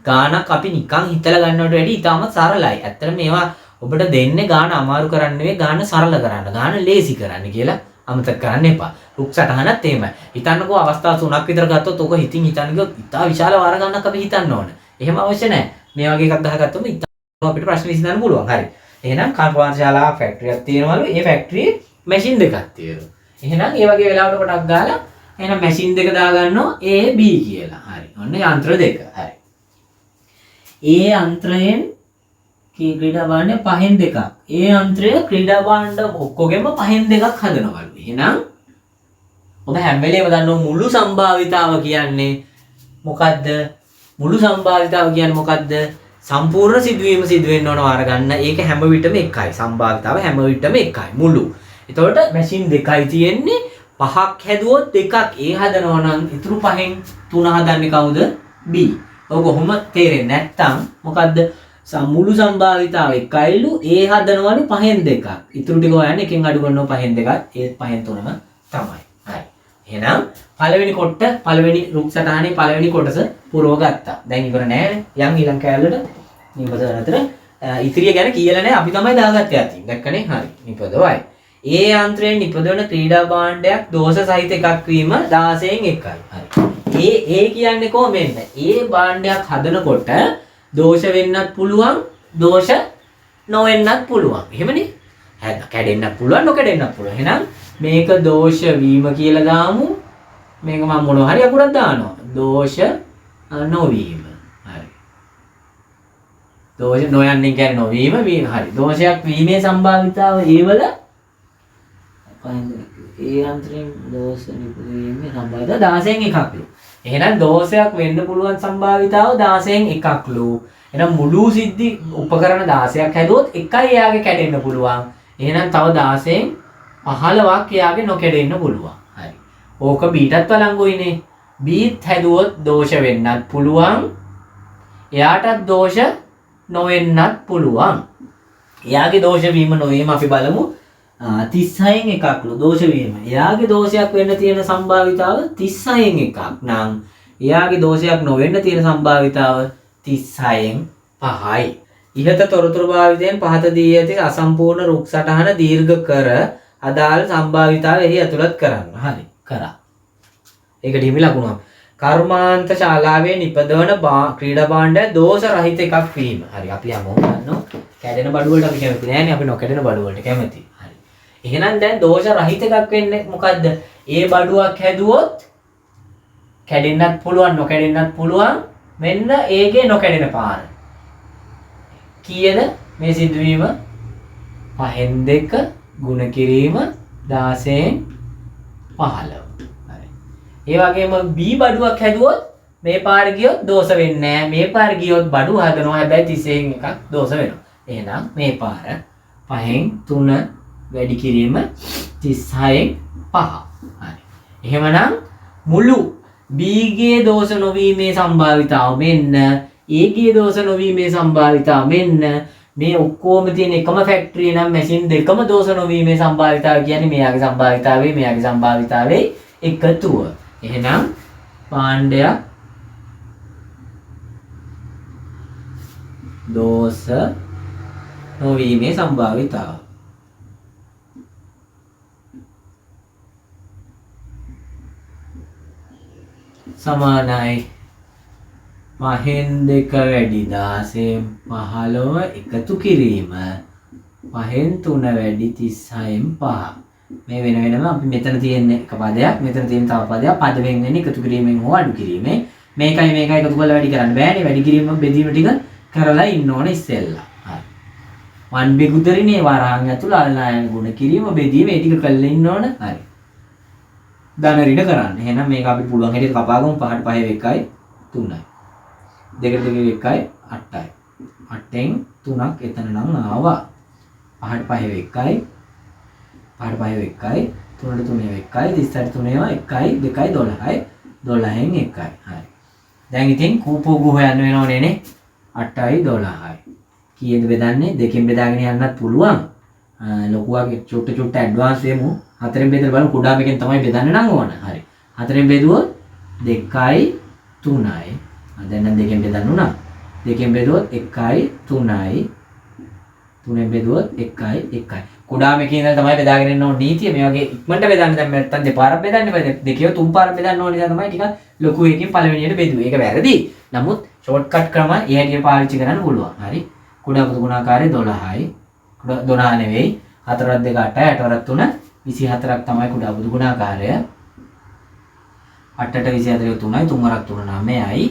ගානක් අපි නිකන් හිතලා ගන්නවට වැඩිය ඉතාමත් සරලයි. ඇත්තටම මේවා ඔබට දෙන්නේ ගාන අමාරු කරන්න නෙවෙයි ගාන සරල කරන්න. ගාන ලේසි කරන්න කියලා අමතක කරන්න එපා. රුක් සටහනත් එහෙමයි. හිතන්නකෝ අවස්ථා 3ක් විතර ගත්තොත් ඔක හිතින් හිතන්න ගියොත් ඉතා විශාල වාර ගණනක් අපි හිතන්න ඕන. එහෙම අවශ්‍ය නැහැ. මේ වගේ එකක් ගහගත්තොත් ඉතාලම අපිට ප්‍රශ්න විසඳන්න පුළුවන්. හරි. එහෙනම් කර්මාන්ත ශාලාවක් ෆැක්ටරියක් තියෙනවලු. ඒ ෆැක්ටරියේ මැෂින් දෙකක් තියෙනවා. එහෙනම් ඒ වගේ වෙලාවකට කොටක් ගාලා එහෙනම් මැෂින් දෙක දාගන්නවා A B කියලා. හරි. ඔන්න යන්ත්‍ර දෙක. හරි. ඒ යන්ත්‍රයෙන් ක්‍රීඩා භාණ්ඩ 5න් දෙකක්. ඒ යන්ත්‍රය ක්‍රීඩා භාණ්ඩ ඔක්කොගෙම 5න් දෙකක් හදනවලු. එහෙනම් ඔබ හැම වෙලේම දන්නවා මුළු සම්භාවිතාව කියන්නේ මොකද්ද? මුළු සම්භාවිතාව කියන්නේ මොකද්ද? සම්පූර්ණ සිදුවීම සිදු වෙන්න ඕන වාර ගන්න. ඒක හැම විටම එකයි. සම්භාවිතාව හැම විටම එකයි. මුළු. එතකොට මැෂින් දෙකයි තියෙන්නේ. 5ක් හැදුවොත් දෙකක් A හදනවා නම් ඉතුරු 5න් 3 හදන්නේ කවුද? B. ඔය කොහොම තේරෙන්නේ නැත්තම් මොකද්ද? මුළු සම්භාවිතාව එකයිලු A හදනවලු 5න් දෙකක්. ඉතුරු ටික හොයන්නේ එකෙන් අඩු කරනවා 5න් දෙකක්. ඒත් 5න් 3ම තමයි. හරි. එහෙනම් පළවෙනි රුක් සටහනේ පළවෙනි කොටස පුරව ගත්තා. දැන් ඉවර නෑනේ. යන් ඊළඟ කැලලට නිපදවන අතර ඉතිරිය ගැන කියලා නෑ අපි තමයි දාගත්තේ අතින්. දැක්කනේ? හරි. නිපදවයි. ඒ යන්ත්‍රයෙන් නිපදවන ක්‍රීඩා භාණ්ඩයක් දෝෂ සහිත එකක් වීම 16න් 1යි. හරි. ඒ කියන්නේ කොහොමද? ඒ භාණ්ඩයක් හදනකොට දෝෂ වෙන්නත් පුළුවන්, දෝෂ නොවෙන්නත් පුළුවන්. එහෙමනේ? කැඩෙන්නත් පුළුවන්, නොකැඩෙන්නත් පුළුවන්. එහෙනම් මේක දෝෂ වීම කියලා දාමු. මේක මම මොනවා හරි අකුරක් දානවා. දෝෂ නොවීම. හරි. දෝෂ නොයන්නේ කියන්නේ නොවීම වීම. හරි. දෝෂයක් වීමේ සම්භාවිතාව ඒවල ඒ යන්ත්‍රයෙන් දෝෂ නිපදවීමේ සම්භාවිතාව 16න් 1ක්ලු. එහෙනම් දෝෂයක් වෙන්න පුළුවන් සම්භාවිතාව 16න් 1ක්ලු. එහෙනම් මුළු සිද්ධි උපකරණ 16ක් හැදුවොත් එකයි එයාගේ කැඩෙන්න පුළුවන්. එහෙනම් තව 16න් 15ක් එයාගේ නොකැඩෙන්න පුළුවන්. හරි. ඕක බීටත් වළංගුයිනේ. බීත් හැදුවොත් දෝෂ වෙන්නත් පුළුවන්. එයාටත් දෝෂ නොවෙන්නත් පුළුවන්. එයාගේ දෝෂ වීම නොවීම අපි බලමු. 36න් 1ක්ලු දෝෂ වීම. එයාගේ දෝෂයක් වෙන්න තියෙන සම්භාවිතාව 36න් 1ක් නම් එයාගේ දෝෂයක් නොවෙන්න තියෙන සම්භාවිතාව 36න් 5යි. ඉහත තොරතුරු භාවිතයෙන් පහත දී ඇති අසම්පූර්ණ රුක් සටහන දීර්ඝ කර අදාළ සම්භාවිතාව එහි ඇතුළත් කරන්න. හරි. කරා. ඒකට හිමි ලකුණක්. කර්මාන්ත ශාලාවේ නිපදවන ක්‍රීඩා භාණ්ඩය දෝෂ රහිත එකක් වීම. හරි. අපි හැමෝම දන්නවා කැඩෙන බඩු වලට අපි කැමති නෑනේ. අපි නොකැඩෙන බඩු වලට කැමති. හරි. එහෙනම් දැන් දෝෂ රහිත එකක් වෙන්නේ මොකද්ද? ඒ බඩුවක් හැදුවොත් කැඩෙන්නත් පුළුවන් නොකැඩෙන්නත් පුළුවන්. මෙන්න ඒකේ නොකැඩෙන පාර. කීයද මේ සිදුවීම? 5න් 2 ගුණ කිරීම 16න් 15. හරි. ඒ වගේම B බඩුවක් හැදුවොත් මේ පාර ගියොත් දෝෂ වෙන්නේ නැහැ. මේ පාර ගියොත් බඩු හදනවා. හැබැයි 30න් එකක් දෝෂ වෙනවා. එහෙනම් මේ පාර 5න් 3 වැඩි කිරීම 36න් 5. හරි. එහෙමනම් මුළු B ගේ දෝෂ නොවීමේ සම්භාවිතාව මෙන්න A ගේ දෝෂ නොවීමේ සම්භාවිතාව මෙන්න මේ ඔක්කොම තියෙන එකම ෆැක්ටරි නම් මැෂින් දෙකම දෝෂ නොවීමේ සම්භාවිතාව කියන්නේ මෙයාගේ සම්භාවිතාවේ මෙයාගේ සම්භාවිතාවේ එකතුව. එහෙනම් භාණ්ඩයක් දෝෂ නොවීමේ සම්භාවිතාව සමානයි 5න් 2 වැඩි 16න් 15 එකතු කිරීම 5න් 3 වැඩි 36න් 5. මේ වෙන වෙනම අපි මෙතන තියෙන එක පදයක් මෙතන තියෙන තව පදයක් පද වෙන වෙන එකතු කිරීමෙන් හෝ අඩු කිරීමෙන් මේකයි එකතු කරලා වැඩි කරන්න බෑනේ. වැඩි කිරීම බෙදීම ටික කරලා ඉන්න ඕනේ ඉස්සෙල්ලා. හරි. 1 බෙගුතරිනේ වරහන් ඇතුළ අල්ලායන ගුණ කිරීම බෙදීම මේ ටික කරලා ඉන්න ඕන. හරි. ධන ඍණ කරන්න. එහෙනම් මේක අපි පුළුවන් හැටියට කපා ගමු. 5ට 5 1යි 3යි. 2ට 2 1යි 8යි. 8න් 3ක් එතන නම් ආවා. 5ට 5 1යි 5ට 5 1යි 3ට 3 1යි 38ට 3 1යි 2යි 12යි 12න් 1යි. හරි. දැන් ඉතින් කූපෝගු හොයන්න වෙනවනේ නේ. 8යි 12යි. කීයද බෙදන්නේ? දෙකෙන් බෙදාගෙන යන්නත් පුළුවන්. ලොකුවගේ චුට්ට ඇඩ්වාන්ස් වෙමු. 4න් බෙදලා බලමු කුඩා මේකෙන් තමයි බෙදන්න නම් ඕන. හරි. 4න් බෙදුවොත් 2යි 3යි. දැන් නම් දෙකෙන් බෙදන්න උනා. දෙකෙන් බෙදුවොත් 1යි 3යි. 3ෙන් බෙදුවොත් 1යි 1යි. කුඩා මේකේ ඉඳලා තමයි බෙදාගෙන යන්න ඕන නීතිය. මේ වගේ ඉක්මනට බෙදන්න දැන් නැත්තම් දෙපාරක් බෙදන්න බෑ. දෙකේ තුන් පාරක් බෙදන්න ඕන නිසා තමයි ටිකක් ලොකු එකකින් පළවෙනියට බෙදුවේ. ඒක වැරදි. නමුත් ෂෝට්කට් ක්‍රම ඒ හැටියට පාවිච්චි කරන්න පුළුවන්. හරි. කුඩා පොදු ගුණාකාරය 12යි. 12 නෙවෙයි. 4ක් 2 8යි 8 3 24ක් තමයි කුඩා පොදු ගුණාකාරය. 8ට 24 3යි 3 වරක් 3 9යි.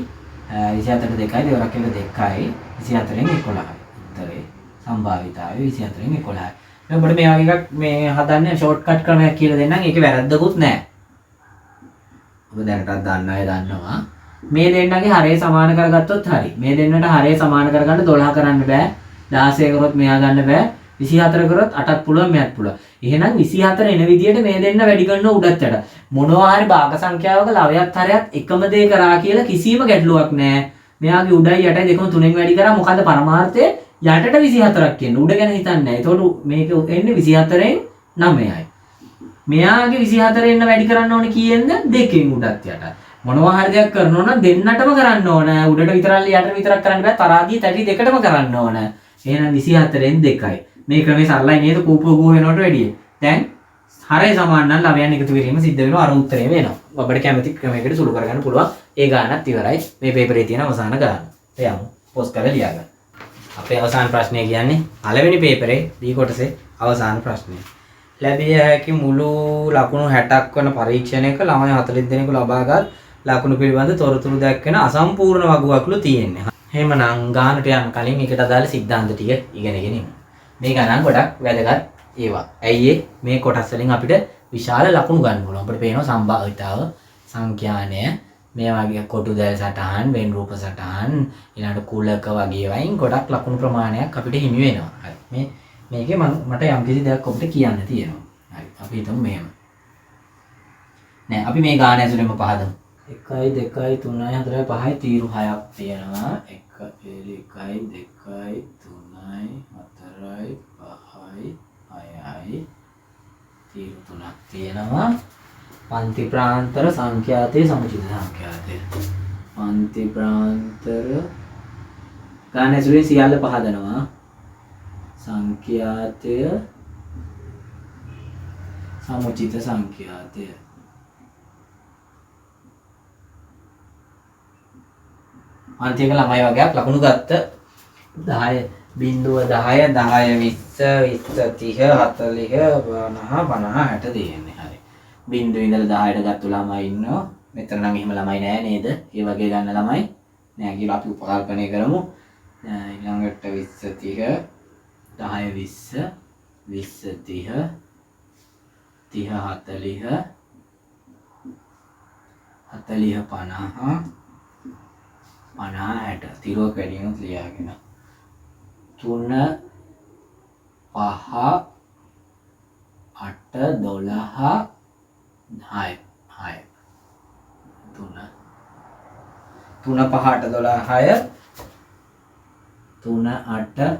24ට 2යි 2 වරක් 1 2යි. 24න් 11යි. උත්තරේ සම්භාවිතාවය 24න් 11යි. දැන් ඔබට මේ වගේ එකක් මේ හදන්න ෂෝට්කට් ක්‍රමයක් කියලා දෙන්නම්. ඒකේ වැරද්දකුත් නැහැ. ඔබ දැනටත් දන්න අය දන්නවා. මේ දෙන්නගේ හරය සමාන කරගත්තොත් හරි. මේ දෙන්නට හරය සමාන කරගන්න 12 කරන්න බෑ. 16 කරොත් මෙයා ගන්න බෑ. 24 කරොත් 8ක් පුළුවන් මෙයාත් පුළුවන්. එහෙනම් 24 එන විදියට මේ දෙන්න වැඩි කරන උඩත් යට. මොනවා හරි භාග සංඛ්‍යාවක ලවයත් හරයත් එකම දේ කරා කියලා කිසිම ගැටලුවක් නැහැ. මෙයාගේ උඩයි යටයි දෙකම 3ෙන් වැඩි කරා මොකද පරමාර්ථය? යටට 24ක් කියන්නේ. උඩ ගැන හිතන්නේ නැහැ. ඒතකොට මේක එන්නේ 24න් 9යි. මෙයාගේ 24 එන්න වැඩි කරන්න ඕනේ කීයෙන්ද? 2කින් උඩත් යට. මොනවා හරි දෙයක් කරනවා නම් දෙන්නටම කරන්න ඕන. උඩට විතරක් යට විතරක් කරන්න බෑ. තරාදී තැටි දෙකටම කරන්න ඕන. එහෙනම් 24න් 2යි. මේ ක්‍රමේ සරලයි නේද? කූපෝගෝ වෙනවට වැඩිය. දැන් හරය සමාන නම් ළමයන් එකතු කිරීම සිද්ධ වෙනවා. අර උත්තරේ වෙනවා. ඔබට කැමති ක්‍රමයකට සුළු කරගන්න පුළුවන්. ඒ ගානත් ඉවරයි. මේ පේපරේ තියෙන අවසාන ගාන. එයාම පොස්ට් කරලා ලියාගන්න. අපේ අවසාන ප්‍රශ්නය කියන්නේ පළවෙනි පේපරේ දී කොටසේ අවසාන ප්‍රශ්නය. ලැබිය හැකි මුළු ලකුණු 60ක් වන පරීක්ෂණයක ළමයි 40 දෙනෙකු ලබාගත් ලකුණු පිළිබඳ තොරතුරු දැක්වෙන අසම්පූර්ණ වගුවක්ලු තියෙන්නේ. එහෙමනම් ගානට යන්න කලින් ඒකට අදාළ සිද්ධාන්ත ටික ඉගෙනගෙන ඉන්න. මේ ගණන් ගොඩක් වැදගත් ඒවා. ඇයි මේ කොටස් වලින් අපිට විශාල ලකුණු ගන්න පුළුවන්. අපිට පේනවා සම්භාවිතාව, සංඛ්‍යානය, මේ වගේ කොටු දැල් සටහන්, වෙන් රූප සටහන්, ඊළඟට කුලක වගේ වයින් ගොඩක් ලකුණු ප්‍රමාණයක් අපිට හිමි වෙනවා. හරි. මේකේ මට යම්කිසි දෙයක් ඔබට කියන්න තියෙනවා. හරි. අපි හිතමු මෙහෙම. නෑ අපි මේ ගාන ඇතුළෙම පහදමු. 1 2 3 4 5 තීරු 6ක් තියෙනවා. 1 1 2 3 4යි 5යි 6යි තීරු 3ක් තියෙනවා. පන්ති ප්‍රාන්තර සංඛ්‍යාතයේ සමුචිත සංඛ්‍යාතය. පන්ති ප්‍රාන්තර ගාන ඇතුලේ සියල්ල පහදනවා. සංඛ්‍යාතය සමුචිත සංඛ්‍යාතය. අන්තික ළමයි වගේක් ලකුණු ගත්ත 10 බිංදුව 10 10 20 20 30 40 50 60 දෙන්නේ. හරි. බිංදුව ඉඳලා 10ට ගත්ත ළමයි ඉන්නවා. මෙතන නම් එහෙම ළමයි නෑ නේද? ඒ වගේ ගන්න ළමයි නෑ කියලා අපි උපකල්පනය කරමු. ඊළඟට 20 30 10 20 20 30 30 40 40 50 50 60 තිරුවක් වැඩිවෙනුත් ලියාගෙන 3 5 8 12 6 6 3 3 5 8 12 6 3 8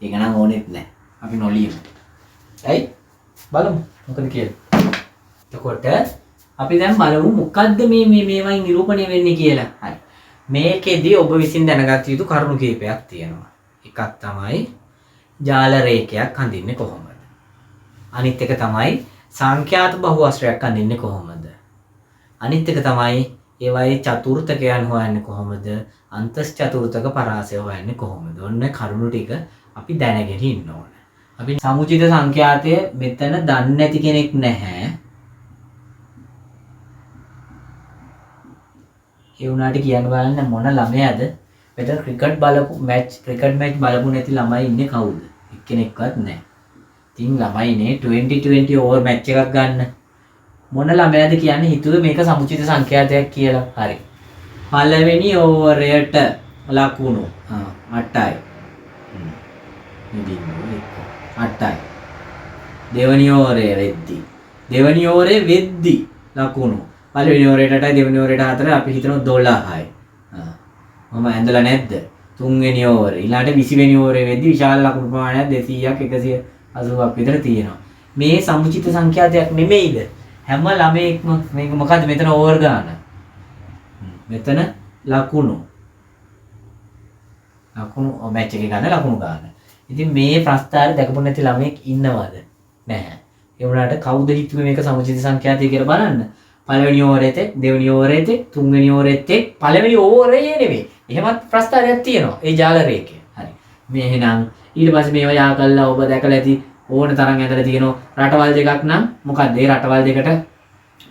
ඒක නම් ඕනෙත් නැහැ. අපි නොලියමු. ඇයි? බලමු මොකද කියලා. එතකොට අපි දැන් බලමු මොකද්ද මේ මේවයින් නිරූපණය වෙන්නේ කියලා. හරි. මේකෙදි ඔබ විසින් දැනගත යුතු කරුණු කීපයක් තියෙනවා. එකක් තමයි ජාල රේඛයක් හඳින්නේ කොහොමද? අනිත් එක තමයි සංඛ්‍යාත බහුවස්ත්‍රයක් හඳින්නේ කොහොමද? අනිත් එක තමයි ඒවායේ චතුර්ථකයන් හොයන්නේ කොහොමද? අන්තස් චතුර්ථක පරාසය හොයන්නේ කොහොමද? ඔන්න කරුණු ටික අපි දැනගෙන ඉන්න ඕන. අපි සමුචිත සංඛ්‍යාතය මෙතන දන්නේ නැති කෙනෙක් නැහැ. ඒ වුණාට කියන්න බලන්න මොන ළමයාද මෙතන ක්‍රිකට් මැච් බලපු නැති ළමයි ඉන්නේ කවුද? එක්කෙනෙක්වත් නැහැ. ඉතින් ළමයිනේ 2020 ඕවර් මැච් එකක් ගන්න. මොන ළමයාද කියන්නේ හිතුවේ මේක සමුචිත සංඛ්‍යාතයක් කියලා. හරි. පළවෙනි ඕවරයට ලකුණු 8යි. අටයි. දෙවනි ඕවරේ වෙද්දි ලකුණු පළවෙනි ඕවරේට 8යි දෙවෙනි ඕවරේට 4යි අපි හිතනවා 12යි. මම ඇඳලා නැද්ද? තුන්වෙනි ඕවරේ ඊළඟට 20 වෙනි ඕවරේ වෙද්දි විශාල ලකුණු ප්‍රමාණයක් 200ක් 180ක් විතර තියෙනවා. මේ සමුචිත සංඛ්‍යාතයක් නෙමෙයිද? හැම ළමයෙක්ම මේක මොකද්ද මෙතන ඕවර් ගන්න. මෙතන ලකුණු මැච් එකේ ගන්න ලකුණු ගන්න. ඉතින් මේ ප්‍රස්තාරය දැකපු නැති ළමෙක් ඉන්නවද? නැහැ. ඒ වුණාට කවුද හිතුවේ මේක සමුචිත සංඛ්‍යාතය කියලා බලන්න. පළවෙනි ඕවරේට, දෙවෙනි ඕවරේට, තුන්වෙනි ඕවරේට පළවෙනි ඕවරේ නෙමෙයි. එහෙමත් ප්‍රස්තාරයක් තියෙනවා. ඒ ජාල රේඛය. හරි. මේ එහෙනම් ඊට පස්සේ මේවා යා කළා ඔබ දැකලා ඇති ඕන තරම් ඇදලා තියෙනවා. රටවල් දෙකක් නම් මොකක්ද? ඒ රටවල් දෙකට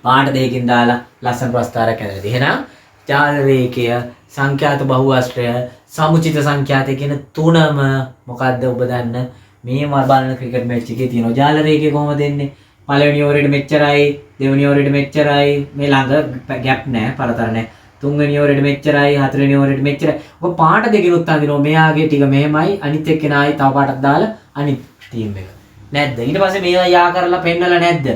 පාට දෙකකින් දාලා ලස්සන ප්‍රස්තාරයක් ඇදලා තියෙනවා. එහෙනම් ජාල රේඛය, සංඛ්‍යාත බහුවස්ත්‍රය, සමුචිත සංඛ්‍යාතය කියන තුනම මොකද්ද ඔබ දන්න මේ බලන ක්‍රිකට් මැච් එකේ තියෙන ජාල රේඛය කොහොමද එන්නේ? පළවෙනි ඕවරේට මෙච්චරයි, දෙවෙනි ඕවරේට මෙච්චරයි, මේ ළඟ ગેප් නැහැ, පරතර නැහැ. තුන්වෙනි ඕවරේට මෙච්චරයි, හතරවෙනි ඕවරේට මෙච්චරයි. ඔබ පාට දෙකිනුත් අඳිනවා. මෙයාගේ ටික මෙහෙමයි, අනිත් එක්කෙනායි තව පාටක් දාලා අනිත් ටීම් එක. නැද්ද? ඊට පස්සේ මේවා යා කරලා පෙන්නලා නැද්ද?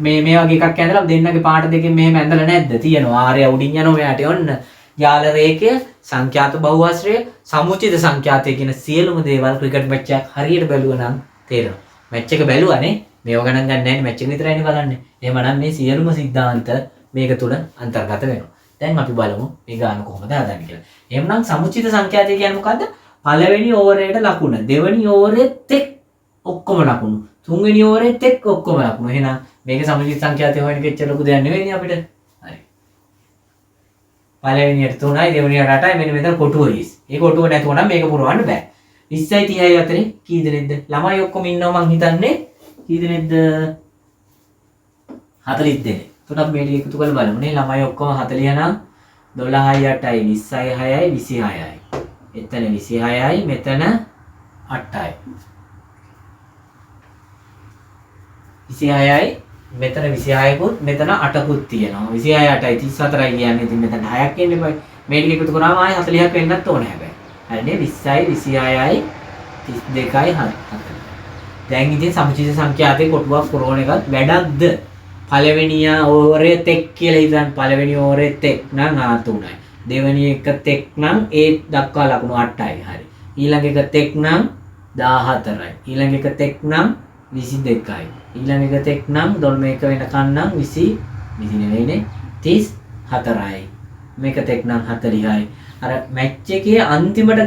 මේ වගේ එකක් ඇඳලා දෙන්නගේ පාට දෙකෙන් මෙහෙම ඇඳලා නැද්ද? තියෙනවා. ආරය උඩින් යනවා මෙයාට. ඔන්න ජාල රේඛය, සංඛ්‍යාත බහුවස්ත්‍රය, සමුචිත සංඛ්‍යාතය කියන සියලුම දේවල් ක්‍රිකට් මැච් එකක් හරියට බැලුවා නම් තේරෙනවා. මැච් එක බැලුවානේ. මේව ගණන් ගන්න නැහැ නේ. මැච් එක විතරයිනේ බලන්නේ. එහෙමනම් මේ සියලුම સિદ્ધාන්ත මේක තුල අන්තර්ගත වෙනවා. දැන් අපි බලමු මේ ගාන කොහොමද හදන්නේ කියලා. එහෙනම් සමුචිත සංඛ්‍යාතය කියන්නේ මොකද්ද? පළවෙනි ඕවරේට ලකුණ, දෙවෙනි ඕවරේත් එක් ඔක්කොම ලකුණු, තුන්වෙනි ඕවරේත් එක් ඔක්කොම ලකුණු. එහෙනම් මේක සමුචිත සංඛ්‍යාතය හොයන කෙච්චර ලොකු දෙයක් නෙවෙයිනේ අපිට. හරි. පළවෙනියට 3යි දෙවෙනියට 8යි මෙන්න මෙතන කොටුව 20. ඒ කොටුව නැතුව නම් මේක පුරවන්න බෑ. 20යි 30යි අතරේ කී දෙනෙක්ද? ළමයි ඔක්කොම ඉන්නවා මං හිතන්නේ. කී දෙනෙක්ද? 40 දෙනෙක්. එතකොට අපි මේ ටික එකතු කරලා බලමු නේ. ළමයි ඔක්කොම 40 නම් 12යි 8යි 20යි 6යි 26යි. එතන 26යි මෙතන 8යි. 26යි මෙතන 26කුත් මෙතන 8කුත් තියෙනවා. 26යි 8යි 34යි කියන්නේ ඉතින් මෙතන 10ක් එන්නේ බයි. මේ ටික එකතු කරාම ආයෙ 40ක් වෙන්නත් ඕනේ හැබැයි. හරිනේ 20යි 26යි 32යි 4. දැන් ඉතින් සමුචිත සංඛ්‍යාතේ කොටුවක් පුරවන එකත් වැඩක්ද? පළවෙනි ඕවරේ තෙක් කියලා ඉතින් පළවෙනි ඕවරේ තෙක් නම් 3යි. දෙවෙනි එක තෙක් නම් ඒ දක්වා ලකුණු 8යි. හරි. ඊළඟ එක තෙක් නම් 14යි. ඊළඟ එක තෙක් නම් 22යි. ඊළඟ එක තෙක් නම් දොල් මේක වෙනකන් නම් 20 නෙවෙයිනේ 34යි. මේක තෙක් නම් 40යි. අර මැච් එකේ අන්තිමට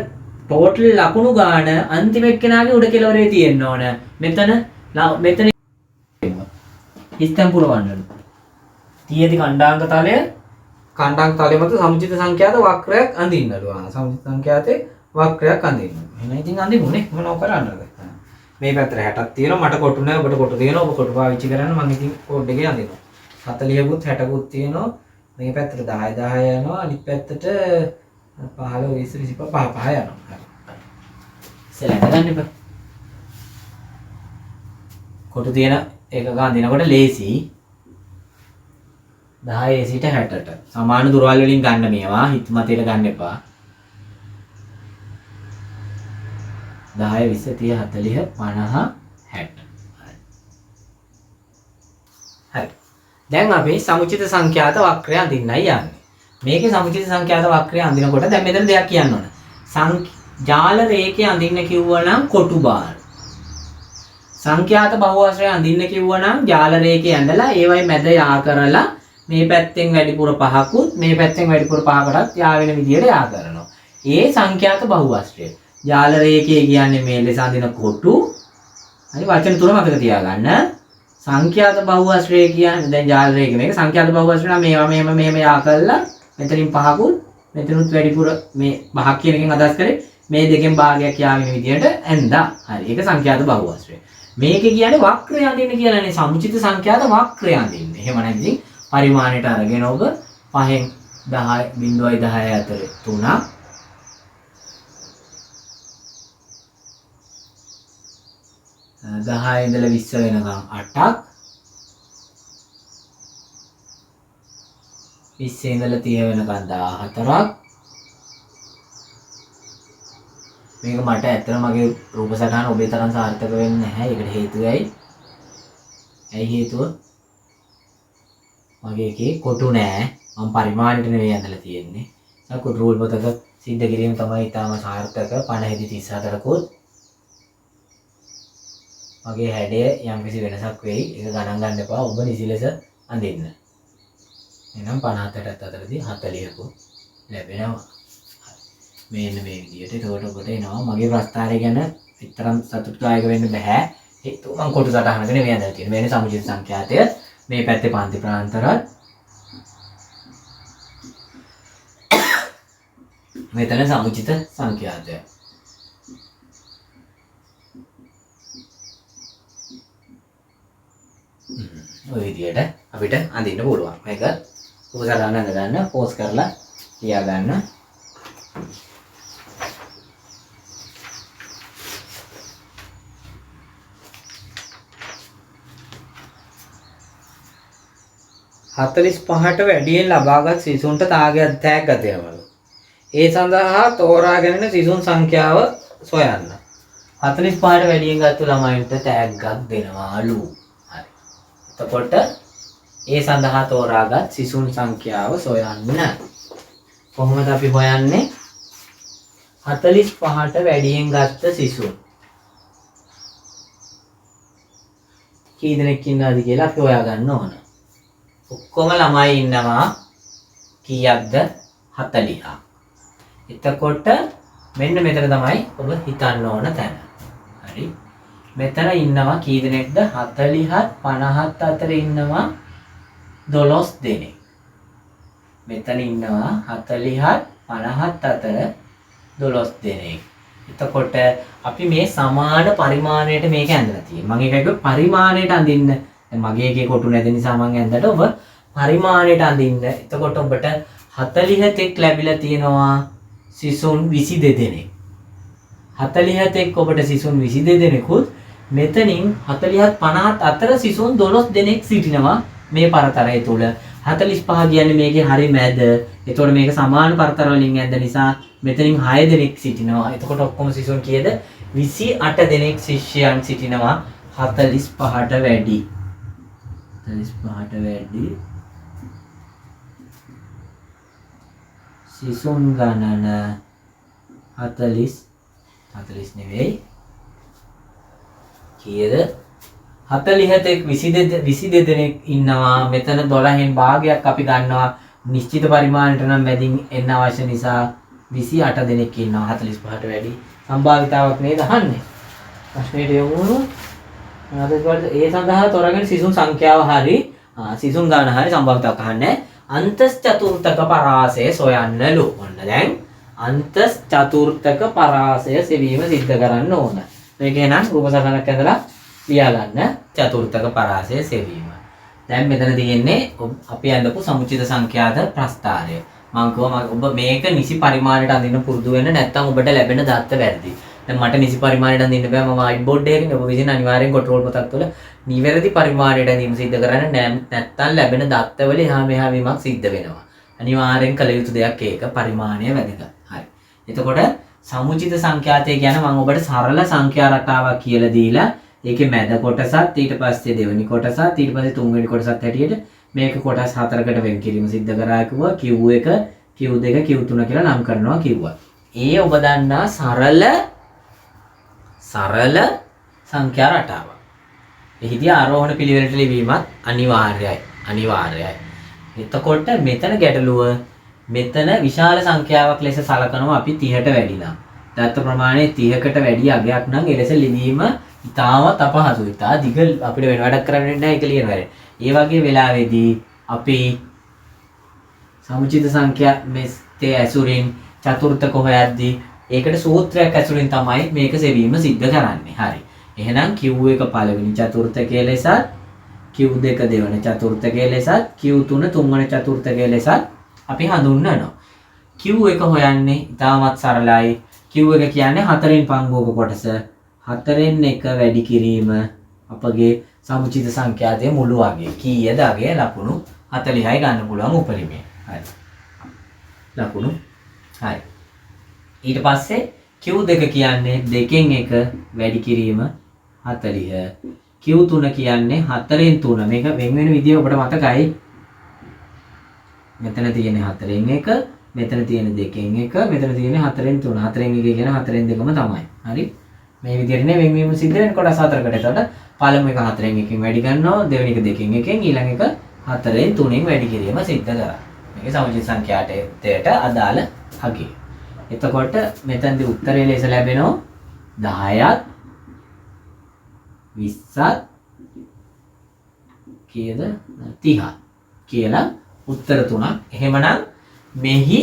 ටෝටල් ලකුණු ගාන අන්තිම එක්කෙනාගේ උඩ කෙළවරේ තියෙන්න ඕන. මෙතන හිස්තැන් පුරවන්නලු. තියෙදි කණ්ඩාංග තලය මත සමුචිත සංඛ්‍යාත වක්‍රයක් අඳින්නලු. සමුචිත සංඛ්‍යාතේ වක්‍රයක් අඳින්න. එහෙනම් ඉතින් අඳිමුනේ මොනව කරන්නද? මේ පැත්තට 60ක් තියෙනවා මට කොටු නැහැ ඔබට කොටු තියෙනවා ඔබ කොටු පාවිච්චි කරන්න මම ඉතින් කෝඩ් එකේ අඳිනවා. 40කුත් 60කුත් තියෙනවා. මේ පැත්තට 10 10 යනවා අනිත් පැත්තට 15 20 25 5 යනවා. ඉස්සෙල්ලා ගන්න එපා. කොටු තියෙන එක ගාන්දිනකොට ලේසි 10 සිට 60ට සමාන දුරවල් වලින් ගන්න මේවා හිත මතේට ගන්න එපා. 10 20 30 40 50 60 හරි. දැන් අපි සමුචිත සංඛ්‍යාත වක්‍රය අඳින්නයි යන්නේ. මේකේ සමුචිත සංඛ්‍යාත වක්‍රය අඳිනකොට දැන් මෙතන දෙයක් කියන්න ඕන. ජාල රේඛය අඳින්න කිව්වනම් කොටු බාර. සංඛ්‍යාත බහුවචරය අඳින්න කිව්වනම් ජාල රේඛය ඇඳලා ඒවයි මැද යා කරලා මේ පැත්තෙන් වැඩිපුර පහකුත් මේ පැත්තෙන් වැඩිපුර පහකටත් යා වෙන විදියට යා කරනවා. ඒ සංඛ්‍යාත බහුවචරය. ජාල රේඛය කියන්නේ මේ ලෙස අඳින කොටු. හරි වචන තුන මතක තියාගන්න. සංඛ්‍යාත බහුවචරය කියන්නේ දැන් ජාල රේඛය මේක සංඛ්‍යාත බහුවචරය නම් මේවා මෙහෙම යා කරලා මෙතනින් පහකුත් මෙතනුත් වැඩිපුර මේ පහක් කියන එකෙන් අදහස් කරේ මේ දෙකෙන් භාගයක් යා වෙන විදියට ඇඳා. හරි ඒක සංඛ්‍යාත බහුවචරය. මේකේ කියන්නේ වක්‍රය අඳින්න කියලානේ සමුචිත සංඛ්‍යාත වක්‍රය අඳින්න. එහෙම නැත්නම් පරිමාණයට අරගෙන ඔබ 5න් 10 0.10 අතර 3ක් 10 ඉඳලා 20 වෙනකම් 8ක් 20 ඉඳලා 30 වෙනකම් 14ක් මේක මට ඇත්තට මගේ රූප සටහන ඔබේ තරම් සාර්ථක වෙන්නේ නැහැ. ඒකට හේතුවයි. ඇයි හේතුව? මගේ එකේ කොටු නෑ. මම පරිමාණයට නෙවෙයි ඇඳලා තියෙන්නේ. ඒක කොටු රූල් පොතක සිද්ධ කිරීම තමයි ඊටාම සාර්ථක 50 34කුත් මගේ හැඩය යම්කිසි වෙනසක් වෙයි. ඒක ගණන් ගන්න එපා. ඔබ නිසි ලෙස අඳින්න. එහෙනම් 57ට අතරදී 40කුත් ලැබෙනවා. මේන්න මේ විදියට ඒකට ඔබට එනවා. මගේ ප්‍රස්තාරය ගැන විතරක් සතුටුදායක වෙන්න බෑ. ඒක මම කොටු සටහනක නෙවෙයි ඇඳලා තියෙන්නේ. මේනේ සමුචිත සංඛ්‍යාතය. මේ පැත්තේ පන්ති ප්‍රාන්තරත් මෙතන සමුචිත සංඛ්‍යාතය. ඔය විදියට අපිට අඳින්න පුළුවන්. මේක උපසරණ අඳ ගන්න, පෝස් කරලා ලියා ගන්න. හතලිස් පහට වැඩියෙන් ලබාගත් සිසුන්ට තෑග්ගක් දෙනවලු. ඒ සඳහා තෝරාගෙන සිසුන් සංඛ්‍යාව සොයන්න. 45ට වැඩියෙන් ගත්ත ළමයින්ට තෑග්ගක් දෙනවලු. හරි. එතකොට ඒ සඳහා තෝරාගත් සිසුන් සංඛ්‍යාව සොයන්න. කොහොමද අපි හොයන්නේ? 45ට වැඩියෙන් ගත්ත සිසුන් කී දෙනෙක් ඉන්නවද කියලා අපි හොයාගන්න ඕන. ඔක්කොම ළමයි ඉන්නවා කීයක්ද 40ක්. එතකොට මෙන්න මෙතන තමයි ඔබ හිතන්න ඕන තැන. හරි. මෙතන ඉන්නවා කී දෙනෙක්ද 40ත් 50ත් අතර ඉන්නවා 12 දෙනෙක්. මෙතන ඉන්නවා 40ත් 50ත් අතර 12 දෙනෙක්. එතකොට අපි මේ සමාන පරිමාණයට මේක ඇඳලා තියෙනවා. මම ඒකයි පරිමාණයට අඳින්න. දැන් මගේ එකේ කොටු නැති නිසා මම ඇඳලා ඔබ පරිමාණයට අඳින්න. එතකොට ඔබට 40 තෙක් ලැබිලා තියෙනවා සිසුන් 22 දෙනෙක්. 40 තෙක් ඔබට සිසුන් 22 දෙනෙකුත් මෙතනින් 40ත් 50ත් අතර සිසුන් 12 දෙනෙක් සිටිනවා මේ පරතරය තුල. 45 කියන්නේ මේකේ හරි මැද. එතකොට මේක සමාන පරතර වලින් ඇඳ නිසා මෙතනින් 6 දෙනෙක් සිටිනවා. එතකොට ඔක්කොම සිසුන් කීයද? 28 දෙනෙක් ශිෂ්‍යයන් සිටිනවා 45ට වැඩි. 45ට වැඩි සිසුන් ගණන 40 නෙවෙයි කීයද? 40 තෙක් 22 දෙනෙක් ඉන්නවා. මෙතන 12න් භාගයක් අපි ගන්නවා. නිශ්චිත පරිමාණයට නම් මැදින් එන්න අවශ්‍ය නිසා 28 දෙනෙක් ඉන්නවා 45ට වැඩි. සම්භාවිතාවක් නේද අහන්නේ? ප්‍රශ්නෙට යමු. ඒ සඳහා තොරගෙන සිසුන් සංඛ්‍යාව හරි සිසුන් ගාන හරි සම්භාවිතාවක් අහන්නේ. අන්තස් චතුර්ථක පරාසය සොයන්නලු. ඔන්න දැන් අන්තස් චතුර්ථක පරාසය සෙවීම සිද්ධ කරන්න ඕන. මේක එහෙනම් රූප සටහනක් ඇඳලා ලියා ගන්න. චතුර්ථක පරාසය සෙවීම. දැන් මෙතන තියෙන්නේ අපි අඳපු සමුචිත සංඛ්‍යාත ප්‍රස්ථාරය. මම කිව්වා ඔබ මේක නිසි පරිමාණයට අඳින්න පුරුදු වෙන්න නැත්නම් ඔබට ලැබෙන දත්ත වැරදි. දැන් මට නිසි පරිමාණයට අඳින්න බෑ. මම white board එකකින් ඔබ විසින් අනිවාර්යෙන් control පොතක් තුළ නිවැරදි පරිමාණයට අඳීම සිද්ධ කරන්න නැත්නම් ලැබෙන දත්තවල එහා මෙහා වීමක් සිද්ධ වෙනවා. අනිවාර්යෙන් කළ යුතු දෙයක් ඒක පරිමාණය වැදගත්. හරි. එතකොට සමුචිත සංඛ්‍යාතය කියන්නේ මම ඔබට සරල සංඛ්‍යා රටාවක් කියලා දීලා ඒකේ මැද කොටසත් ඊට පස්සේ දෙවෙනි කොටසත් ඊට පස්සේ තුන්වෙනි කොටසත් හැටියට මේක කොටස් හතරකට වෙන් කිරීම සිද්ධ කරා කිව්වා. Q1 Q2 Q3 කියලා නම් කරනවා කිව්වා. ඒ ඔබ දන්නා සරල සංඛ්‍යා රටාවක්. එහිදී ආරෝහණ පිළිවෙලට ලිවීමත් අනිවාර්යයි. එතකොට මෙතන ගැටලුව මෙතන විශාල සංඛ්‍යාවක් ලෙස සලකනවා අපි 30ට වැඩි නම්. දත්ත ප්‍රමාණය 30කට වැඩි අගයක් නම් එලෙස ලිවීම ඉතාමත් අපහසුයි. ඉතා දිග අපිට වෙන වැඩක් කරන්න නැහැ ඒක ලියන වැඩ. ඒ වගේ වෙලාවෙදී අපි සමුචිත සංඛ්‍යා මෙස්තේ ඇසුරින් චතුර්ථක හොයද්දී ඒකට සූත්‍රයක් ඇසුරින් තමයි මේක සෙවීම සිද්ධ කරන්නේ. හරි. එහෙනම් Q1 පළවෙනි චතුර්ථකයේ ලෙසත් Q2 දෙවන චතුර්ථකයේ ලෙසත් Q3 තුන්වන චතුර්ථකයේ ලෙසත් අපි හඳුන්වනවා. Q1 හොයන්නේ ඉතාමත් සරලයි. Q1 කියන්නේ 4න් පංගුවක කොටස. 4න් 1 වැඩි කිරීම අපගේ සමුචිත සංඛ්‍යාතයේ මුළු අගය. කීයද අගය? ලකුණු 40යි ගන්න පුළුවන් උපරිමය. හරි. ලකුණු. හරි. ඊට පස්සේ Q2 කියන්නේ 2න් 1 වැඩි කිරීම 40. Q3 කියන්නේ 4න් 3. මේක වෙන වෙන විදිහ ඔබට මතකයි. මෙතන තියෙන 4න් 1, මෙතන තියෙන 2න් 1, මෙතන තියෙන 4න් 3. 4න් 1 කියන 4න් 2ම තමයි. හරි. මේ විදිහට නේ වෙන්වීම සිද්ධ වෙන කොටස් හතරකට. එතකොට පළමු එක 4න් 1කින් වැඩි කරනවා, දෙවෙනි එක 2න් 1කින්, ඊළඟ එක 4න් 3න් වැඩි කිරීම සිද්ධ කරා. මේක සමුචිත සංඛ්‍යාතයට අදාළ අගය. එතකොට මෙතනදී උත්තරය ලෙස ලැබෙනවා 10ත් 20ත් කීයද 30ත් කියලා උත්තර තුනක්. එහෙමනම් මෙහි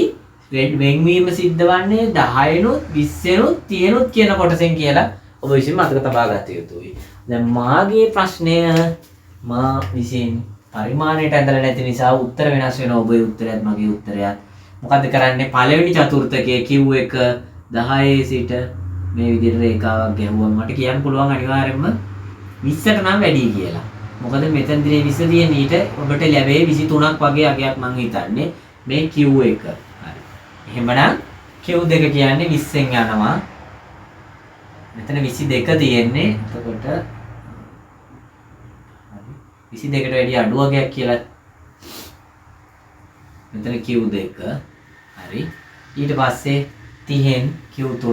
වෙන්වීම සිද්ධ වන්නේ 10නුත් 20නුත් 30නුත් කියන කොටසෙන් කියලා ඔබ විසින් මතක තබා ගත යුතුයි. දැන් මාගේ ප්‍රශ්නය මා විසින් පරිමාණයට ඇඳලා නැති නිසා උත්තර වෙනස් වෙනවා. ඔබේ උත්තරයත් මගේ උත්තරයත්. මොකද්ද කරන්නේ? පළවෙනි චතුර්ථකයේ Q1 10 සිට මේ විදිහට රේඛාවක් ගැහුවම මට කියන්න පුළුවන් අනිවාර්යයෙන්ම 20ට නම් වැඩි කියලා. මොකද මෙතනදී 20 තියෙන ඊට ඔබට ලැබෙයි 23ක් වගේ අගයක් මං හිතන්නේ මේ Q1. හරි. එහෙමනම් Q2 කියන්නේ 20න් යනවා. මෙතන 22 තියෙන්නේ. එතකොට හරි. 22ට වැඩි අඩු අගයක් කියලා. මෙතන Q2. හරි. ඊට පස්සේ 30න් Q3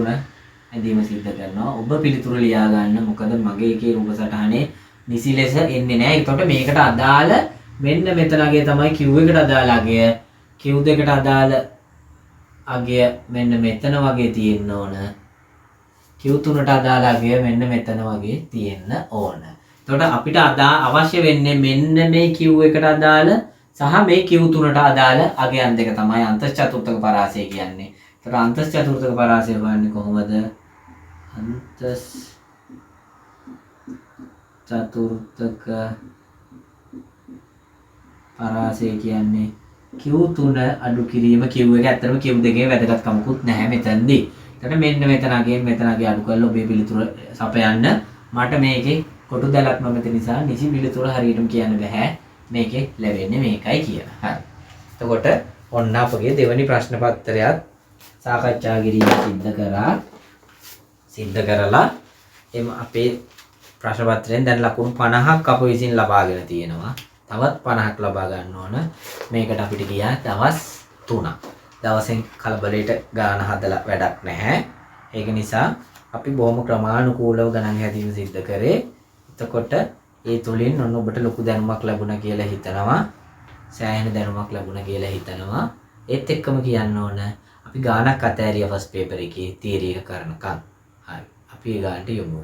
ඇඳීම සිද්ධ කරනවා. ඔබ පිළිතුරු ලියා ගන්න. මොකද මගේ එකේ රූප සටහනේ නිසි ලෙස එන්නේ නැහැ. ඒකට මේකට අදාළ මෙන්න මෙතන අගය තමයි Q1කට අදාළ අගය. Q2කට අදාළ අගය මෙන්න මෙතන වගේ තියෙන්න ඕන. Q3ට අදාළ අගය මෙන්න මෙතන වගේ තියෙන්න ඕන. එතකොට අපිට අවශ්‍ය වෙන්නේ මෙන්න මේ Q1කට අදාළ සහ මේ Q3ට අදාළ අගයන් දෙක තමයි අන්තස් චතුර්ථක පරාසය කියන්නේ. එතකොට අන්තස් චතුර්ථක පරාසය හොයන්නේ කොහොමද? අන්තස් චතුර්ථක පරාසය කියන්නේ Q3 අඩු කිරීම Q1 ඇත්තටම Q2 වැදගත්කමකුත් නැහැ මෙතනදී. එතකොට මෙන්න මෙතන අගයෙන් මෙතන අගය අඩු කරලා ඔබේ පිළිතුර සපයන්න. මට මේකේ කොටු දැලක් නොමැති නිසා නිසි පිළිතුර හරියටම කියන්න බෑ. මේකේ ලැබෙන්නේ මේකයි කියලා. හරි. එතකොට ඔන්න අපගේ දෙවෙනි ප්‍රශ්න පත්‍රයත් සාකච්ඡා කිරීම සිද්ධ කරලා එම අපේ ප්‍රශ්න පත්‍රයෙන් දැන් ලකුණු 50ක් අප විසින් ලබාගෙන තියෙනවා. තවත් 50ක් ලබා ගන්න ඕන. මේකට අපිට ගියා දවස් 3ක්. දවසෙන් කලබලයට ගාන හදලා වැඩක් නැහැ. ඒක නිසා අපි බොහොම ක්‍රමානුකූලව ගණන් හැදීම සිද්ධ කරේ. එතකොට ඒ තුලින් ඔන්න ඔබට ලොකු දැනුමක් ලැබුණා කියලා හිතනවා. සෑහෙන දැනුමක් ලැබුණා කියලා හිතනවා. ඒත් එක්කම කියන්න ඕන අපි ගානක් අතෑරියා ෆස්ට් පේපර් එකේ තියරි එක කරනකම්. හරි. අපි ඒ ගානට යමු.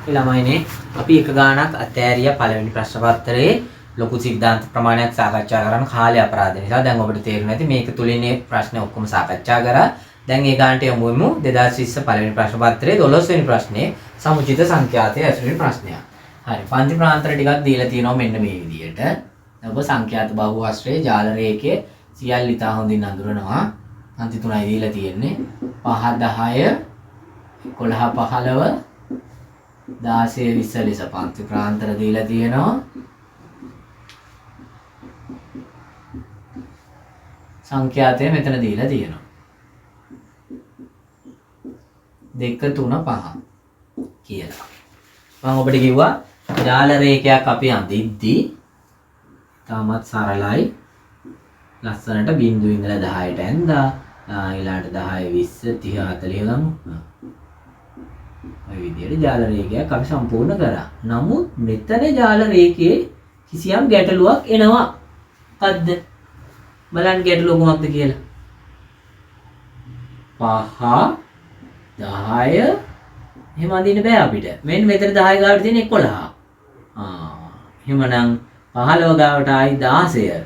ළමයිනේ අපි එක ගානක් අතෑරිය පළවෙනි ප්‍රශ්න පත්‍රයේ ලොකු සිද්ධාන්ත ප්‍රමාණයක් සාකච්ඡා කරන කාලය අපරාධ නිසා දැන් ඔබට තේරුණා ඇති මේක තුලින්නේ ප්‍රශ්න ඔක්කොම සාකච්ඡා කරා. දැන් ඒ ගානට යමු 2020 පළවෙනි ප්‍රශ්න පත්‍රයේ 12 වෙනි ප්‍රශ්නේ සමුචිත සංඛ්‍යාතයේ ඇසුරින් ප්‍රශ්නයක්. හරි. පන්ති ප්‍රාන්තර ටිකක් දීලා තියෙනවා මෙන්න මේ විදියට. ඔබ සංඛ්‍යාත බහුවස්ත්‍රයේ ජාල රේඛයේ සියල්ල ඉතා හොඳින් අඳුරනවා. පන්ති 3යි දීලා තියෙන්නේ. 5 10 11 15 16 20 ලෙස පන්ති ප්‍රාන්තර දීලා තියෙනවා. සංඛ්‍යාතය මෙතන දීලා තියෙනවා. 2 3 5 කියලා. මම ඔබට කිව්වා ජාල රේඛයක් අපි අඳිද්දී තාමත් සරලයි. ලස්සනට බිංදුව ඉඳලා 10ට ඇඳා. ඊළඟට 10 20 30 40 ගමු. ඔය විදිහට ජාල රේඛයක් අපි සම්පූර්ණ කරා. නමුත් මෙතන ජාල රේඛයේ කිසියම් ගැටලුවක් එනවා. මොකද්ද? බලන්න ගැටලුව කොහොමද කියලා. 5 10 එහෙම අඳින්න බෑ අපිට. මෙන්න මෙතන 10 ගාවට තියෙන 11. එහෙමනම් 15 ගාවට ආයි 16.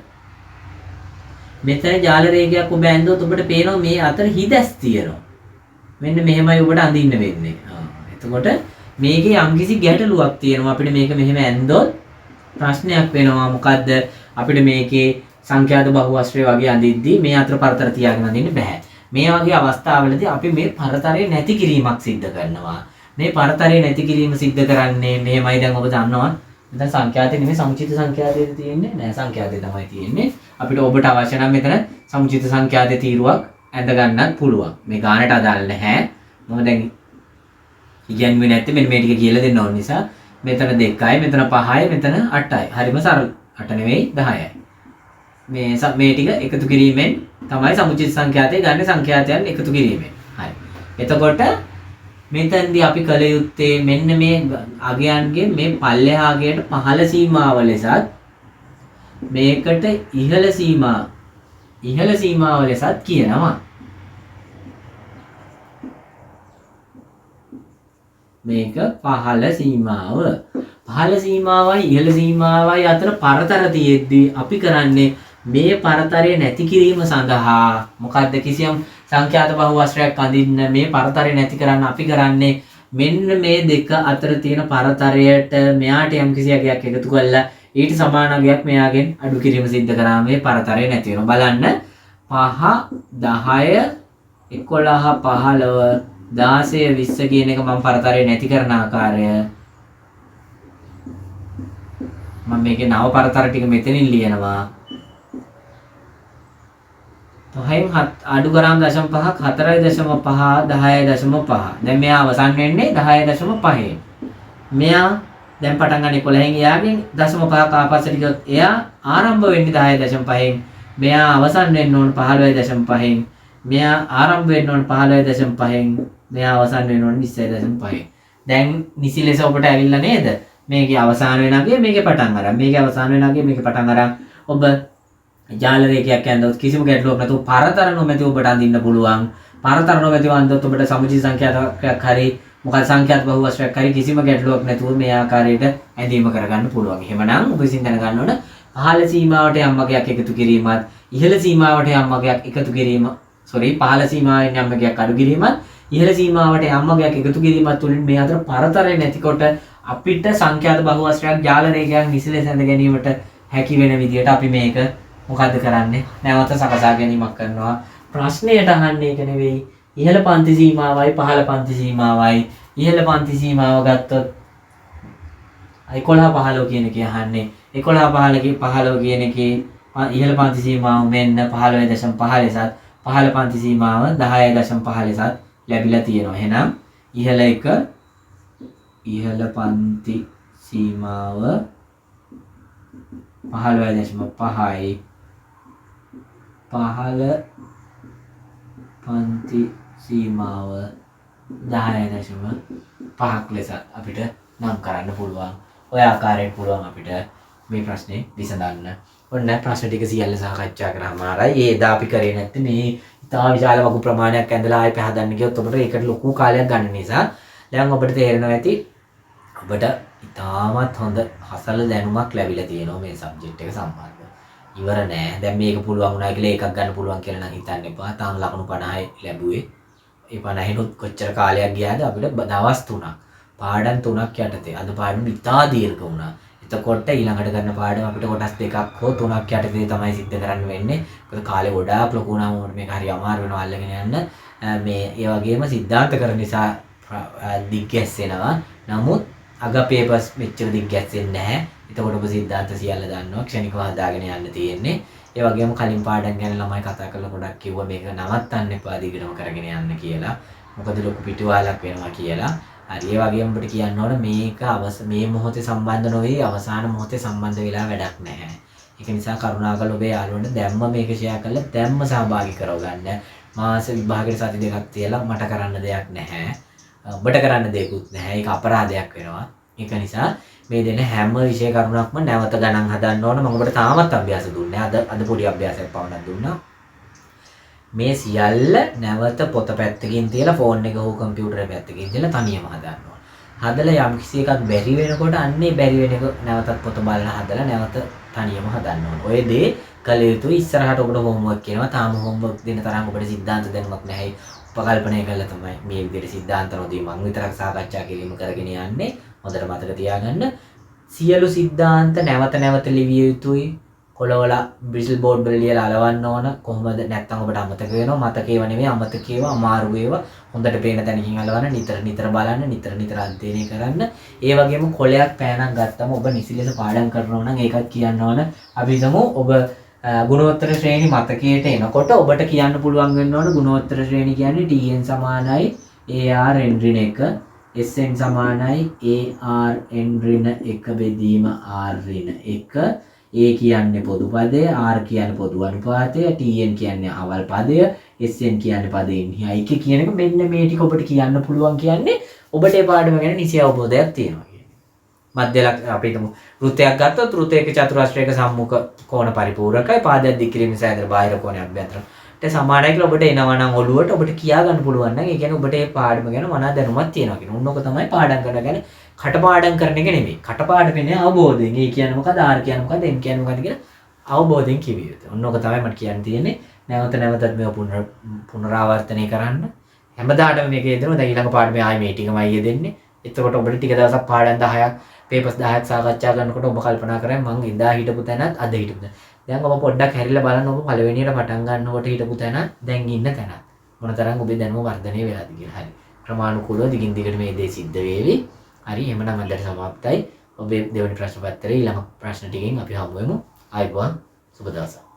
මෙතන ජාල රේඛයක් ඔබ ඇඳුවොත් ඔබට පේනවා මේ අතර හිදැස් තියෙනවා. මෙන්න මෙහෙමයි ඔබට අඳින්න වෙන්නේ. එතකොට මේකේ යම්කිසි ගැටලුවක් තියෙනවා. අපිට මේක මෙහෙම ඇඳුවොත් ප්‍රශ්නයක් වෙනවා. මොකද්ද? අපිට මේකේ සංඛ්‍යාත බහුවස්ත්‍රය වගේ අඳිද්දී මේ අතර පරතර තියාගෙන අඳින්න බෑ. මේ වගේ අවස්ථාවලදී අපි මේ පරතරය නැති කිරීමක් සිද්ධ කරනවා. මේ පරතරය නැති කිරීම සිද්ධ කරන්නේ මෙහෙමයි. දැන් ඔබ දන්නවා. මෙතන සංඛ්‍යාතේ නෙමෙයි සමුචිත සංඛ්‍යාතයේ තියෙන්නේ. නෑ සංඛ්‍යාතේ තමයි තියෙන්නේ. අපිට ඔබට අවශ්‍ය නම් මෙතන සමුචිත සංඛ්‍යාතයේ තීරුවක් ඇඳ ගන්නත් පුළුවන්. මේ ගානට අදාළ නැහැ. මම දැන් ඉගෙනුවේ නැත්තේ මෙන්න මේ ටික කියලා දෙන්න ඕන නිසා මෙතන 2යි මෙතන 5යි මෙතන 8යි. හරිම සරල. 8 නෙවෙයි 10යි. මේ ටික එකතු කිරීමෙන් තමයි සමුචිත සංඛ්‍යාතය ගන්න සංඛ්‍යාතයන් එකතු කිරීමෙන්. හරි. එතකොට මෙතෙන්දී අපි කළ යුත්තේ මෙන්න මේ අගයන්ගේ මේ පල්ලෙහාගයට පහළ සීමාව ලෙසත් මේකට ඉහළ සීමාව ලෙසත් කියනවා. මේක පහළ සීමාව. පහළ සීමාවයි ඉහළ සීමාවයි අතර පරතර තියෙද්දී අපි කරන්නේ මේ පරතරය නැති කිරීම සඳහා මොකද්ද කිසියම් සංඛ්‍යාත බහුවස්ත්‍රයක් අඳින්න මේ පරතරය නැති කරන්න අපි කරන්නේ මෙන්න මේ දෙක අතර තියෙන පරතරයට මෙයාට යම් කිසි අගයක් එකතු කරලා ඊට සමාන අගයක් මෙයාගෙන් අඩු කිරීම සිද්ධ කරාම මේ පරතරය නැති වෙනවා. බලන්න 5 10 11 15 16 20 කියන එක මම පරතරය නැති කරන ආකාරය මම මේකේ නව පරතර ටික මෙතනින් ලියනවා. 5න් අඩු කරාම 0.5ක් 4.5 10.5. දැන් මෙයා අවසන් වෙන්නේ 10.5. මෙයා දැන් පටන් ගන්න 11න් එයාගෙන් 0.5ක් ආපස්සට ගියොත් එයා ආරම්භ වෙන්නේ 10.5න්. මෙයා අවසන් වෙන්න ඕන 15.5න්. මෙයා ආරම්භ වෙන්න ඕන 15.5න්. මෙයා අවසන් වෙන්න ඕන 20.5න්. දැන් නිසි ලෙස ඔබට ඇවිල්ලා නේද? මේකේ අවසාන වෙන අගය මේකේ පටන් අරන්. මේකේ අවසාන වෙන අගය මේකේ පටන් අරන්. ඔබ ජාල රේඛයක් ඇඳුවොත් කිසිම ගැටලුවක් නැතුව පරතර නොමැතිව ඔබට අඳින්න පුළුවන්. පරතර නොමැතිව අඳුවොත් ඔබට සමුචිත සංඛ්‍යාතයක් හරි මොකද සංඛ්‍යාත බහුවස්ත්‍රයක් හරි කිසිම ගැටලුවක් නැතුව මේ ආකාරයට ඇඳීම කරගන්න පුළුවන්. එහෙමනම් ඔබ විසින් දැනගන්න ඕන පහළ සීමාවට යම් වගයක් එකතු කිරීමත් ඉහළ සීමාවට යම් වගයක් එකතු කිරීම පහළ සීමාවෙන් යම් වගයක් අඩු කිරීමත් ඉහළ සීමාවට යම් වගයක් එකතු කිරීමත් තුළින් මේ අතර පරතරය නැතිකොට අපිට සංඛ්‍යාත බහුවස්ත්‍රයක් ජාල රේඛයක් නිසි ලෙස ඇඳ ගැනීමට හැකි වෙන විදිහට අපි මේක මොකද්ද කරන්නේ? නැවත සකසා ගැනීමක් කරනවා. ප්‍රශ්නයට අහන්නේ ඒක නෙවෙයි. ඉහළ පන්ති සීමාවයි පහළ පන්ති සීමාවයි. ඉහළ පන්ති සීමාව ගත්තොත් 11 15 කියන එක අහන්නේ. 11 15 කියන එකේ ඉහළ පන්ති සීමාව මෙන්න 15.5 ලෙසත් පහළ පන්ති සීමාව 10.5 ලෙසත් ලැබිලා තියෙනවා. එහෙනම් ඉහළ පන්ති සීමාව 15.5යි පහළ පන්ති සීමාව 10.5ක් ලෙස අපිට නම් කරන්න පුළුවන්. ඔය ආකාරයෙන් පුළුවන් අපිට මේ ප්‍රශ්නේ විසඳන්න. ඔන්න ප්‍රශ්න ටික සියල්ල සාකච්ඡා කරාම ආරයි. ඒ එදා අපි කරේ නැත්තේ මේ ඉතා විශාල වගු ප්‍රමාණයක් ඇඳලා ආයෙ පහදන්න ගියොත් ඔබට ඒකට ලොකු කාලයක් ගන්න නිසා දැන් ඔබට තේරෙනවා ඇති ඔබට ඉතාමත් හොඳ හසල දැනුමක් ලැබිලා තියෙනවා මේ සබ්ජෙක්ට් එක සම්බන්ධව. ඉවර නෑ. දැන් මේක පුළුවන් වුණා කියලා එකක් ගන්න පුළුවන් කියලා නම් හිතන්න එපා. තාම ලකුණු 50යි ලැබුවේ. ඒ 50නුත් කොච්චර කාලයක් ගියාද අපිට දවස් 3ක්. පාඩම් 3ක් යටතේ. අද පාඩම් ඉතා දීර්ඝ වුණා. එතකොට ඊළඟට කරන පාඩම අපිට කොටස් 2ක් හෝ 3ක් යටතේ තමයි සිද්ධ කරන්න වෙන්නේ. මොකද කාලේ ගොඩාක් ලොකු වුණාම මේක හරි අමාරු වෙනවා අල්ලගෙන යන්න. මේ ඒ වගේම සිද්ධාන්ත කරන නිසා දිග්ගැස්සෙනවා. නමුත් අග පේපර්ස් මෙච්චර දිග්ගැස්සෙන්නේ නැහැ. එතකොට ඔබ සිද්ධාන්ත සියල්ල දන්නවා. ක්ෂණිකව හදාගෙන යන්න තියෙන්නේ. ඒ වගේම කලින් පාඩම් ගැන ළමයි කතා කරලා ගොඩක් කිව්වා මේක නවත්තන්න එපා දිගටම කරගෙන යන්න කියලා. මොකද ලොකු පිටුවාලක් වෙනවා කියලා. හරි ඒ වගේම ඔබට කියන්න ඕන මේක මේ මොහොතේ සම්බන්ධ නොවේ අවසාන මොහොතේ සම්බන්ධ වෙලා වැඩක් නැහැ. ඒක නිසා කරුණාකරලා ඔබේ යාළුවන්ට දැම්ම මේක ෂෙයා කරලා දැම්ම සහභාගී කරවගන්න. මාස විභාගයට සති දෙකක් තියලා මට කරන්න දෙයක් නැහැ. ඔබට කරන්න දෙයක්වත් නැහැ. ඒක අපරාධයක් වෙනවා. ඒක නිසා මේ දෙන හැම විෂය කරුණක්ම නැවත ගණන් හදන්න ඕන. මම ඔබට තාමත් අභ්‍යාස දුන්නේ. අද පොඩි අභ්‍යාසයක් පවණක් දුන්නා. මේ සියල්ල නැවත පොත පැත්තකින් තියලා ෆෝන් එක හෝ කම්පියුටර් එක පැත්තකින් තියලා තනියම හදන්න ඕන. හදලා යම් කිසි එකක් බැරි වෙනකොට අන්නේ බැරි වෙන එක නැවතත් පොත බලලා හදලා නැවත තනියම හදන්න ඕන. ඔය දේ කළ යුතුයි. ඉස්සරහට ඔබට හෝම්වර්ක් කියනවා. තාම හෝම්වර්ක් දෙන තරම් ඔබට සිද්ධාන්ත දැනුමක් නැහැ. උපකල්පනය කළා තමයි මේ විදිහට සිද්ධාන්ත නොදී මම විතරක් සාකච්ඡා කිරීම කරගෙන යන්නේ. හොඳට මතක තියාගන්න. සියලු සිද්ධාන්ත නැවත නැවත ලිවිය යුතුයි. කොළවල බ්‍රිසල් බෝඩ් වල ලියලා අලවන්න ඕන. කොහොමද නැත්නම් ඔබට අමතක වෙනවා. මතකේව නෙමෙයි අමතක ඒවා අමාරු ඒවා. හොඳට පේන තැනකින් අලවන්න. නිතර බලන්න. නිතර අධ්‍යයනය කරන්න. ඒ වගේම කොලයක් පෑනක් ගත්තම ඔබ නිසිලෙස පාඩම් කරනවා නම් ඒකත් කියන්න ඕන. අපි හිතමු ඔබ ගුණෝත්තර ශ්‍රේණි මතකයට එනකොට ඔබට කියන්න පුළුවන් වෙන්න ඕන ගුණෝත්තර ශ්‍රේණි කියන්නේ TN සමානයි AR n ඍණ 1 SN සමානයි AR n ඍණ 1 බෙදීම R ඍණ 1 A කියන්නේ පොදු පදය R කියන්නේ පොදු අනුපාතය TN කියන්නේ අවල් පදය SN කියන්නේ පදයෙන් හියි කියන එක මෙන්න මේ ටික ඔබට කියන්න පුළුවන් කියන්නේ ඔබට ඒ පාඩම ගැන නිසි අවබෝධයක් තියෙනවා. මධ්‍යලක් අපි හිතමු වෘත්තයක් ගත්තොත් වෘත්තයක චතුරස්‍රයක සම්මුඛ කෝණ පරිපූර්ණකයි පාදයක් දික් කිරීම සෑදර බාහිර කෝණය අභ්‍යන්තරට සමානයි කියලා ඔබට එනවා නම් ඔළුවට ඔබට කියා ගන්න පුළුවන් නම් ඒ කියන්නේ ඔබට මේ පාඩම ගැන මනා දැනුමක් තියෙනවා කියන ඕනක තමයි පාඩම් කරන ගැන කටපාඩම් කරන එක නෙමෙයි කටපාඩම් වෙන්නේ අවබෝධයෙන්. ඒ කියන්නේ මොකද R කියන්නේ මොකද M කියන්නේ මොකද කියලා අවබෝධයෙන් කිවිය යුතුයි. ඕනක තමයි මට කියන්න තියෙන්නේ. නැවතත් මේක පුනරාවර්තනය කරන්න. හැමදාටම මේක යෙදෙනවා. දැන් ඊළඟ පාඩමේ ආයි මේ ටිකමයි යෙදෙන්නේ. එතකොට ඔබට ටික දවසක් පාඩම් 10ක් පේපර්ස් 10ක් සාකච්ඡා කරනකොට ඔබ කල්පනා කරන්නේ මං එදා හිටපු තැනත් අද හිටපු තැන. දැන් ඔබ පොඩ්ඩක් හැරිලා බලන්න ඔබ පළවෙනියට පටන් ගන්නකොට හිටපු තැනත් දැන් ඉන්න තැනත් මොනතරම් ඔබේ දැනුම වර්ධනය වෙලාද කියලා. හරි. ක්‍රමානුකූලව දිගින් දිගට මේ දේ සිද්ධ වේවි. හරි. එහෙමනම් අදට සමාප්තයි. ඔබේ දෙවෙනි ප්‍රශ්න පත්‍රයේ ඊළඟ ප්‍රශ්න ටිකෙන් අපි හමු වෙමු. ආයිබෝන් සුබ දවසක්.